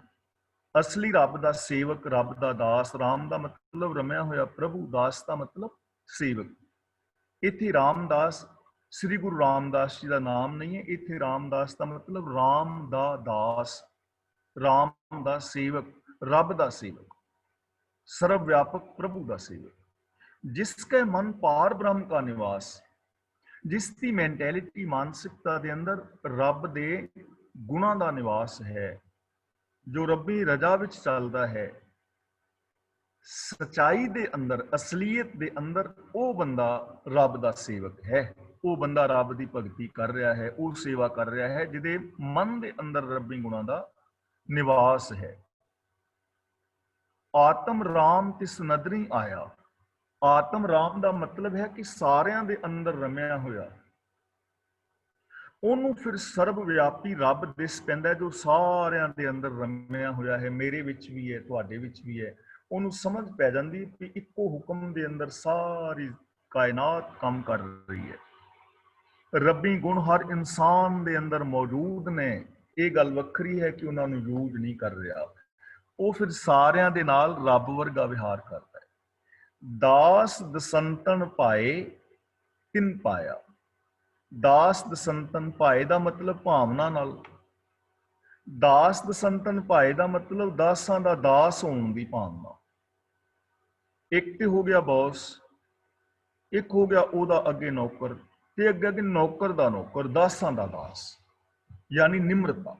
ਅਸਲੀ ਰੱਬ ਦਾ ਸੇਵਕ, ਰੱਬ ਦਾ ਦਾਸ। ਰਾਮ ਦਾ ਮਤਲਬ ਰਮਿਆ ਹੋਇਆ ਪ੍ਰਭੂ, ਦਾਸ ਦਾ ਮਤਲਬ ਸੇਵਕ। ਇੱਥੇ ਰਾਮਦਾਸ ਸ੍ਰੀ ਗੁਰੂ ਰਾਮਦਾਸ ਜੀ ਦਾ ਨਾਮ ਨਹੀਂ ਹੈ। ਇੱਥੇ ਰਾਮਦਾਸ ਦਾ ਮਤਲਬ ਰਾਮ ਦਾ ਦਾਸ, ਰਾਮ ਦਾ ਸੇਵਕ, ਰੱਬ ਦਾ ਸੇਵਕ, सर्व व्यापक प्रभु का सेवक। जिसके मन पार ब्रह्म का निवास, जिसकी मैंटेलिटी मानसिकता के अंदर रब दे गुणा का निवास है, जो रब्बी रजा विच चलता है, सच्चाई दे अंदर, असलीयत दे अंदर, वो बंदा रब का सेवक है। वो बंदा रब की भगती कर रहा है, वो सेवा कर रहा है जिहदे मन के अंदर रब्बी गुणा का निवास है। आत्म राम तिस नदरी आया। आत्म राम का मतलब है कि सारिਆਂ ਦੇ अंदर रमिया होया। ਉਹਨੂੰ फिर सर्वव्यापी रब दिस पैंदा जो सारिਆਂ ਦੇ अंदर रमिया होया है, मेरे विच भी है, तुहाडे विच भी है। ਉਹਨੂੰ समझ पै जाती कि इक्को हुक्म के अंदर सारी कायनात काम कर रही है। रब्बी गुण हर इंसान के अंदर मौजूद ने। ये गल वखरी है कि उन्होंने यूज नहीं कर रहा। ਉਹ ਫਿਰ ਸਾਰਿਆਂ ਦੇ ਨਾਲ ਰੱਬ ਵਰਗਾ ਵਿਹਾਰ ਕਰਦਾ ਹੈ। ਦਾਸ ਦਸੰਤਨ ਪਾਏ ਤਿਨ ਪਾਇਆ। ਦਾਸ ਦਸੰਤਨ ਪਾਏ ਦਾ ਮਤਲਬ ਭਾਵਨਾ ਨਾਲ। ਦਾਸ ਦਸੰਤਨ ਪਾਏ ਦਾ ਮਤਲਬ ਦਾਸਾਂ ਦਾ ਦਾਸ ਹੋਣ ਦੀ ਭਾਵਨਾ। ਇੱਕ ਤੇ ਹੋ ਗਿਆ ਬੌਸ, ਇੱਕ ਹੋ ਗਿਆ ਉਹਦਾ ਅੱਗੇ ਨੌਕਰ, ਤੇ ਅੱਗੇ ਅੱਗੇ ਨੌਕਰ ਦਾ ਨੌਕਰ, ਦਾਸਾਂ ਦਾ ਦਾਸ, ਯਾਨੀ ਨਿਮਰਤਾ।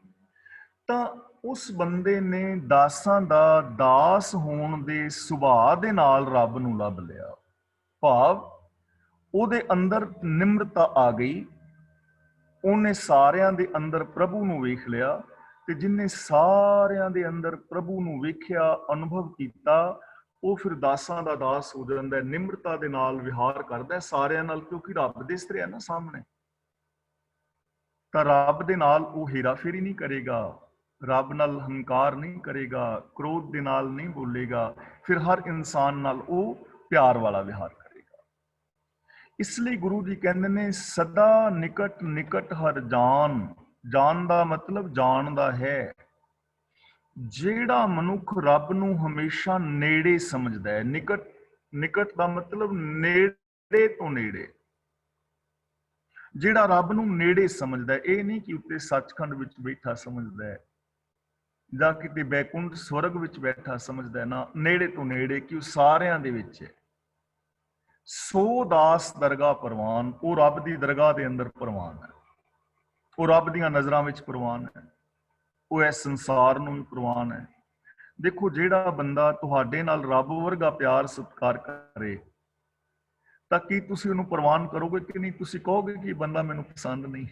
ਤਾਂ ਉਸ ਬੰਦੇ ਨੇ ਦਾਸਾਂ ਦਾ ਦਾਸ ਹੋਣ ਦੇ ਸੁਭਾਅ ਦੇ ਨਾਲ ਰੱਬ ਨੂੰ ਲੱਭ ਲਿਆ। ਭਾਵ ਉਹਦੇ ਅੰਦਰ ਨਿਮਰਤਾ ਆ ਗਈ। ਉਹਨੇ ਸਾਰਿਆਂ ਦੇ ਅੰਦਰ ਪ੍ਰਭੂ ਨੂੰ ਵੇਖ ਲਿਆ, ਤੇ ਜਿਨੇ ਸਾਰਿਆਂ ਦੇ ਅੰਦਰ ਪ੍ਰਭੂ ਨੂੰ ਵੇਖਿਆ, ਅਨੁਭਵ ਕੀਤਾ, ਉਹ ਫਿਰ ਦਾਸਾਂ ਦਾ ਦਾਸ ਹੋ ਜਾਂਦਾ ਹੈ। ਨਿਮਰਤਾ ਦੇ ਨਾਲ ਵਿਹਾਰ ਕਰਦਾ ਸਾਰਿਆਂ ਨਾਲ, ਕਿਉਂਕਿ ਰੱਬ ਦਿਸ ਰਿਹਾ ਨਾ ਸਾਹਮਣੇ। ਤਾਂ ਰੱਬ ਦੇ ਨਾਲ ਉਹ ਹੇਰਾਫੇਰੀ ਨਹੀਂ ਕਰੇਗਾ, ਰੱਬ ਨਾਲ ਹੰਕਾਰ ਨਹੀਂ ਕਰੇਗਾ, ਕ੍ਰੋਧ ਦੇ ਨਾਲ ਨਹੀਂ ਬੋਲੇਗਾ, ਫਿਰ ਹਰ ਇਨਸਾਨ ਨਾਲ ਉਹ ਪਿਆਰ ਵਾਲਾ ਵਿਹਾਰ ਕਰੇਗਾ। ਇਸ ਲਈ ਗੁਰੂ ਜੀ ਕਹਿੰਦੇ ਨੇ ਸਦਾ ਨਿਕਟ ਨਿਕਟ ਹਰ ਜਾਨ। ਜਾਨ ਦਾ ਮਤਲਬ ਜਾਣਦਾ ਹੈ। ਜਿਹੜਾ ਮਨੁੱਖ ਰੱਬ ਨੂੰ ਹਮੇਸ਼ਾ ਨੇੜੇ ਸਮਝਦਾ ਹੈ। ਨਿਕਟ, ਨਿਕਟ ਦਾ ਮਤਲਬ ਨੇੜੇ ਤੋਂ ਨੇੜੇ। ਜਿਹੜਾ ਰੱਬ ਨੂੰ ਨੇੜੇ ਸਮਝਦਾ, ਇਹ ਨਹੀਂ ਕਿ ਉੱਤੇ ਸੱਚਖੰਡ ਵਿੱਚ ਬੈਠਾ ਸਮਝਦਾ ਹੈ ਜਾਂ ਕਿਤੇ ਬੈਕੁੰਠ ਸਵਰਗ ਵਿੱਚ ਬੈਠਾ ਸਮਝਦਾ ਹੈ ਨਾ, ਨੇੜੇ ਤੋਂ ਨੇੜੇ, ਕਿ ਉਹ ਸਾਰਿਆਂ ਦੇ ਵਿੱਚ ਹੈ। ਸੋ ਦਾਸ ਦਰਗਾਹ ਪ੍ਰਵਾਨ। ਉਹ ਰੱਬ ਦੀ ਦਰਗਾਹ ਦੇ ਅੰਦਰ ਪ੍ਰਵਾਨ ਹੈ, ਉਹ ਰੱਬ ਦੀਆਂ ਨਜ਼ਰਾਂ ਵਿੱਚ ਪ੍ਰਵਾਨ ਹੈ, ਉਹ ਇਸ ਸੰਸਾਰ ਨੂੰ ਵੀ ਪ੍ਰਵਾਨ ਹੈ। ਦੇਖੋ, ਜਿਹੜਾ ਬੰਦਾ ਤੁਹਾਡੇ ਨਾਲ ਰੱਬ ਵਰਗਾ ਪਿਆਰ ਸਤਿਕਾਰ ਕਰੇ ਤਾਂ ਕੀ ਤੁਸੀਂ ਉਹਨੂੰ ਪ੍ਰਵਾਨ ਕਰੋਗੇ ਕਿ ਨਹੀਂ? ਤੁਸੀਂ ਕਹੋਗੇ ਕਿ ਇਹ ਬੰਦਾ ਮੈਨੂੰ ਪਸੰਦ ਨਹੀਂ,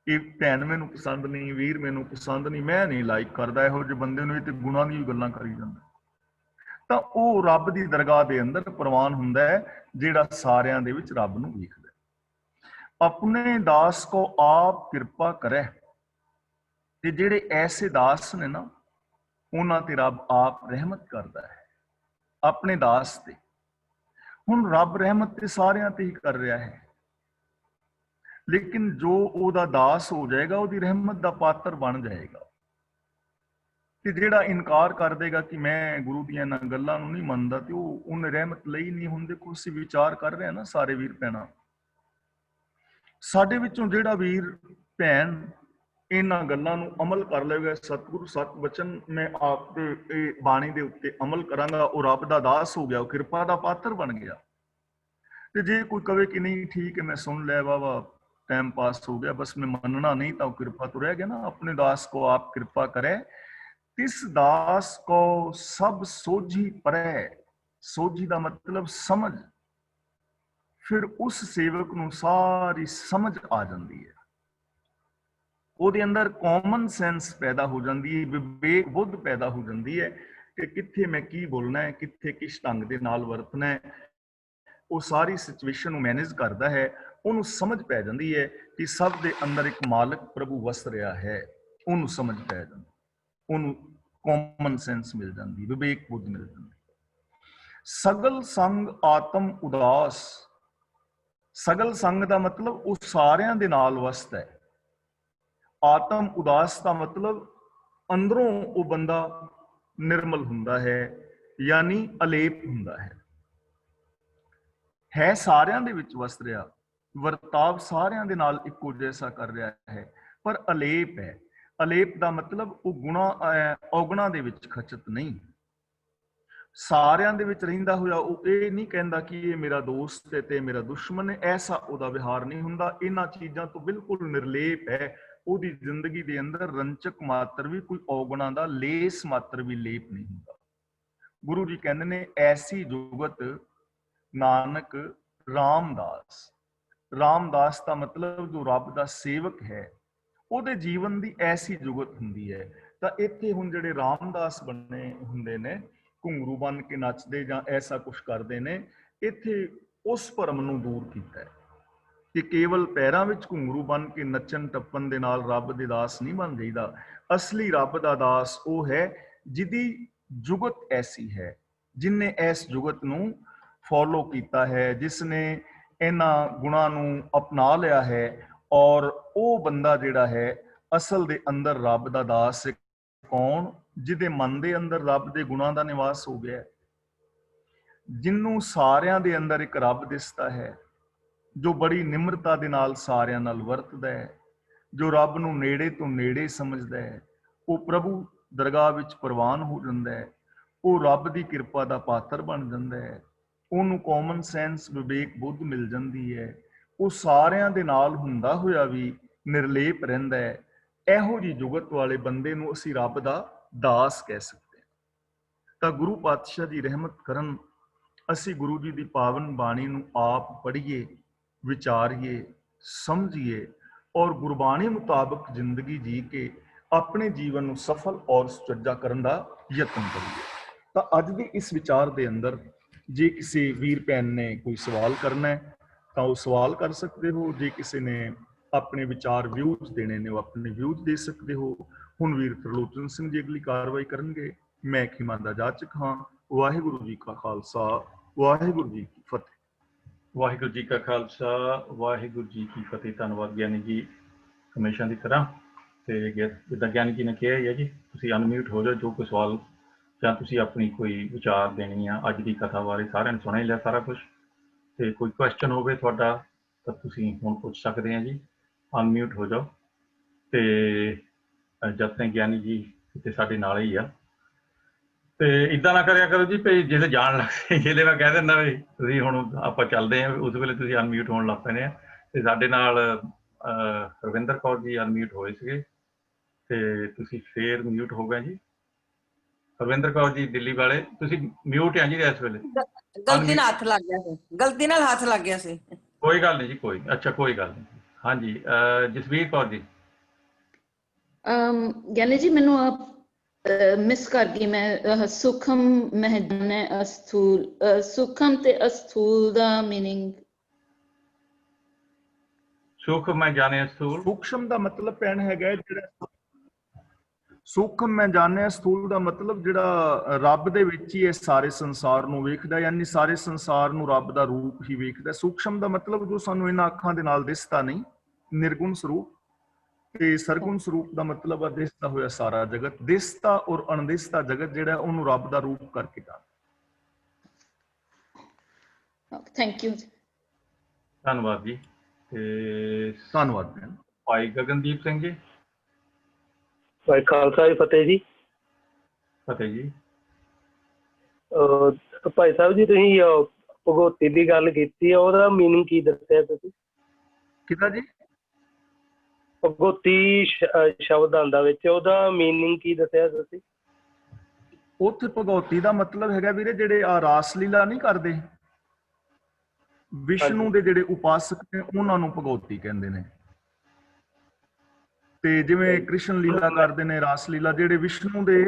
ਇਹ ਭੈਣ ਮੈਨੂੰ ਪਸੰਦ ਨਹੀਂ, ਵੀਰ ਮੈਨੂੰ ਪਸੰਦ ਨਹੀਂ, ਮੈਂ ਨਹੀਂ ਲਾਈਕ ਕਰਦਾ ਇਹੋ ਜਿਹੇ ਬੰਦੇ ਨੂੰ, ਇਹ ਤੇ ਗੁਣਾਂ ਦੀਆਂ ਗੱਲਾਂ ਕਰੀ ਜਾਂਦਾ। ਤਾਂ ਉਹ ਰੱਬ ਦੀ ਦਰਗਾਹ ਦੇ ਅੰਦਰ ਪ੍ਰਵਾਨ ਹੁੰਦਾ ਹੈ, ਜਿਹੜਾ ਸਾਰਿਆਂ ਦੇ ਵਿੱਚ ਰੱਬ ਨੂੰ ਵੇਖਦਾ। ਆਪਣੇ ਦਾਸ ਕੋ ਆਪ ਕਿਰਪਾ ਕਰੇ। ਤੇ ਜਿਹੜੇ ਐਸੇ ਦਾਸ ਨੇ ਨਾ, ਉਹਨਾਂ ਤੇ ਰੱਬ ਆਪ ਰਹਿਮਤ ਕਰਦਾ ਹੈ, ਆਪਣੇ ਦਾਸ ਤੇ। ਹੁਣ ਰੱਬ ਰਹਿਮਤ ਤੇ ਸਾਰਿਆਂ ਤੇ ਹੀ ਕਰ ਰਿਹਾ ਹੈ, ਲੇਕਿਨ ਜੋ ਉਹਦਾ ਦਾਸ ਹੋ ਜਾਏਗਾ, ਉਹਦੀ ਰਹਿਮਤ ਦਾ ਪਾਤਰ ਬਣ ਜਾਏਗਾ। ਤੇ ਜਿਹੜਾ ਇਨਕਾਰ ਕਰ ਦੇਗਾ ਕਿ ਮੈਂ ਗੁਰੂ ਦੀਆਂ ਇਹਨਾਂ ਗੱਲਾਂ ਨੂੰ ਨਹੀਂ ਮੰਨਦਾ, ਤੇ ਉਹਨੇ ਰਹਿਮਤ ਲਈ ਨਹੀਂ। ਹੁਣ ਦੇਖੋ, ਅਸੀਂ ਵਿਚਾਰ ਕਰ ਰਹੇ ਹਾਂ ਨਾ ਸਾਰੇ ਵੀਰ ਭੈਣਾਂ, ਸਾਡੇ ਵਿੱਚੋਂ ਜਿਹੜਾ ਵੀਰ ਭੈਣ ਇਹਨਾਂ ਗੱਲਾਂ ਨੂੰ ਅਮਲ ਕਰ ਲਵੇਗਾ, ਸਤਿਗੁਰੂ ਸਤ ਬਚਨ ਮੈਂ ਆਪ ਦੇ ਇਹ ਬਾਣੀ ਦੇ ਉੱਤੇ ਅਮਲ ਕਰਾਂਗਾ, ਉਹ ਰੱਬ ਦਾ ਦਾਸ ਹੋ ਗਿਆ, ਉਹ ਕਿਰਪਾ ਦਾ ਪਾਤਰ ਬਣ ਗਿਆ। ਤੇ ਜੇ ਕੋਈ ਕਵੇ ਕਿ ਨਹੀਂ ਠੀਕ ਹੈ, ਮੈਂ ਸੁਣ ਲਿਆ, ਵਾਵਾ टाइम पास हो गया, बस मैं मनना नहीं, तो कृपा तो रह गया ना। अपने दास को आप कृपा करे, तिस दास को सब सोझी परै। सोझी का मतलब समझ। फिर उस सेवक नूं सारी समझ आ जाती है, ਉਹਦੇ अंदर कॉमन सेंस पैदा हो जाती है, विवेक बुद्ध पैदा हो जाती है कि कित्थे मैं की बोलना है, कित्थे किस ढंग दे नाल वरतना है। वो सारी सिचुएशन मैनेज करता है, ਉਹਨੂੰ ਸਮਝ ਪੈ ਜਾਂਦੀ ਹੈ ਕਿ ਸਭ ਦੇ ਅੰਦਰ ਇੱਕ ਮਾਲਕ ਪ੍ਰਭੂ ਵਸ ਰਿਹਾ ਹੈ। ਉਹਨੂੰ ਸਮਝ ਪੈ ਜਾਂਦੀ, ਉਹਨੂੰ कॉमन सेंस मिल जाती, विवेक बुद्ध मिल जाती। सगल संग आत्म उदास, सगल संग का मतलब वो सारियां दे नाल वसदा है। आत्म उदास का मतलब अंदरों वो बंदा निर्मल हुंदा है, यानी अलेप हुंदा है सारियां दे विच वस रहा, ਵਰਤਾਵ ਸਾਰਿਆਂ ਦੇ ਨਾਲ ਇੱਕੋ ਜੈਸਾ ਕਰ ਰਿਹਾ ਹੈ, ਪਰ ਅਲੇਪ ਹੈ। ਅਲੇਪ ਦਾ ਮਤਲਬ ਉਹ ਗੁਣਾ ਔਗਣਾ ਦੇ ਵਿੱਚ ਖਚਤ ਨਹੀਂ, ਸਾਰਿਆਂ ਦੇ ਵਿੱਚ ਰਹਿੰਦਾ ਹੋਇਆ ਉਹ ਇਹ ਨਹੀਂ ਕਹਿੰਦਾ ਕਿ ਇਹ ਮੇਰਾ ਦੋਸਤ ਹੈ ਤੇ ਮੇਰਾ ਦੁਸ਼ਮਣ ਹੈ, ਐਸਾ ਉਹਦਾ ਵਿਹਾਰ ਨਹੀਂ ਹੁੰਦਾ। ਇਹਨਾਂ ਚੀਜ਼ਾਂ ਤੋਂ ਬਿਲਕੁਲ ਨਿਰਲੇਪ ਹੈ। ਉਹਦੀ ਜ਼ਿੰਦਗੀ ਦੇ ਅੰਦਰ ਰੰਚਕ ਮਾਤਰ ਵੀ, ਕੋਈ ਔਗਣਾ ਦਾ ਲੇਸ ਮਾਤਰ ਵੀ ਲੇਪ ਨਹੀਂ ਹੁੰਦਾ। ਗੁਰੂ ਜੀ ਕਹਿੰਦੇ ਨੇ ਐਸੀ ਜੁਗਤ ਨਾਨਕ ਰਾਮਦਾਸ। ਰਾਮਦਾਸ ਦਾ ਮਤਲਬ ਜੋ ਰੱਬ ਦਾ ਸੇਵਕ ਹੈ, ਉਹਦੇ ਜੀਵਨ ਦੀ ਐਸੀ ਜੁਗਤ ਹੁੰਦੀ ਹੈ। ਤਾਂ ਇੱਥੇ ਹੁਣ ਜਿਹੜੇ ਰਾਮਦਾਸ ਬਣੇ ਹੁੰਦੇ ਨੇ, ਘੁੰਗਰੂ ਬਣ ਕੇ ਨੱਚਦੇ ਜਾਂ ਐਸਾ ਕੁਛ ਕਰਦੇ ਨੇ, ਇੱਥੇ ਉਸ ਭਰਮ ਨੂੰ ਦੂਰ ਕੀਤਾ ਹੈ ਕਿ ਕੇਵਲ ਪੈਰਾਂ ਵਿੱਚ ਘੁੰਗਰੂ ਬਣ ਕੇ ਨੱਚਣ ਟੱਪਣ ਦੇ ਨਾਲ ਰੱਬ ਦੇ ਦਾਸ ਨਹੀਂ ਬਣ ਜਾਈਦਾ। ਅਸਲੀ ਰੱਬ ਦਾ ਦਾਸ ਉਹ ਹੈ ਜਿਹਦੀ ਜੁਗਤ ਐਸੀ ਹੈ, ਜਿਨਨੇ ਇਸ ਜੁਗਤ ਨੂੰ ਫੋਲੋ ਕੀਤਾ ਹੈ, ਜਿਸਨੇ ਇਹਨਾਂ ਗੁਣਾਂ ਨੂੰ ਅਪਣਾ ਲਿਆ ਹੈ, ਔਰ ਉਹ ਬੰਦਾ ਜਿਹੜਾ ਹੈ ਅਸਲ ਦੇ ਅੰਦਰ ਰੱਬ ਦਾ ਦਾਸ ਹੈ। ਕੌਣ? ਜਿਹਦੇ ਮਨ ਦੇ ਅੰਦਰ ਰੱਬ ਦੇ ਗੁਣਾਂ ਦਾ ਨਿਵਾਸ ਹੋ ਗਿਆ, ਜਿਹਨੂੰ ਸਾਰਿਆਂ ਦੇ ਅੰਦਰ ਇੱਕ ਰੱਬ ਦਿਸਦਾ ਹੈ, ਜੋ ਬੜੀ ਨਿਮਰਤਾ ਦੇ ਨਾਲ ਸਾਰਿਆਂ ਨਾਲ ਵਰਤਦਾ ਹੈ, ਜੋ ਰੱਬ ਨੂੰ ਨੇੜੇ ਤੋਂ ਨੇੜੇ ਸਮਝਦਾ ਹੈ, ਉਹ ਪ੍ਰਭੂ ਦਰਗਾਹ ਵਿੱਚ ਪ੍ਰਵਾਨ ਹੋ ਜਾਂਦਾ ਹੈ, ਉਹ ਰੱਬ ਦੀ ਕਿਰਪਾ ਦਾ ਪਾਤਰ ਬਣ ਜਾਂਦਾ ਹੈ, ਉਹਨੂੰ ਕਾਮਨ ਸੈਂਸ ਵਿਵੇਕ ਬੁੱਧ ਮਿਲ ਜਾਂਦੀ ਹੈ, ਉਹ ਸਾਰਿਆਂ ਦੇ ਨਾਲ ਹੁੰਦਾ ਹੋਇਆ ਵੀ ਨਿਰਲੇਪ ਰਹਿੰਦਾ ਹੈ। ਇਹੋ ਜਿਹੀ ਜੁਗਤ ਵਾਲੇ ਬੰਦੇ ਨੂੰ ਅਸੀਂ ਰੱਬ ਦਾ ਦਾਸ ਕਹਿ ਸਕਦੇ ਹਾਂ। ਤਾਂ ਗੁਰੂ ਪਾਤਸ਼ਾਹ ਦੀ ਰਹਿਮਤ ਕਰਨ, ਅਸੀਂ ਗੁਰੂ ਜੀ ਦੀ ਪਾਵਨ ਬਾਣੀ ਨੂੰ ਆਪ ਪੜ੍ਹੀਏ, ਵਿਚਾਰੀਏ, ਸਮਝੀਏ ਔਰ ਗੁਰਬਾਣੀ ਮੁਤਾਬਕ ਜ਼ਿੰਦਗੀ ਜੀ ਕੇ ਆਪਣੇ ਜੀਵਨ ਨੂੰ ਸਫਲ ਔਰ ਸੁਚੱਜਾ ਕਰਨ ਦਾ ਯਤਨ ਕਰੀਏ। ਤਾਂ ਅੱਜ ਦੇ ਇਸ ਵਿਚਾਰ ਦੇ ਅੰਦਰ ਜੇ ਕਿਸੇ ਵੀਰ ਭੈਣ ਨੇ ਕੋਈ ਸਵਾਲ ਕਰਨਾ ਹੈ ਤਾਂ ਉਹ ਸਵਾਲ ਕਰ ਸਕਦੇ ਹੋ। ਜੇ ਕਿਸੇ ਨੇ ਆਪਣੇ ਵਿਚਾਰ ਵਿਊਜ਼ ਦੇਣੇ ਨੇ, ਉਹ ਆਪਣੇ ਵਿਊਜ਼ ਦੇ ਸਕਦੇ ਹੋ। ਹੁਣ ਵੀਰ ਤਰਲੋਚਨ ਸਿੰਘ ਜੀ ਅਗਲੀ ਕਾਰਵਾਈ ਕਰਨਗੇ। ਮੈਂ ਖਿਮਾ ਦਾ ਜਾਚਕ ਹਾਂ। ਵਾਹਿਗੁਰੂ ਜੀ ਕਾ ਖਾਲਸਾ, ਵਾਹਿਗੁਰੂ ਜੀ ਕੀ ਫਤਿਹ। ਵਾਹਿਗੁਰੂ ਜੀ ਕਾ ਖਾਲਸਾ, ਵਾਹਿਗੁਰੂ ਜੀ ਕੀ ਫਤਿਹ। ਧੰਨਵਾਦ ਗਿਆਨੀ ਜੀ, ਹਮੇਸ਼ਾ ਦੀ ਤਰ੍ਹਾਂ। ਤੇ ਜਿੱਦਾਂ ਗਿਆਨੀ ਜੀ ਨੇ ਕਿਹਾ ਹੀ ਹੈ ਜੀ, ਤੁਸੀਂ ਅਨਮਿਊਟ ਹੋ ਜਾਓ। ਜੋ ਕੋਈ ਸਵਾਲ ਜਾਂ ਤੁਸੀਂ ਆਪਣੀ ਕੋਈ ਵਿਚਾਰ ਦੇਣੀ ਆ ਅੱਜ ਦੀ ਕਥਾ ਬਾਰੇ, ਸਾਰਿਆਂ ਨੇ ਸੁਣ ਹੀ ਲਿਆ ਸਾਰਾ ਕੁਛ। ਤੇ ਕੋਈ ਕੁਐਸਚਨ ਹੋਵੇ ਤੁਹਾਡਾ ਤਾਂ ਤੁਸੀਂ ਹੁਣ ਪੁੱਛ ਸਕਦੇ ਆ ਜੀ। ਅਨਮਿਊਟ ਹੋ ਜਾਓ। ਤੇ ਜਦ ਤੱਕ ਗਿਆਨੀ ਜੀ ਕਿਤੇ ਸਾਡੇ ਨਾਲ ਹੀ ਆ, ਤੇ ਇੱਦਾਂ ਨਾ ਕਰਿਆ ਕਰੋ ਜੀ ਭਈ ਜਿਹਦੇ ਜਾਣ ਲੱਗ ਜਿਹਦੇ ਮੈਂ ਕਹਿ ਦਿੰਦਾ ਵੀ ਤੁਸੀਂ ਹੁਣ ਆਪਾਂ ਚੱਲਦੇ ਹਾਂ, ਉਸ ਵੇਲੇ ਤੁਸੀਂ ਅਨਮਿਊਟ ਹੋਣ ਲੱਗ ਪੈਣੇ ਆ। ਤੇ ਸਾਡੇ ਨਾਲ ਰਵਿੰਦਰ ਕੌਰ ਜੀ ਅਨਮਿਊਟ ਹੋਏ ਸੀਗੇ ਤੇ ਤੁਸੀਂ ਫੇਰ ਮਿਊਟ ਹੋ ਗਏ ਜੀ। ਰਵਿੰਦਰ ਕੌਰ ਜੀ ਦਿੱਲੀ ਵਾਲੇ, ਤੁਸੀਂ ਮਿਊਟ ਆ ਜੀ ਇਸ ਵੇਲੇ। ਗਲਤੀ ਨਾਲ ਹੱਥ ਲੱਗ ਗਿਆ ਸੀ, ਗਲਤੀ ਨਾਲ ਹੱਥ ਲੱਗ ਗਿਆ ਸੀ। ਕੋਈ ਗੱਲ ਨਹੀਂ ਜੀ, ਕੋਈ ਅੱਛਾ ਕੋਈ ਗੱਲ ਨਹੀਂ। ਹਾਂਜੀ ਜਸਵੀਰ ਕੌਰ ਜੀ। ਗਿਆਨੀ ਜੀ ਮੈਨੂੰ ਮਿਸ ਕਰ ਗਈ ਮੈਂ। ਸੂਖਮ ਮਹਿਜਾਨੇ ਅਸਥੂਲ, ਸੂਖਮ ਤੇ ਅਸਥੂਲ ਦਾ ਮੀਨਿੰਗ। ਸੂਖਮ ਮੈਂ ਜਾਣੇ ਅਸਥੂਲ, ਸੂਖਮ ਦਾ ਮਤਲਬ ਭੈਣ ਹੈਗਾ ਜਿਹੜਾ ਸੂਖਮ ਮੈਂ ਜਾਣਿਆ, ਸਥੂਲ ਦਾ ਮਤਲਬ ਜਿਹੜਾ ਰੱਬ ਦੇ ਵਿੱਚ ਹੀ ਇਹ ਸਾਰੇ ਸੰਸਾਰ ਨੂੰ ਵੇਖਦਾ, ਯਾਨੀ ਸਾਰੇ ਸੰਸਾਰ ਨੂੰ ਰੱਬ ਦਾ ਰੂਪ ਹੀ ਵੇਖਦਾ। ਸੂਖਮ ਦਾ ਮਤਲਬ ਜੋ ਸਾਨੂੰ ਇਹਨਾਂ ਅੱਖਾਂ ਦੇ ਨਾਲ ਦਿਸਦਾ ਨਹੀਂ, ਨਿਰਗੁਣ ਸਰੂਪ। ਤੇ ਸਰਗੁਣ ਸਰੂਪ ਦਾ ਮਤਲਬ ਆ ਦਿਸਦਾ ਹੋਇਆ ਸਾਰਾ ਜਗਤ। ਦਿਸਦਾ ਔਰ ਅਣਦਿਸਦਾ ਜਗਤ ਜਿਹੜਾ ਉਹਨੂੰ ਰੱਬ ਦਾ ਰੂਪ ਕਰਕੇ ਜਾਣਦਾ। Thank you. ਧੰਨਵਾਦ ਜੀ। ਤੇ ਧੰਨਵਾਦ ਭੈਣ। ਭਾਈ ਗਗਨਦੀਪ ਸਿੰਘ ਜੀ। ਭਾਈ ਖਾਲਸਾ ਜੀ, ਫਤਿਹ ਜੀ। ਫਤਿਹ ਜੀ। ਭਾਈ ਸਾਹਿਬ ਜੀ, ਤੁਸੀਂ ਭਗਉਤੀ ਦੀ ਗੱਲ ਕੀਤੀ, ਉਹਦਾ ਮੀਨਿੰਗ ਕੀ ਦੱਸਿਆ ਤੁਸੀਂ? ਕਿਹਦਾ ਜੀ? ਭਗਉਤੀ ਸ਼ਬਦ ਆਉਂਦਾ ਵਿੱਚ, ਉਹਦਾ ਮੀਨਿੰਗ ਕੀ ਦੱਸਿਆ ਤੁਸੀਂ? ਉੱਥੇ ਭਗਉਤੀ ਦਾ ਮਤਲਬ ਹੈਗਾ ਵੀਰੇ ਜਿਹੜੇ ਆ ਰਾਸ ਲੀਲਾ ਨਹੀਂ ਕਰਦੇ, ਵਿਸ਼ਨੂੰ ਦੇ ਜਿਹੜੇ ਉਪਾਸਕ ਨੇ ਉਹਨਾਂ ਨੂੰ ਭਗਉਤੀ ਕਹਿੰਦੇ ਨੇ। ਤੇ ਜਿਵੇਂ ਕ੍ਰਿਸ਼ਨ ਲੀਲਾ ਕਰਦੇ ਨੇ, ਰਾਸ ਲੀਲਾ, ਜਿਹੜੇ ਵਿਸ਼ਨੂੰ ਦੇ,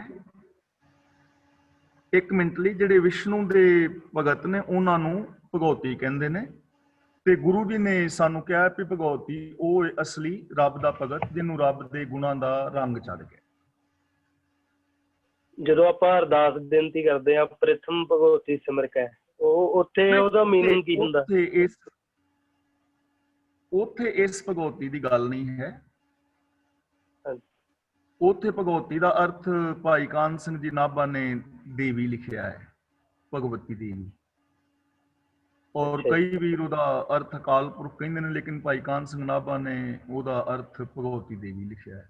ਇੱਕ ਮਿੰਟ ਲਈ, ਜਿਹੜੇ ਵਿਸ਼ਨੂੰ ਦੇ ਭਗਤ ਨੇ ਉਹਨਾਂ ਨੂੰ ਭਗਉਤੀ ਕਹਿੰਦੇ ਨੇ। ਤੇ ਗੁਰੂ ਜੀ ਨੇ ਸਾਨੂੰ ਕਿਹਾ ਵੀ ਭਗਉਤੀ ਉਹ ਅਸਲੀ ਰੱਬ ਦਾ ਭਗਤ ਜਿਹਨੂੰ ਰੱਬ ਦੇ ਗੁਣਾਂ ਦਾ ਰੰਗ ਚੜ੍ਹ ਗਿਆ। ਜਦੋਂ ਆਪਾਂ ਅਰਦਾਸ ਬੇਨਤੀ ਕਰਦੇ ਆ ਪ੍ਰਥਮ ਭਗਵਤੀ ਸਿਮਰਕੈ, ਉਹ ਉੱਥੇ ਉਹਦਾ ਮੀਨਿੰਗ ਕੀ ਹੁੰਦਾ? ਉੱਥੇ ਇਸ ਭਗਵਤੀ ਦੀ ਗੱਲ ਨਹੀਂ ਹੈ। ਹਾਂਜੀ। ਉੱਥੇ ਭਗਵਤੀ ਦਾ ਅਰਥ ਭਾਈ ਕਾਨ ਸਿੰਘ ਜੀ ਨਾਭਾ ਨੇ ਦੇਵੀ ਲਿਖਿਆ ਹੈ, ਭਗਵਤੀ ਦੇਵੀ। ਔਰ ਕਈ ਵੀਰ ਉਹਦਾ ਅਰਥ ਅਕਾਲ ਪੁਰਖ ਕਹਿੰਦੇ ਨੇ, ਲੇਕਿਨ ਭਾਈ ਕਾਨ ਸਿੰਘ ਨਾਭਾ ਨੇ ਉਹਦਾ ਅਰਥ ਭਗਵਤੀ ਦੇਵੀ ਲਿਖਿਆ ਹੈ।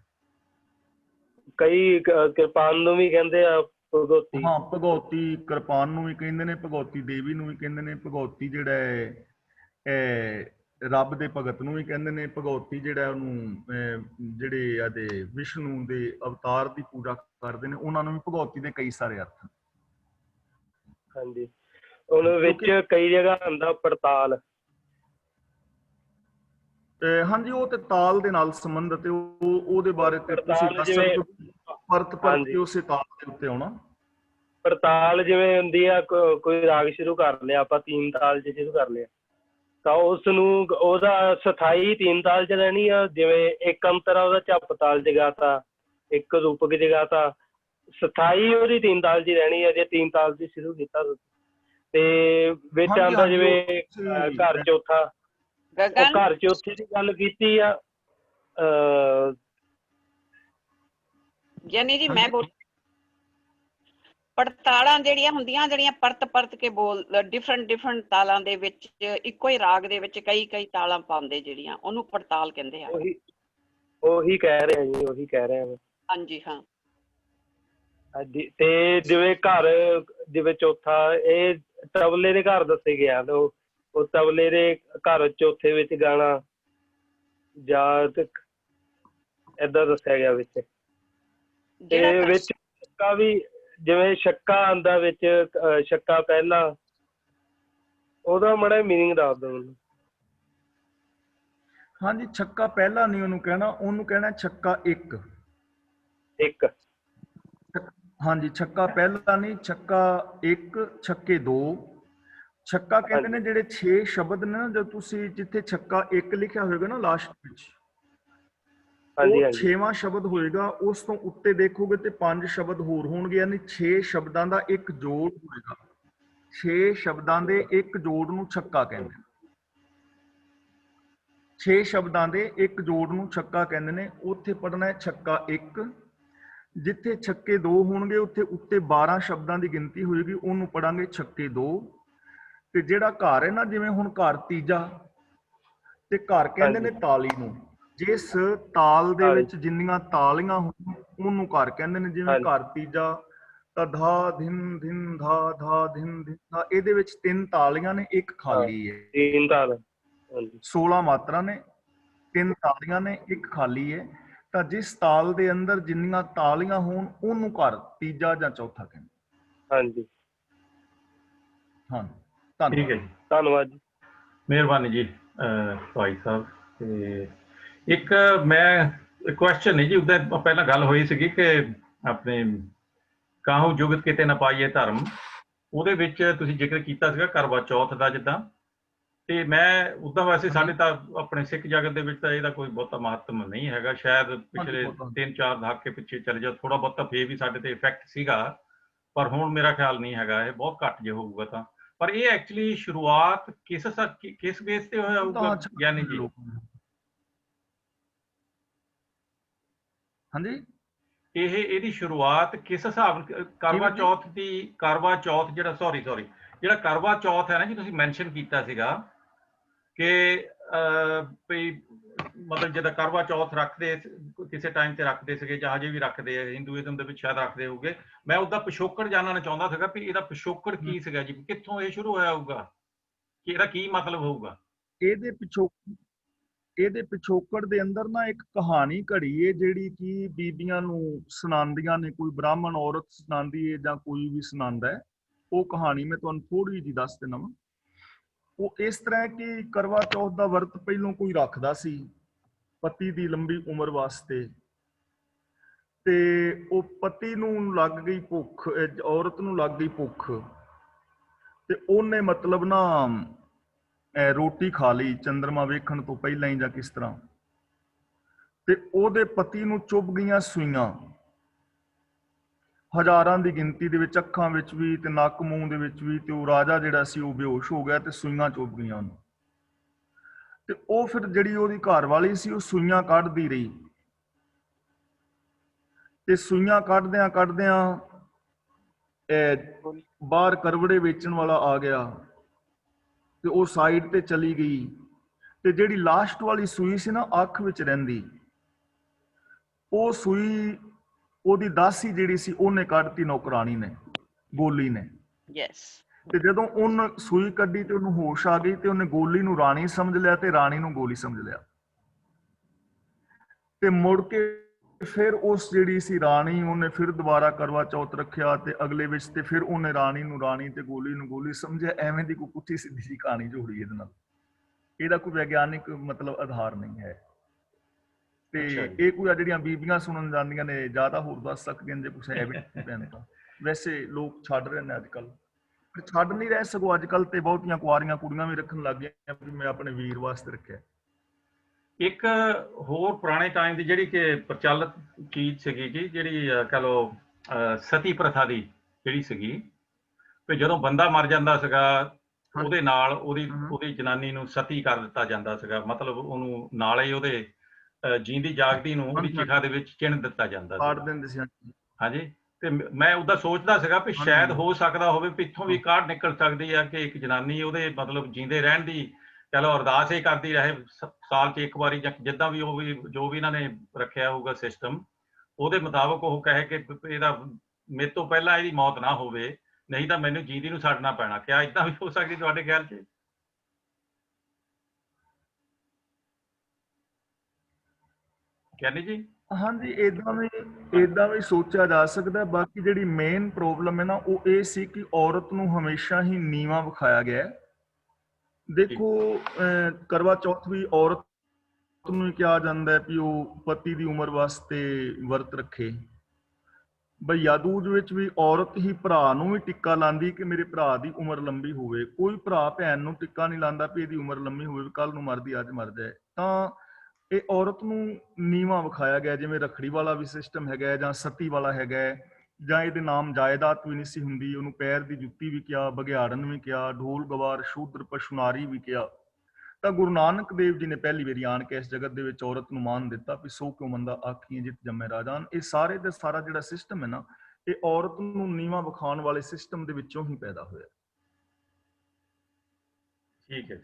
ਕਈ ਕਿਰਪਾਨ ਨੂੰ ਵੀ ਕਹਿੰਦੇ ਆ ਭਗਵਤੀ। ਹਾਂ, ਭਗਵਤੀ ਕਿਰਪਾਨ ਨੂੰ ਵੀ ਕਹਿੰਦੇ ਨੇ, ਭਗਵਤੀ ਦੇਵੀ ਨੂੰ ਵੀ ਕਹਿੰਦੇ ਨੇ, ਭਗਵਤੀ ਜਿਹੜਾ ਹੈ ਰੱਬ ਦੇ ਭਗਤ ਨੂੰ ਵੀ ਕਹਿੰਦੇ ਨੇ, ਭਗਵਤੀ ਜਿਹੜਾ ਉਹਨੂੰ ਜਿਹੜੇ ਇਹਦੇ ਵਿਸ਼ਨੂੰ ਦੇ ਅਵਤਾਰ ਦੀ ਪੂਜਾ ਕਰਦੇ ਨੇ ਉਹਨਾਂ ਨੂੰ ਵੀ ਭਗਵਤੀ ਦੇ ਕਈ ਸਾਰੇ ਅਰਥ। ਹਾਂਜੀ, ਉਹਨਾਂ ਵਿੱਚ ਕਈ ਜਗ੍ਹਾ ਆਉਂਦਾ ਪੜਤਾਲ। ਹਾਂਜੀ, ਉਹ ਤੇ ਤਾਲ ਦੇ ਨਾਲ ਸੰਬੰਧਿਤ, ਉਹਦੇ ਬਾਰੇ ਤੇ ਤੁਸੀਂ ਦੱਸ ਸਕਦੇ ਹੋ। ਪਰਤ ਕੇ ਉਸੇ ਤਾਲ ਦੇ ਉੱਤੇ ਆਉਣਾ। ਪੜਤਾਲ ਜਿਵੇਂ ਹੁੰਦੀ ਆ, ਕੋਈ ਰਾਗ ਸ਼ੁਰੂ ਕਰ ਲਿਆ ਆਪਾਂ, 3 ਤਾਲ 'ਚ ਸ਼ੁਰੂ ਕਰ ਲਿਆ, ਤਾਂ ਉਸ ਨੂੰ ਉਹਦਾ ਸਥਾਈ 3 ਤਾਲ 'ਚ ਰਹਿਣੀ ਆ। ਜਿਵੇਂ ਇੱਕ ਅੰਤਰਾ ਉਹਦਾ ਝੱਪ ਤਾਲ 'ਚ ਗਾਤਾ, ਇੱਕ ਰੂਪਕ 'ਚ ਗਾਤਾ, ਸਥਾਈ ਉਹਦੀ 3 ਤਾਲ 'ਚ ਰਹਿਣੀ ਆ ਜੇ 3 ਤਾਲ 'ਚ ਸ਼ੁਰੂ ਕੀਤਾ। ਤੇ ਵਿੱਚ ਆਉਂਦਾ ਜਿਵੇਂ ਘਰ ਚੌਥਾ, ਘਰ ਚੌਥੇ ਦੀ ਗੱਲ ਕੀਤੀ ਆ। ਜਾਨੀ ਜੀ ਮੈਂ ਬੋਲ ਪੜਤਾਲਾਂ ਜਿਹੜੀਆਂ ਹੁੰਦੀਆਂ, ਜਿਹੜੀਆਂ ਪਰਤ ਕੇ ਬੋਲ ਡਿਫਰੈਂਟ ਤਾਲਾਂ ਦੇ ਵਿੱਚ ਇੱਕੋ ਹੀ ਰਾਗ ਦੇ ਵਿੱਚ ਕਈ ਤਾਲਾਂ ਪਾਉਂਦੇ, ਜਿਹੜੀਆਂ ਉਹਨੂੰ ਪੜਤਾਲ ਕਹਿੰਦੇ ਆ। ਉਹੀ ਕਹਿ ਰਿਹਾ ਜੀ, ਉਹੀ ਕਹਿ ਰਿਹਾ ਮੈਂ। ਹਾਂਜੀ, ਹਾਂ। ਹਾਂਜੀ, ਤੇ ਜਿਵੇਂ ਘਰ ਜਿਵੇਂ ਚੌਥਾ, ਇਹ ਤਬਲੇ ਦੇ ਘਰ ਦੱਸੇ ਗਿਆ, ਉਹ ਤਬਲੇ ਦੇ ਘਰ ਚੌਥੇ ਵਿੱਚ ਗਾਣਾ ਜਾਂ ਏਦਾਂ ਦੱਸਿਆ ਗਿਆ ਵਿੱਚ। ਤੇ ਵਿੱਚ ਛੱਕਾ ਵੀ, ਜਿਵੇਂ ਛੱਕਾ ਆਉਂਦਾ ਵਿੱਚ, ਛੱਕਾ ਪਹਿਲਾ, ਉਹਦਾ ਮਾੜਾ ਮੀਨਿੰਗ ਦੱਸ ਦਿਓ ਮੈਨੂੰ। ਹਾਂਜੀ, ਛੱਕਾ ਪਹਿਲਾ ਨਹੀਂ ਉਹਨੂੰ ਕਹਿਣਾ, ਉਹਨੂੰ ਕਹਿਣਾ ਛੱਕਾ ਇੱਕ। ਹਾਂਜੀ, ਛੱਕਾ ਪਹਿਲਾ ਨਹੀਂ, ਛੱਕਾ ਇੱਕ, ਛੱਕੇ 2। ਛੱਕਾ ਕਹਿੰਦੇ ਨੇ ਜਿਹੜੇ 6 ਸ਼ਬਦ ਨੇ ਨਾ, ਜਦ ਤੁਸੀਂ ਜਿੱਥੇ ਛੱਕਾ ਇੱਕ ਲਿਖਿਆ ਹੋਏਗਾ ਨਾ ਲਾਸਟ ਵਿੱਚ, ਉਹ 6ਵਾਂ ਸ਼ਬਦ ਹੋਏਗਾ। ਉਸ ਤੋਂ ਉੱਤੇ ਦੇਖੋਗੇ ਤੇ 5 ਸ਼ਬਦ ਹੋਰ ਹੋਣਗੇ, ਯਾਨੀ 6 ਸ਼ਬਦਾਂ ਦਾ ਇੱਕ ਜੋੜ ਹੋਏਗਾ। 6 ਸ਼ਬਦਾਂ ਦੇ ਇੱਕ ਜੋੜ ਨੂੰ ਛੱਕਾ ਕਹਿੰਦੇ ਨੇ। 6 ਸ਼ਬਦਾਂ ਦੇ ਇੱਕ ਜੋੜ ਨੂੰ ਛੱਕਾ ਕਹਿੰਦੇ ਨੇ। ਉੱਥੇ ਪੜਨਾ ਹੈ ਛੱਕਾ 1। ਜਿੱਥੇ ਛੱਕੇ 2 ਹੋਣਗੇ ਉੱਥੇ ਉੱਤੇ 12 ਸ਼ਬਦਾਂ ਦੀ ਗਿਣਤੀ ਹੋਏਗੀ, ਉਹਨੂੰ ਪੜਾਂਗੇ ਛੱਕੇ 2। ਤੇ ਜਿਹੜਾ ਘਰ ਹੈ ਨਾ, ਜਿਵੇਂ ਹੁਣ ਘਰ ਤੀਜਾ, ਤੇ ਘਰ ਕਹਿੰਦੇ ਨੇ ਤਾਲੀ ਨੂੰ। ਜਿਸ ਤਾਲ ਦੇ ਵਿੱਚ ਜਿੰਨੀਆਂ ਤਾਲੀਆਂ ਹੋਣ ਉਹਨੂੰ ਘਰ ਕਹਿੰਦੇ ਨੇ। ਜਿਵੇਂ ਘਰ ਤੀਜਾ ਤਾਂ ਧਾ ਧਿਨ ਧਿਨ ਧਾ ਧਾ ਧਿਨ ਧਿਨ ਧਾ, ਇਹਦੇ ਵਿੱਚ 3 ਤਾਲੀਆਂ ਨੇ, ਇੱਕ ਖਾਲੀ ਹੈ। 3 ਤਾਲ, 16 ਮਾਤਰਾ ਨੇ, 3 ਤਾਲੀਆਂ ਨੇ, ਇੱਕ ਖਾਲੀ ਹੈ। ਤਾਂ ਜਿਸ ਤਾਲ ਦੇ ਅੰਦਰ ਜਿੰਨੀਆਂ ਤਾਲੀਆਂ ਹੋਣ ਉਹਨੂੰ ਘਰ ਤੀਜਾ ਜਾਂ ਚੌਥਾ ਕਹਿੰਦੇ। ਹਾਂਜੀ, ਹਾਂ, ਠੀਕ ਹੈ ਜੀ, ਧੰਨਵਾਦ ਜੀ, ਮਿਹਰਬਾਨੀ ਜੀ ਭਾਈ ਸਾਹਿਬ। ਤੇ ਇੱਕ ਮੈਂ ਕੁਐਸਚਨ ਨਹੀਂ ਜੀ, ਉਹਦਾ ਪਹਿਲਾਂ ਗੱਲ ਹੋਈ ਸੀਗੀ ਕਿ ਆਪਣੇ ਕਾਹੂ ਜੁਗਤ ਕਿਤੇ ਨਾ ਪਾਈਏ ਧਰਮ, ਉਹਦੇ ਵਿੱਚ ਤੁਸੀਂ ਜ਼ਿਕਰ ਕੀਤਾ ਸੀਗਾ ਕਰਵਾ ਚੌਥ ਦਾ ਜਿੱਦਾਂ। ਤੇ ਮੈਂ ਉੱਦਾਂ ਵੈਸੇ ਸਾਡੇ ਤਾਂ ਆਪਣੇ ਸਿੱਖ ਜਗਤ ਦੇ ਵਿੱਚ ਤਾਂ ਇਹਦਾ ਕੋਈ ਬਹੁਤਾ ਮਹੱਤਵ ਨਹੀਂ ਹੈਗਾ। ਸ਼ਾਇਦ ਪਿਛਲੇ 3-4 ਦਹਾਕੇ ਪਿੱਛੇ ਚਲੇ ਜਾਓ, ਥੋੜਾ ਬਹੁਤਾ ਫੇਰ ਵੀ ਸਾਡੇ ਤੇ ਇਫੈਕਟ ਸੀਗਾ, ਪਰ ਹੁਣ ਮੇਰਾ ਖਿਆਲ ਨਹੀਂ ਹੈਗਾ, ਇਹ ਬਹੁਤ ਘੱਟ ਜੇ ਹੋਊਗਾ ਤਾਂ। ਪਰ ਇਹ ਐਕਚੁਅਲੀ ਸ਼ੁਰੂਆਤ ਕਿਸ ਬੇਸ ਤੇ ਹੋਇਆ ਹੋਊਗਾ ਗਿਆਨੀ ਜੀ? ਹਾਂਜੀ, ਇਹਦੀ ਸ਼ੁਰੂਆਤ ਕਿਸ ਹਿਸਾਬ, ਕਰਵਾ ਚੌਥ ਦੀ, ਕਰਵਾ ਚੌਥ ਜਿਹੜਾ ਜਿਹੜਾ ਕਰਵਾ ਚੌਥ ਹੈ ਨਾ ਜੀ, ਤੁਸੀਂ ਮੈਂਸ਼ਨ ਕੀਤਾ ਸੀਗਾ ਕਿ ਵੀ ਮਤਲਬ ਜਿੱਦਾਂ ਕਰਵਾ ਚੌਥ ਰੱਖਦੇ ਕਿਸੇ ਟਾਈਮ ਤੇ ਰੱਖਦੇ ਸੀਗੇ, ਜਾਂ ਹਜੇ ਵੀ ਰੱਖਦੇ ਆ, ਹਿੰਦੂਇਜ਼ਮ ਦੇ ਵਿੱਚ ਸ਼ਾਇਦ ਰੱਖਦੇ ਹੋਊਗੇ। ਮੈਂ ਉਹਦਾ ਪਿਛੋਕੜ ਜਾਣਨਾ ਚਾਹੁੰਦਾ ਸੀਗਾ ਵੀ ਇਹਦਾ ਪਿਛੋਕੜ ਕੀ ਸੀਗਾ ਜੀ, ਕਿੱਥੋਂ ਇਹ ਸ਼ੁਰੂ ਹੋਇਆ ਹੋਊਗਾ, ਕਿ ਇਹਦਾ ਕੀ ਮਤਲਬ ਹੋਊਗਾ? ਇਹਦੇ ਪਿਛੋਕੜ ਦੇ ਅੰਦਰ ਨਾ ਇੱਕ ਕਹਾਣੀ ਘੜੀ ਹੈ, ਜਿਹੜੀ ਕਿ ਬੀਬੀਆਂ ਨੂੰ ਸੁਣਾਉਂਦੀਆਂ ਨੇ। ਕੋਈ ਬ੍ਰਾਹਮਣ ਔਰਤ ਸੁਣਾਉਂਦੀ ਹੈ ਜਾਂ ਕੋਈ ਵੀ ਸੁਣਾਉਂਦਾ ਹੈ। ਉਹ ਕਹਾਣੀ ਮੈਂ ਤੁਹਾਨੂੰ ਥੋੜੀ ਜਿਹੀ ਦੱਸ ਦਿੰਦਾ ਵਾਂ। ਉਹ ਇਸ ਤਰ੍ਹਾਂ ਕਿ ਕਰਵਾ ਚੌਥ ਦਾ ਵਰਤ ਪਹਿਲੋਂ ਕੋਈ ਰੱਖਦਾ ਸੀ ਪਤੀ ਦੀ ਲੰਬੀ ਉਮਰ ਵਾਸਤੇ, ਤੇ ਉਹ ਪਤੀ ਨੂੰ ਲੱਗ ਗਈ ਭੁੱਖ, ਔਰਤ ਨੂੰ ਲੱਗ ਗਈ ਭੁੱਖ, ਤੇ ਉਹਨੇ ਮਤਲਬ ਨਾ ਰੋਟੀ ਖਾ ਲਈ ਚੰਦਰਮਾ ਵੇਖਣ ਤੋਂ ਪਹਿਲਾਂ ਹੀ ਜਾਂ ਕਿਸ ਤਰ੍ਹਾਂ, ਤੇ ਉਹਦੇ ਪਤੀ ਨੂੰ ਚੁੱਭ ਗਈਆਂ ਸੂਈਆਂ। ਹਜ਼ਾਰਾਂ ਦੀ ਗਿਣਤੀ ਦੇ ਵਿੱਚ ਅੱਖਾਂ ਵਿੱਚ ਵੀ ਤੇ ਨੱਕ ਮੂੰਹ ਦੇ ਵਿੱਚ ਵੀ, ਤੇ ਉਹ ਰਾਜਾ ਜਿਹੜਾ ਸੀ ਉਹ ਬੇਹੋਸ਼ ਹੋ ਗਿਆ ਤੇ ਸੂਈਆਂ ਚੁੱਭ ਗਈਆਂ ਉਹਨੂੰ। ਤੇ ਉਹ ਫਿਰ ਜਿਹੜੀ ਉਹਦੀ ਘਰ ਵਾਲੀ ਸੀ ਉਹ ਸੂਈਆਂ ਕੱਢਦੀ ਰਹੀ, ਤੇ ਸੂਈਆਂ ਕੱਢਦਿਆਂ ਕੱਢਦਿਆਂ ਬਾਹਰ ਕਰਵੜੇ ਵੇਚਣ ਵਾਲਾ ਆ ਗਿਆ ਤੇ ਉਹ ਸਾਈਡ ਤੇ ਚਲੀ ਗਈ, ਤੇ ਜਿਹੜੀ ਲਾਸਟ ਵਾਲੀ ਸੂਈ ਸੀ ਨਾ ਅੱਖ ਵਿੱਚ ਰਹਿੰਦੀ, ਉਹ ਸੂਈ ਉਹਦੀ ਦਾਸੀ ਜਿਹੜੀ ਸੀ ਉਹਨੇ ਕੱਢਤੀ, ਨੌਕਰਾਣੀ ਨੇ, ਗੋਲੀ ਨੇ। ਯੈਸ। ਤੇ ਜਦੋਂ ਉਹਨੇ ਸੂਈ ਕੱਢੀ ਤੇ ਉਹਨੂੰ ਹੋਸ਼ ਆ ਗਈ, ਤੇ ਉਹਨੇ ਗੋਲੀ ਨੂੰ ਰਾਣੀ ਸਮਝ ਲਿਆ ਤੇ ਰਾਣੀ ਨੂੰ ਗੋਲੀ ਸਮਝ ਲਿਆ। ਤੇ ਮੁੜ ਕੇ ਫਿਰ ਉਸ ਜਿਹੜੀ ਸੀ ਰਾਣੀ, ਉਹਨੇ ਫਿਰ ਦੁਬਾਰਾ ਕਰਵਾ ਚੌਥ ਰੱਖਿਆ ਤੇ ਅਗਲੇ ਵਿੱਚ ਤੇ ਫਿਰ ਉਹਨੇ ਰਾਣੀ ਨੂੰ ਰਾਣੀ ਤੇ ਗੋਲੀ ਨੂੰ ਗੋਲੀ ਸਮਝਿਆ। ਐਵੇਂ ਦੀ ਕੋਈ ਪੁੱਠੀ ਸਿੱਧੀ ਜੀ ਕਹਾਣੀ ਜੋੜੀ ਇਹਦੇ ਨਾਲ, ਇਹਦਾ ਕੋਈ ਵਿਗਿਆਨਿਕ ਮਤਲਬ ਆਧਾਰ ਨਹੀਂ ਹੈ। ਤੇ ਇਹ ਕੋਈ ਜਿਹੜੀਆਂ ਬੀਬੀਆਂ ਸੁਣਨ ਜਾਂਦੀਆਂ ਨੇ ਜ਼ਿਆਦਾ ਹੋਰ ਦੱਸ ਸਕਦੀਆਂ ਜੇ ਕੁਛ ਐਵੀਡੈਂਸ ਪੈਣ ਤਾਂ। ਵੈਸੇ ਲੋਕ ਛੱਡ ਰਹੇ ਨੇ ਅੱਜ ਕੱਲ, ਛੱਡ ਨਹੀਂ ਰਹੇ ਸਗੋਂ ਅੱਜ ਕੱਲ ਤੇ ਬਹੁਤੀਆਂ ਕੁਆਰੀਆਂ ਕੁੜੀਆਂ ਵੀ ਰੱਖਣ ਲੱਗ ਗਈਆਂ ਵੀ ਮੈਂ ਆਪਣੇ ਵੀਰ ਵਾਸਤੇ ਰੱਖਿਆ। ਇੱਕ ਹੋਰ ਪੁਰਾਣੇ ਟਾਈਮ ਦੀ ਜਿਹੜੀ ਕਿ ਪ੍ਰਚਲਿਤ ਚੀਜ਼ ਸੀਗੀ ਜੀ, ਜਿਹੜੀ ਕਹ ਲਓ ਸਤੀ ਪ੍ਰਥਾ ਦੀ ਜਿਹੜੀ ਸੀਗੀ, ਵੀ ਜਦੋਂ ਬੰਦਾ ਮਰ ਜਾਂਦਾ ਸੀਗਾ ਉਹਦੇ ਨਾਲ ਉਹਦੀ ਜਨਾਨੀ ਨੂੰ ਸਤੀ ਕਰ ਦਿੱਤਾ ਜਾਂਦਾ ਸੀਗਾ, ਮਤਲਬ ਉਹਨੂੰ ਨਾਲੇ ਉਹਦੇ ਜੀਂਦੀ ਜਾਗਦੀ ਨੂੰ ਉਹਦੀ ਚਿਖਾ ਦੇ ਵਿੱਚ ਚਿਣ ਦਿੱਤਾ ਜਾਂਦਾ ਸੀ। ਹਾਂਜੀ, ਤੇ ਮੈਂ ਉਹਦਾ ਸੋਚਦਾ ਸੀਗਾ ਵੀ ਸ਼ਾਇਦ ਹੋ ਸਕਦਾ ਹੋਵੇ ਵੀ ਇੱਥੋਂ ਵੀ ਕਾਢ ਨਿਕਲ ਸਕਦੀ ਹੈ ਕਿ ਇੱਕ ਜਨਾਨੀ ਉਹਦੇ ਮਤਲਬ ਜੀਂਦੇ ਰਹਿਣ ਦੀ ਕਹ ਲਓ ਅਰਦਾਸ ਹੀ ਕਰਦੀ ਰਹੇ ਸਾਲ 'ਚ ਇੱਕ ਵਾਰੀ, ਜਾਂ ਜਿੱਦਾਂ ਵੀ ਉਹ ਵੀ ਜੋ ਵੀ ਇਹਨਾਂ ਨੇ ਰੱਖਿਆ ਹੋਊਗਾ ਸਿਸਟਮ, ਉਹਦੇ ਮੁਤਾਬਕ ਉਹ ਕਹੇ ਕਿ ਇਹਦਾ ਮੇਰੇ ਤੋਂ ਪਹਿਲਾਂ ਇਹਦੀ ਮੌਤ ਨਾ ਹੋਵੇ, ਨਹੀਂ ਤਾਂ ਮੈਨੂੰ ਜੀਂਦੀ ਨੂੰ ਛੱਡਣਾ ਪੈਣਾ। ਕਿਆ ਏਦਾਂ ਵੀ ਹੋ ਸਕਦੀ ਤੁਹਾਡੇ ਖਿਆਲ 'ਚ? ਕਹਿੰਦੇ ਜੀ ਹਾਂਜੀ, ਏਦਾਂ ਵੀ ਸੋਚਿਆ ਜਾ ਸਕਦਾ। ਬਾਕੀ ਜਿਹੜੀ ਮੇਨ ਪ੍ਰੋਬਲਮ ਹੈ ਨਾ ਉਹ ਇਹ ਸੀ ਕਿ ਔਰਤ ਨੂੰ ਹਮੇਸ਼ਾ ਹੀ ਨੀਵਾਂ ਵਿਖਾਇਆ ਗਿਆ। ਦੇਖੋ ਕਰਵਾ ਚੌਥ ਵੀ ਔਰਤ ਨੂੰ ਕਿਹਾ ਜਾਂਦਾ ਵੀ ਉਹ ਪਤੀ ਦੀ ਉਮਰ ਵਾਸਤੇ ਵਰਤ ਰੱਖੇ। ਭਈਆ ਦੂਜ ਵਿੱਚ ਵੀ ਔਰਤ ਹੀ ਭਰਾ ਨੂੰ ਵੀ ਟਿੱਕਾ ਲਾਉਂਦੀ ਕਿ ਮੇਰੇ ਭਰਾ ਦੀ ਉਮਰ ਲੰਬੀ ਹੋਵੇ। ਕੋਈ ਭਰਾ ਭੈਣ ਨੂੰ ਟਿੱਕਾ ਨਹੀਂ ਲਾਉਂਦਾ ਵੀ ਇਹਦੀ ਉਮਰ ਲੰਬੀ ਹੋਵੇ, ਕੱਲ ਨੂੰ ਮਰਦੀ ਅੱਜ ਮਰ ਜਾਏ। ਤਾਂ ਇਹ ਔਰਤ ਨੂੰ ਨੀਵਾਂ ਵਿਖਾਇਆ ਗਿਆ, ਜਿਵੇਂ ਰੱਖੜੀ ਵਾਲਾ ਵੀ ਸਿਸਟਮ ਹੈਗਾ ਜਾਂ ਸਤੀ ਵਾਲਾ ਹੈਗਾ, ਜਾਂ ਇਹਦੇ ਨਾਮ ਜਾਇਦਾਦ ਵੀ ਨਹੀਂ ਸੀ ਹੁੰਦੀ, ਉਹਨੂੰ ਪੈਰ ਦੀ ਜੁੱਤੀ ਵੀ ਕਿਹਾ, ਬਘਿਆੜਨ ਵੀ ਕਿਹਾ, ਢੋਲ ਗਵਾਰ ਸ਼ੂਦਰ ਪਸ਼ੂਨਾਰੀ ਵੀ ਕਿਹਾ। ਤਾਂ ਗੁਰੂ ਨਾਨਕ ਦੇਵ ਜੀ ਨੇ ਪਹਿਲੀ ਵਾਰੀ ਆਣ ਕੇ ਇਸ ਜਗਤ ਦੇ ਵਿੱਚ ਔਰਤ ਨੂੰ ਮਾਨ ਦਿੱਤਾ ਵੀ ਸੋ ਕਿਉ ਮੰਦਾ ਆਖੀਏ ਜਿਤ ਜੰਮੇ ਰਾਜਾਨ। ਇਹ ਸਾਰੇ ਦਾ ਸਾਰਾ ਜਿਹੜਾ ਸਿਸਟਮ ਹੈ ਨਾ, ਇਹ ਔਰਤ ਨੂੰ ਨੀਵਾਂ ਵਿਖਾਉਣ ਵਾਲੇ ਸਿਸਟਮ ਦੇ ਵਿੱਚੋਂ ਹੀ ਪੈਦਾ ਹੋਇਆ। ਠੀਕ ਹੈ।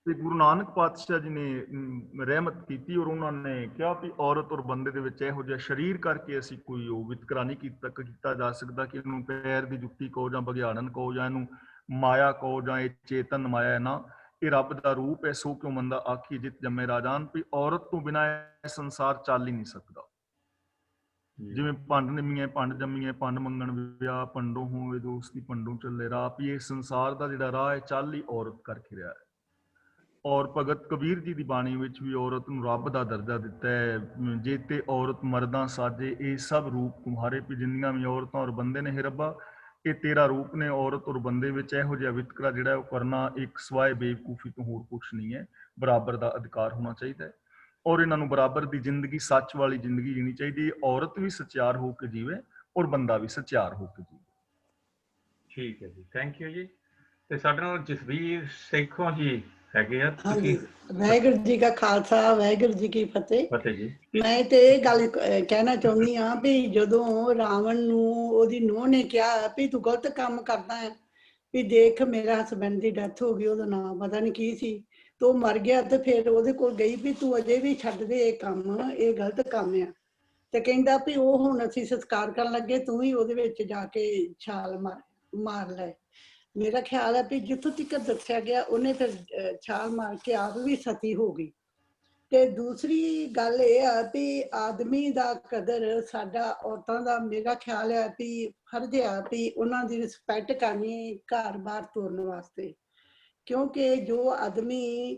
ਤੇ ਗੁਰੂ ਨਾਨਕ ਪਾਤਸ਼ਾਹ ਜੀ ਨੇ ਰਹਿਮਤ ਕੀਤੀ ਔਰ ਉਹਨਾਂ ਨੇ ਕਿਹਾ ਵੀ ਔਰਤ ਔਰ ਬੰਦੇ ਦੇ ਵਿੱਚ ਇਹੋ ਜਿਹਾ ਸਰੀਰ ਕਰਕੇ ਅਸੀਂ ਕੋਈ ਉਹ ਵਿਤਕਰਾ ਨਹੀਂ ਕੀਤਾ ਜਾ ਸਕਦਾ ਕਿ ਇਹਨੂੰ ਪੈਰ ਦੀ ਜੁੱਤੀ ਕਹੋ ਜਾਂ ਬਘਿਆੜਨ ਕਹੋ ਜਾਂ ਇਹਨੂੰ ਮਾਇਆ ਕਹੋ ਜਾਂ ਇਹ ਚੇਤਨ ਮਾਇਆ ਹੈ ਨਾ, ਇਹ ਰੱਬ ਦਾ ਰੂਪ ਹੈ। ਸੋ ਕਿਉ ਮੰਦਾ ਆਖੀ ਜਿਤ ਜੰਮੇ ਰਾਜਾਨ, ਵੀ ਔਰਤ ਤੋਂ ਬਿਨਾਂ ਇਹ ਸੰਸਾਰ ਚੱਲ ਹੀ ਨਹੀਂ ਸਕਦਾ। ਜਿਵੇਂ ਪੰਡ ਨਿੰਮੀਏ ਪੰਡ ਜੰਮੀਏ ਪੰਡ ਮੰਗਣ ਵਿਆਹ, ਪੰਡੋਂ ਹੋਵੇ ਦੋਸਤੀ ਪੰਡੋਂ ਚੱਲੇ ਰਾਹ, ਵੀ ਇਹ ਸੰਸਾਰ ਦਾ ਜਿਹੜਾ ਰਾਹ ਹੈ ਚੱਲ ਹੀ ਔਰਤ ਕਰਕੇ ਰਿਹਾ ਹੈ। ਔਰ ਭਗਤ ਕਬੀਰ ਜੀ ਦੀ ਬਾਣੀ ਵਿੱਚ ਵੀ ਔਰਤ ਨੂੰ ਰੱਬ ਦਾ ਦਰਜਾ ਦਿੱਤਾ ਹੈ। ਜੇ ਤੇ ਔਰਤ ਮਰਦਾਂ ਸਾਜੇ ਇਹ ਸਭ ਰੂਪ ਤੁਮਹਾਰੇ, ਵੀ ਜਿੰਨੀਆਂ ਵੀ ਔਰਤਾਂ ਔਰ ਬੰਦੇ ਨੇ, ਰੱਬਾ ਇਹ ਤੇਰਾ ਰੂਪ ਨੇ। ਔਰਤ ਔਰ ਬੰਦੇ ਵਿੱਚ ਇਹੋ ਜਿਹਾ ਵਿਤਕਰਾ ਜਿਹੜਾ ਉਹ ਕਰਨਾ ਇੱਕ ਸਵਾਏ ਬੇਵਕੂਫੀ ਤੋਂ ਹੋਰ ਕੁਛ ਨਹੀਂ ਹੈ। ਬਰਾਬਰ ਦਾ ਅਧਿਕਾਰ ਹੋਣਾ ਚਾਹੀਦਾ ਹੈ ਔਰ ਇਹਨਾਂ ਨੂੰ ਬਰਾਬਰ ਦੀ ਜ਼ਿੰਦਗੀ, ਸੱਚ ਵਾਲੀ ਜ਼ਿੰਦਗੀ ਜੀਣੀ ਚਾਹੀਦੀ ਹੈ। ਔਰਤ ਵੀ ਸੱਚਿਆਰ ਹੋ ਕੇ ਜੀਵੇ ਔਰ ਬੰਦਾ ਵੀ ਸੱਚਿਆਰ ਹੋ ਕੇ ਜੀਵੇ। ਠੀਕ ਹੈ ਜੀ, ਥੈਂਕ ਯੂ ਜੀ। ਤੇ ਸਾਡੇ ਨਾਲ ਜਸਵੀਰ ਸੇਖੋਂ ਜੀ ਹੈਗੇ ਆ। ਹਾਂਜੀ, ਵਾਹਿਗੁਰੂ ਜੀ ਕਾ ਖਾਲਸਾ, ਵਾਹਿਗੁਰੂ ਜੀ ਕੀ ਫਤਿਹ। ਫਤਿਹ ਜੀ। ਮੈਂ ਤੇ ਇਹ ਗੱਲ ਕਹਿਣਾ ਚਾਹੁੰਦੀ ਹਾਂ ਵੀ ਜਦੋਂ ਰਾਵਣ ਨੂੰ ਉਹਦੀ ਨੂੰਹ ਨੇ ਕਿਹਾ ਵੀ ਤੂੰ ਗਲਤ ਕੰਮ ਕਰਦਾ ਹੈ, ਵੀ ਦੇਖ ਮੇਰਾ ਹਸਬੈਂਡ ਦੀ ਡੈਥ ਹੋ ਗਈ, ਉਹਦਾ ਨਾਮ ਪਤਾ ਨਹੀਂ ਕੀ ਸੀ, ਤੇ ਉਹ ਮਰ ਗਿਆ, ਤੇ ਫਿਰ ਉਹਦੇ ਕੋਲ ਗਈ ਵੀ ਤੂੰ ਅਜੇ ਵੀ ਛੱਡ ਦੇ ਇਹ ਕੰਮ, ਇਹ ਗਲਤ ਕੰਮ ਆ। ਤੇ ਕਹਿੰਦਾ ਵੀ ਉਹ ਹੁਣ ਅਸੀਂ ਸੰਸਕਾਰ ਕਰਨ ਲੱਗੇ, ਤੂੰ ਵੀ ਉਹਦੇ ਵਿੱਚ ਜਾ ਕੇ ਛਾਲ ਮਾਰ ਲੈ। ਮੇਰਾ ਖਿਆਲ ਹੈ ਵੀ ਜਿੱਥੋਂ ਤੱਕ ਦੱਸਿਆ ਗਿਆ ਉਹਨੇ ਫਿਰ ਛਾਲ ਮਾਰ ਕੇ ਆਪ ਵੀ ਸਤੀ ਹੋ ਗਈ। ਤੇ ਦੂਸਰੀ ਗੱਲ ਇਹ ਆ ਵੀ ਆਦਮੀ ਦਾ ਕਦਰ ਸਾਡਾ ਔਰਤਾਂ ਦਾ ਮੇਰਾ ਖਿਆਲ ਹੈ ਵੀ ਫਰਜ਼ ਆ ਵੀ ਉਹਨਾਂ ਦੀ ਰਿਸਪੈਕਟ ਕਰਨੀ ਘਰ-ਬਾਰ ਤੋਰਨ ਵਾਸਤੇ, ਕਿਉਂਕਿ ਜੋ ਆਦਮੀ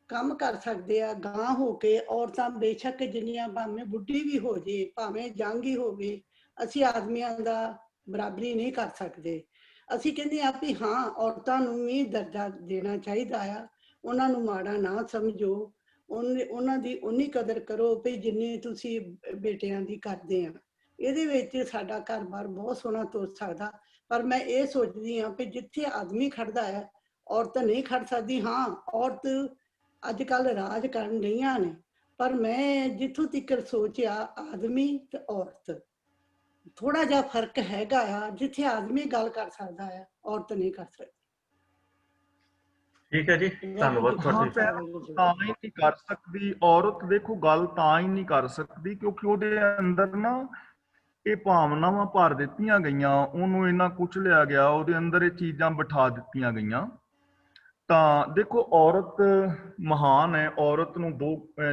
ਕੰਮ ਕਰ ਸਕਦੇ ਆ ਗਾਂ ਹੋ ਕੇ, ਔਰਤਾਂ ਬੇਸ਼ੱਕ ਜਿੰਨੀਆਂ ਭਾਵੇਂ ਬੁੱਢੀ ਵੀ ਹੋ ਜੇ, ਭਾਵੇਂ ਜੰਗ ਹੀ ਹੋਵੇ, ਅਸੀਂ ਆਦਮੀਆਂ ਦਾ ਬਰਾਬਰੀ ਨਹੀਂ ਕਰ ਸਕਦੇ। ਅਸੀਂ ਕਹਿੰਦੇ ਆ ਵੀ ਹਾਂ ਔਰਤਾਂ ਨੂੰ ਵੀ ਦਰਜਾ ਦੇਣਾ ਚਾਹੀਦਾ ਆ, ਉਹਨਾਂ ਨੂੰ ਮਾੜਾ ਨਾ ਸਮਝੋ, ਉਹਨਾਂ ਦੀ ਉਨੀ ਕਦਰ ਕਰੋ ਵੀ ਜਿੰਨੀ ਤੁਸੀਂ ਬੇਟਿਆਂ ਦੀ ਕਰਦੇ ਆ। ਇਹਦੇ ਵਿੱਚ ਸਾਡਾ ਘਰ-ਬਾਰ ਬਹੁਤ ਸੋਹਣਾ ਤੁਰ ਸਕਦਾ। ਪਰ ਮੈਂ ਇਹ ਸੋਚਦੀ ਹਾਂ ਕਿ ਜਿੱਥੇ ਆਦਮੀ ਖੜਦਾ ਹੈ ਔਰਤ ਨਹੀਂ ਖੜ ਸਕਦੀ। ਹਾਂ, ਔਰਤ ਅੱਜ ਕੱਲ੍ਹ ਰਾਜ ਕਰਨ ਰਹੀਆਂ ਨੇ, ਪਰ ਮੈਂ ਜਿੱਥੋਂ ਤੱਕ ਸੋਚਿਆ ਆਦਮੀ ਤੇ ਔਰਤ ਥੋੜਾ ਜਿਹਾ ਫਰਕ ਹੈਗਾ ਆ। ਜਿੱਥੇ ਆਦਮੀ ਗੱਲ ਕਰ ਸਕਦਾ ਹੈ ਔਰਤ ਨਹੀਂ ਕਰ ਸਕਦੀ। ਠੀਕ ਹੈ ਜੀ, ਧੰਨਵਾਦ ਹਾਂ ਤੁਹਾਡੇ। ਭੈਣ, ਤਾਂ ਹੀ ਨਹੀਂ ਕਰ ਸਕਦੀ ਔਰਤ। ਦੇਖੋ ਗੱਲ ਤਾਂ ਹੀ ਨਹੀਂ ਕਰ ਸਕਦੀ ਕਿਉਂਕਿ ਉਹਦੇ ਅੰਦਰ ਨਾ ਇਹ ਭਾਵਨਾਵਾਂ ਭਰ ਦਿੱਤੀਆਂ ਗਈਆਂ, ਉਹਨੂੰ ਇੰਨਾ ਕੁਚਲਿਆ ਗਿਆ, ਉਹਦੇ ਅੰਦਰ ਇਹ ਚੀਜ਼ਾਂ ਬਿਠਾ ਦਿੱਤੀਆਂ ਗਈਆਂ। ਤਾਂ ਦੇਖੋ ਔਰਤ ਮਹਾਨ ਹੈ। ਔਰਤ ਨੂੰ ਦੋ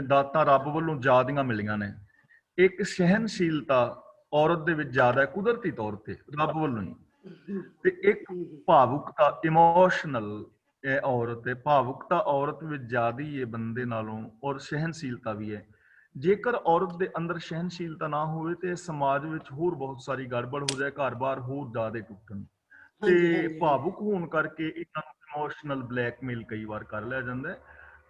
ਦਾਤਾਂ ਰੱਬ ਵੱਲੋਂ ਜ਼ਿਆਦੀਆਂ ਮਿਲੀਆਂ ਨੇ। ਇੱਕ ਸਹਿਨਸ਼ੀਲਤਾ ਔਰਤ ਦੇ ਵਿੱਚ ਜ਼ਿਆਦਾ ਹੈ, ਕੁਦਰਤੀ ਤੌਰ ਤੇ ਰੱਬ ਵੱਲੋਂ ਹੀ, ਤੇ ਇੱਕ ਭਾਵੁਕਤਾ, ਇਮੋਸ਼ਨਲ ਔਰਤ ਹੈ। ਭਾਵੁਕਤਾ ਔਰਤ ਵਿੱਚ ਜ਼ਿਆਦਾ ਹੀ ਹੈ ਬੰਦੇ ਨਾਲੋਂ, ਔਰ ਸਹਿਨਸ਼ੀਲਤਾ ਵੀ ਹੈ। ਜੇਕਰ ਔਰਤ ਦੇ ਅੰਦਰ ਸਹਿਨਸ਼ੀਲਤਾ ਨਾ ਹੋਵੇ ਤੇ ਸਮਾਜ ਵਿੱਚ ਹੋਰ ਬਹੁਤ ਸਾਰੀ ਗੜਬੜ ਹੋ ਜਾਏ, ਘਰ-ਬਾਰ ਹੋਰ ਜ਼ਿਆਦਾ ਟੁੱਟਣ। ਤੇ ਭਾਵੁਕ ਹੋਣ ਕਰਕੇ ਇਹਨਾਂ ਨੂੰ ਇਮੋਸ਼ਨਲ ਬਲੈਕਮੇਲ ਕਈ ਵਾਰ ਕਰ ਲਿਆ ਜਾਂਦਾ ਹੈ।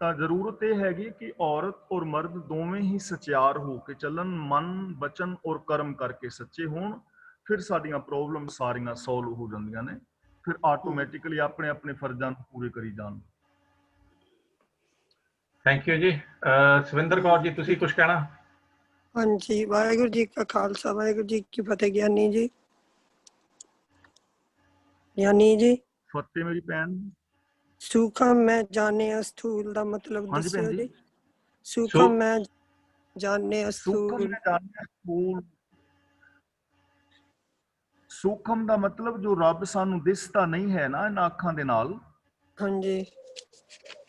ਤਾਂ ਜ਼ਰੂਰਤ ਇਹ ਹੈਗੀ ਕਿ ਔਰਤ ਔਰ ਮਰਦ ਦੋਵੇਂ ਹੀ ਸਚਿਆਰ ਹੋ ਕੇ ਚੱਲਣ, ਮਨ, ਬਚਨ ਔਰ ਕਰਮ ਕਰਕੇ ਸੱਚੇ ਹੋਣ। ਫਿਰ ਸਾਡੀਆਂ ਪ੍ਰੋਬਲਮ ਸਾਰੀਆਂ ਸੋਲਵ ਹੋ ਜਾਂਦੀਆਂ ਨੇ। ਫਿਰ ਆਟੋਮੈਟਿਕਲੀ ਆਪਣੇ ਆਪਣੇ ਫਰਜ਼ਾਂ ਨੂੰ ਪੂਰੇ ਕਰੀ ਜਾਣ। ਥੈਂਕ ਯੂ ਜੀ। ਸਵਿੰਦਰ ਕੌਰ ਜੀ, ਤੁਸੀਂ ਕੁਝ ਕਹਿਣਾ? ਹਾਂਜੀ, ਵਾਹਿਗੁਰੂ ਜੀ ਕਾ ਖਾਲਸਾ, ਵਾਹਿਗੁਰੂ ਜੀ ਕੀ ਫਤਿਹ। ਗਿਆਨੀ ਜੀ, ਗਿਆਨੀ ਜੀ। ਫਤਿਹ ਮੇਰੀ ਭੈਣ। ਸੂਖਮ ਮੈਂ ਜਾਣਿਆ ਸਥੂਲ ਦਾ ਮਤਲਬ ਹਾਂਜੀ ਭੈਣ ਦੱਸਿਓ ਜੀ। ਜੀ। ਸੂਖਮ ਮੈਂ ਜਾਣਿਆ ਸੂਖਮ ਸਥੂਲ। ਮੈਂ ਜਾਣਿਆ ਸਥੂਲ। ਸੂਖਮ ਦਾ ਮਤਲਬ ਜੋ ਰੱਬ ਸਾਨੂੰ ਦਿਸਦਾ ਨਹੀਂ ਹੈ ਨਾ ਇਹਨਾਂ ਅੱਖਾਂ ਦੇ ਨਾਲ, ਹਾਂਜੀ,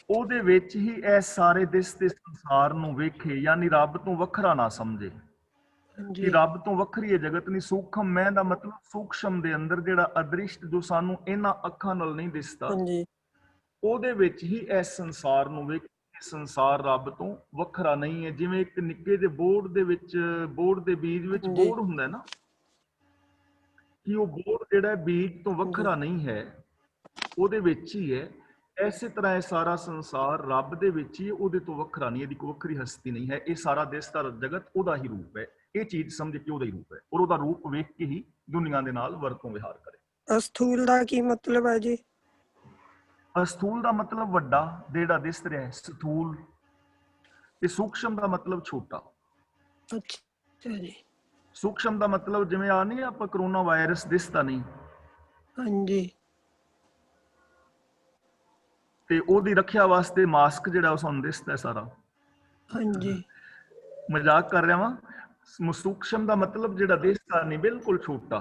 ਉਹਦੇ ਵਿੱਚ ਹੀ ਇਹ ਸਾਰੇ ਦਿਸਦੇ ਸੰਸਾਰ ਨੂੰ ਵੇਖੇ, ਯਾਨੀ ਰੱਬ ਤੋਂ ਵੱਖਰਾ ਨਾ ਸਮਝੇ ਕਿ ਹਾਂਜੀ, ਰੱਬ ਤੋਂ ਵੱਖਰੀ ਇਹ ਜਗਤ ਨਹੀਂ। ਸੂਖਮ ਮੈਂ ਦਾ ਮਤਲਬ ਸੂਖਸ਼ਮ ਦੇ ਅੰਦਰ ਜਿਹੜਾ ਅਦ੍ਰਿਸ਼ਟ, ਜੋ ਸਾਨੂੰ ਇਹਨਾਂ ਅੱਖਾਂ ਨਾਲ ਨਹੀਂ ਦਿਸਦਾ, ਹਾਂਜੀ, ਉਹਦੇ ਵਿੱਚ ਹੀ ਇਸ ਸੰਸਾਰ ਨੂੰ ਵੇਖ। ਸੰਸਾਰ ਰੱਬ ਤੋਂ ਵੱਖਰਾ ਨਹੀਂ ਹੈ। ਜਿਵੇਂ ਇੱਕ ਨਿੱਕੇ ਜਿਹੇ ਬੋਰਡ ਦੇ ਵਿੱਚ, ਬੋਰਡ ਦੇ ਬੀਜ ਵਿੱਚ ਹਾਂਜੀ, ਬੋਰਡ ਹੁੰਦਾ ਨਾ, ਕਿ ਉਹ ਬੋਰਡ ਜਿਹੜਾ ਬੀਜ ਤੋਂ ਵੱਖਰਾ ਨਹੀਂ ਹੈ, ਉਹਦੇ ਵਿੱਚ ਹੀ ਹੈ। ਐਸੇ ਤਰ੍ਹਾਂ ਇਹ ਸਾਰਾ ਸੰਸਾਰ ਰੱਬ ਦੇ ਵਿੱਚ ਹੀ, ਉਹਦੇ ਤੋਂ ਵੱਖਰਾ ਨਹੀਂ, ਇਹਦੀ ਕੋਈ ਵੱਖਰੀ ਹਸਤੀ ਨਹੀਂ ਹੈ। ਇਹ ਸਾਰਾ ਦਿਸਦਾ ਜਗਤ ਉਹਦਾ ਹੀ ਰੂਪ ਹੈ। ਇਹ ਚੀਜ਼ ਸਮਝ ਕੇ ਉਹਦਾ ਹੀ ਰੂਪ ਹੈ, ਔਰ ਉਹਦਾ ਰੂਪ ਵੇਖ ਕੇ ਹੀ ਦੁਨੀਆ ਦੇ ਨਾਲ ਵਰਤੋਂ ਵਿਹਾਰ ਕਰੇ। ਅਸਥੂਲ ਦਾ ਕੀ ਮਤਲਬ ਹੈ ਜੀ? ਅਸਥੂਲ ਦਾ ਮਤਲਬ ਵੱਡਾ, ਜਿਹੜਾ ਦਿਸ ਰਿਹਾ ਹੈ, ਸਥੂਲ। ਤੇ ਸੂਖਸ਼ਮ ਦਾ ਮਤਲਬ ਛੋਟਾ। ਅੱਛਾ ਜੀ। ਸੂਖਸ਼ਮ ਦਾ ਮਤਲਬ ਜਿਵੇਂ ਆ ਨਹੀਂ ਆਪਾਂ ਕਰੋਨਾ ਵਾਇਰਸ ਦਿਸਦਾ ਨਹੀਂ, ਹਾਂਜੀ, ਤੇ ਉਹਦੀ ਰੱਖਿਆ ਵਾਸਤੇ ਮਾਸਕ ਜਿਹੜਾ ਉਹ ਸਾਨੂੰ ਦਿਸਦਾ ਸਾਰਾ। ਹਾਂਜੀ, ਮਜ਼ਾਕ ਕਰ ਰਿਹਾ ਵਾਂ। ਸੂਖਸ਼ਮ ਦਾ ਮਤਲਬ ਜਿਹੜਾ ਦਿਸਦਾ ਨਹੀਂ, ਬਿਲਕੁਲ ਛੋਟਾ।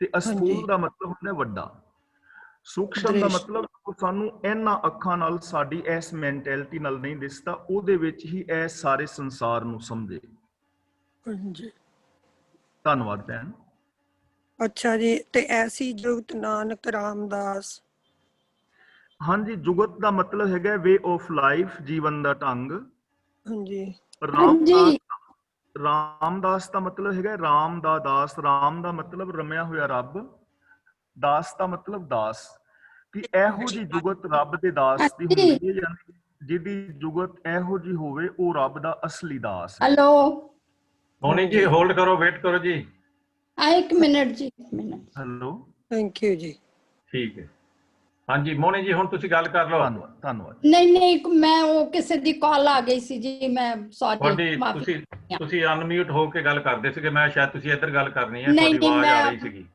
ਤੇ ਅਸਥੂਲ ਦਾ ਮਤਲਬ ਹੁੰਦਾ ਵੱਡਾ। ਸੂਖਸ਼ਮ ਦਾ ਮਤਲਬ ਸਾਨੂੰ ਇਹਨਾਂ ਅੱਖਾਂ ਨਾਲ, ਸਾਡੀ ਇਸ ਮੈਂਟੈਲਿਟੀ ਨਾਲ ਨਹੀਂ ਦਿਸਦਾ, ਉਹਦੇ ਵਿੱਚ ਹੀ ਇਹ ਸਾਰੇ ਸੰਸਾਰ ਨੂੰ ਸਮਝੇ। ਹਾਂਜੀ। ਧੰਨਵਾਦ ਭੈਣ। ਅੱਛਾ ਜੀ, ਤੇ ਐਸੀ ਜੁਗਤ ਨਾਨਕ ਰਾਮਦਾਸ। ਹਾਂਜੀ, ਜੁਗਤ ਦਾ ਮਤਲਬ ਹੈਗਾ ਵੇ ਆਫ ਲਾਈਫ, ਜੀਵਨ ਦਾ ਢੰਗ। ਹਾਂਜੀ, ਰਾਮਦਾਸ ਦਾ ਮਤਲਬ ਹੈਗਾ ਰਾਮ ਦਾ ਦਾਸ। ਰਾਮ ਦਾ ਮਤਲਬ ਰਮਿਆ ਹੋਇਆ ਰੱਬ, ਦਾਸ ਦਾ ਮਤਲਬ ਦਾਸ। ਕਿ ਇਹੋ ਜਿਹੀ ਜੁਗਤ ਰੱਬ ਦੇ ਦਾਸ ਦੀ ਹੁੰਦੀ ਹੈ, ਯਾਨੀ ਜਿਹਦੀ ਜੁਗਤ ਇਹੋ ਜਿਹੀ ਹੋਵੇ, ਉਹ ਰੱਬ ਦਾ ਅਸਲੀ ਦਾਸ ਹੈ। हेलो ਮੋਨੀ ਜੀ ਹੋਲਡ ਕਰੋ, ਵੇਟ ਕਰੋ ਜੀ। एक मिनट जी, एक मिनट। ਹੈਲੋ, ਥੈਂਕ ਯੂ ਜੀ। ਠੀਕ ਹੈ। ਹਾਂਜੀ ਮੋਨੀ ਜੀ, ਹੁਣ ਤੁਸੀਂ ਗੱਲ ਕਰ ਲਓ। ਧੰਨਵਾਦ ਧੰਨਵਾਦ। नहीं नहीं, मैं वो किसी दी कॉल आ गई सी जी, मैं सॉरी, ਤੁਹਾਡੀ माफी। ਤੁਸੀਂ ਅਨਮਿਊਟ ਹੋ ਕੇ ਗੱਲ ਕਰਦੇ ਸੀਗੇ। ਮੈਂ ਸ਼ਾਇਦ ਤੁਸੀਂ ਇੱਧਰ ਗੱਲ ਕਰਨੀ ਹੈ, ਨਹੀਂ, ਤੁਹਾਡੀ ਆਵਾਜ਼ ਮੈਂ ਆ ਰਹੀ ਸੀਗੀ।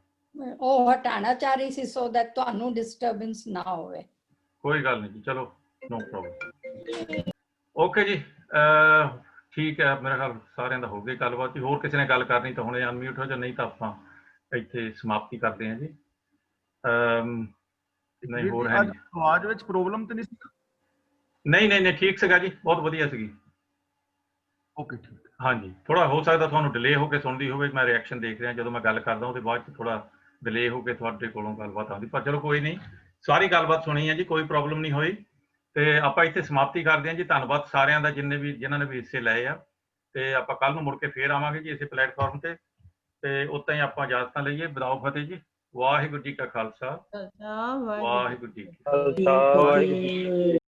ਉਹ ਹਟਾਣਾ ਚਾਹ ਰਹੀ ਸੀ ਸੋ ਦੈਟ ਤੁਹਾਨੂੰ ਡਿਸਟਰਬੈਂਸ ਨਾ ਹੋਵੇ। ਕੋਈ ਗੱਲ ਨਹੀਂ ਜੀ, ਚਲੋ ਨੋ ਪ੍ਰੋਬਲਮ। ਓਕੇ ਜੀ, ਠੀਕ ਹੈ। ਮੇਰੇ ਖਿਆਲ ਸਾਰਿਆਂ ਦਾ ਹੋ ਗਿਆ ਗੱਲਬਾਤ। ਹੋਰ ਕਿਸੇ ਨੇ ਗੱਲ ਕਰਨੀ ਤਾਂ ਹੁਣੇ ਅਨਮਿਊਟ ਹੋ ਜਾ, ਨਹੀਂ ਤਾਂ ਆਪਾਂ ਇੱਥੇ ਸਮਾਪਤੀ ਕਰਦੇ ਹਾਂ ਜੀ। ਨਹੀਂ ਹੋਰ ਹੈ ਨਹੀਂ। ਆਵਾਜ਼ ਵਿੱਚ ਪ੍ਰੋਬਲਮ ਤੇ ਨਹੀਂ ਸੀ? ਨਹੀਂ ਠੀਕ ਸੀਗਾ ਜੀ, ਬਹੁਤ ਵਧੀਆ ਸੀਗੀ। ਓਕੇ, ਠੀਕ। ਹਾਂਜੀ, ਥੋੜਾ ਹੋ ਸਕਦਾ ਤੁਹਾਨੂੰ ਡਿਲੇ ਹੋ ਕੇ ਸੁਣਦੀ ਹੋਵੇ। ਮੈਂ ਰਿਐਕਸ਼ਨ ਦੇਖ ਰਿਹਾ ਜਦੋਂ ਮੈਂ ਗੱਲ ਕਰਦਾ, ਉਹਦੇ ਬਾਅਦ 'ਚ ਥੋੜਾ ਡਿਲੇ ਹੋ ਕੇ ਤੁਹਾਡੇ ਕੋਲੋਂ ਗੱਲਬਾਤ ਆਉਂਦੀ, ਪਰ ਚਲੋ ਕੋਈ ਨਹੀਂ, ਸਾਰੀ ਗੱਲਬਾਤ ਸੁਣੀ ਹੈ ਜੀ, ਕੋਈ ਪ੍ਰੋਬਲਮ ਨਹੀਂ ਹੋਈ। ਤੇ ਆਪਾਂ ਇੱਥੇ ਸਮਾਪਤੀ ਕਰਦੇ ਹਾਂ ਜੀ। ਧੰਨਵਾਦ ਸਾਰਿਆਂ ਦਾ, ਜਿਨ੍ਹਾਂ ਨੇ ਵੀ ਹਿੱਸੇ ਲਏ ਆ। ਤੇ ਆਪਾਂ ਕੱਲ ਨੂੰ ਮੁੜ ਕੇ ਫੇਰ ਆਵਾਂਗੇ ਜੀ ਇਸੇ ਪਲੇਟਫਾਰਮ ਤੇ ਉੱਦਾਂ ਹੀ ਆਪਾਂ ਇਜਾਜ਼ਤਾਂ ਲਈਏ। ਬਦਾਓ ਫਤਿਹ ਜੀ। ਵਾਹਿਗੁਰੂ ਜੀ ਕਾ ਖਾਲਸਾ, ਵਾਹਿਗੁਰੂ ਜੀ ਕੀ ਫਤਿਹ।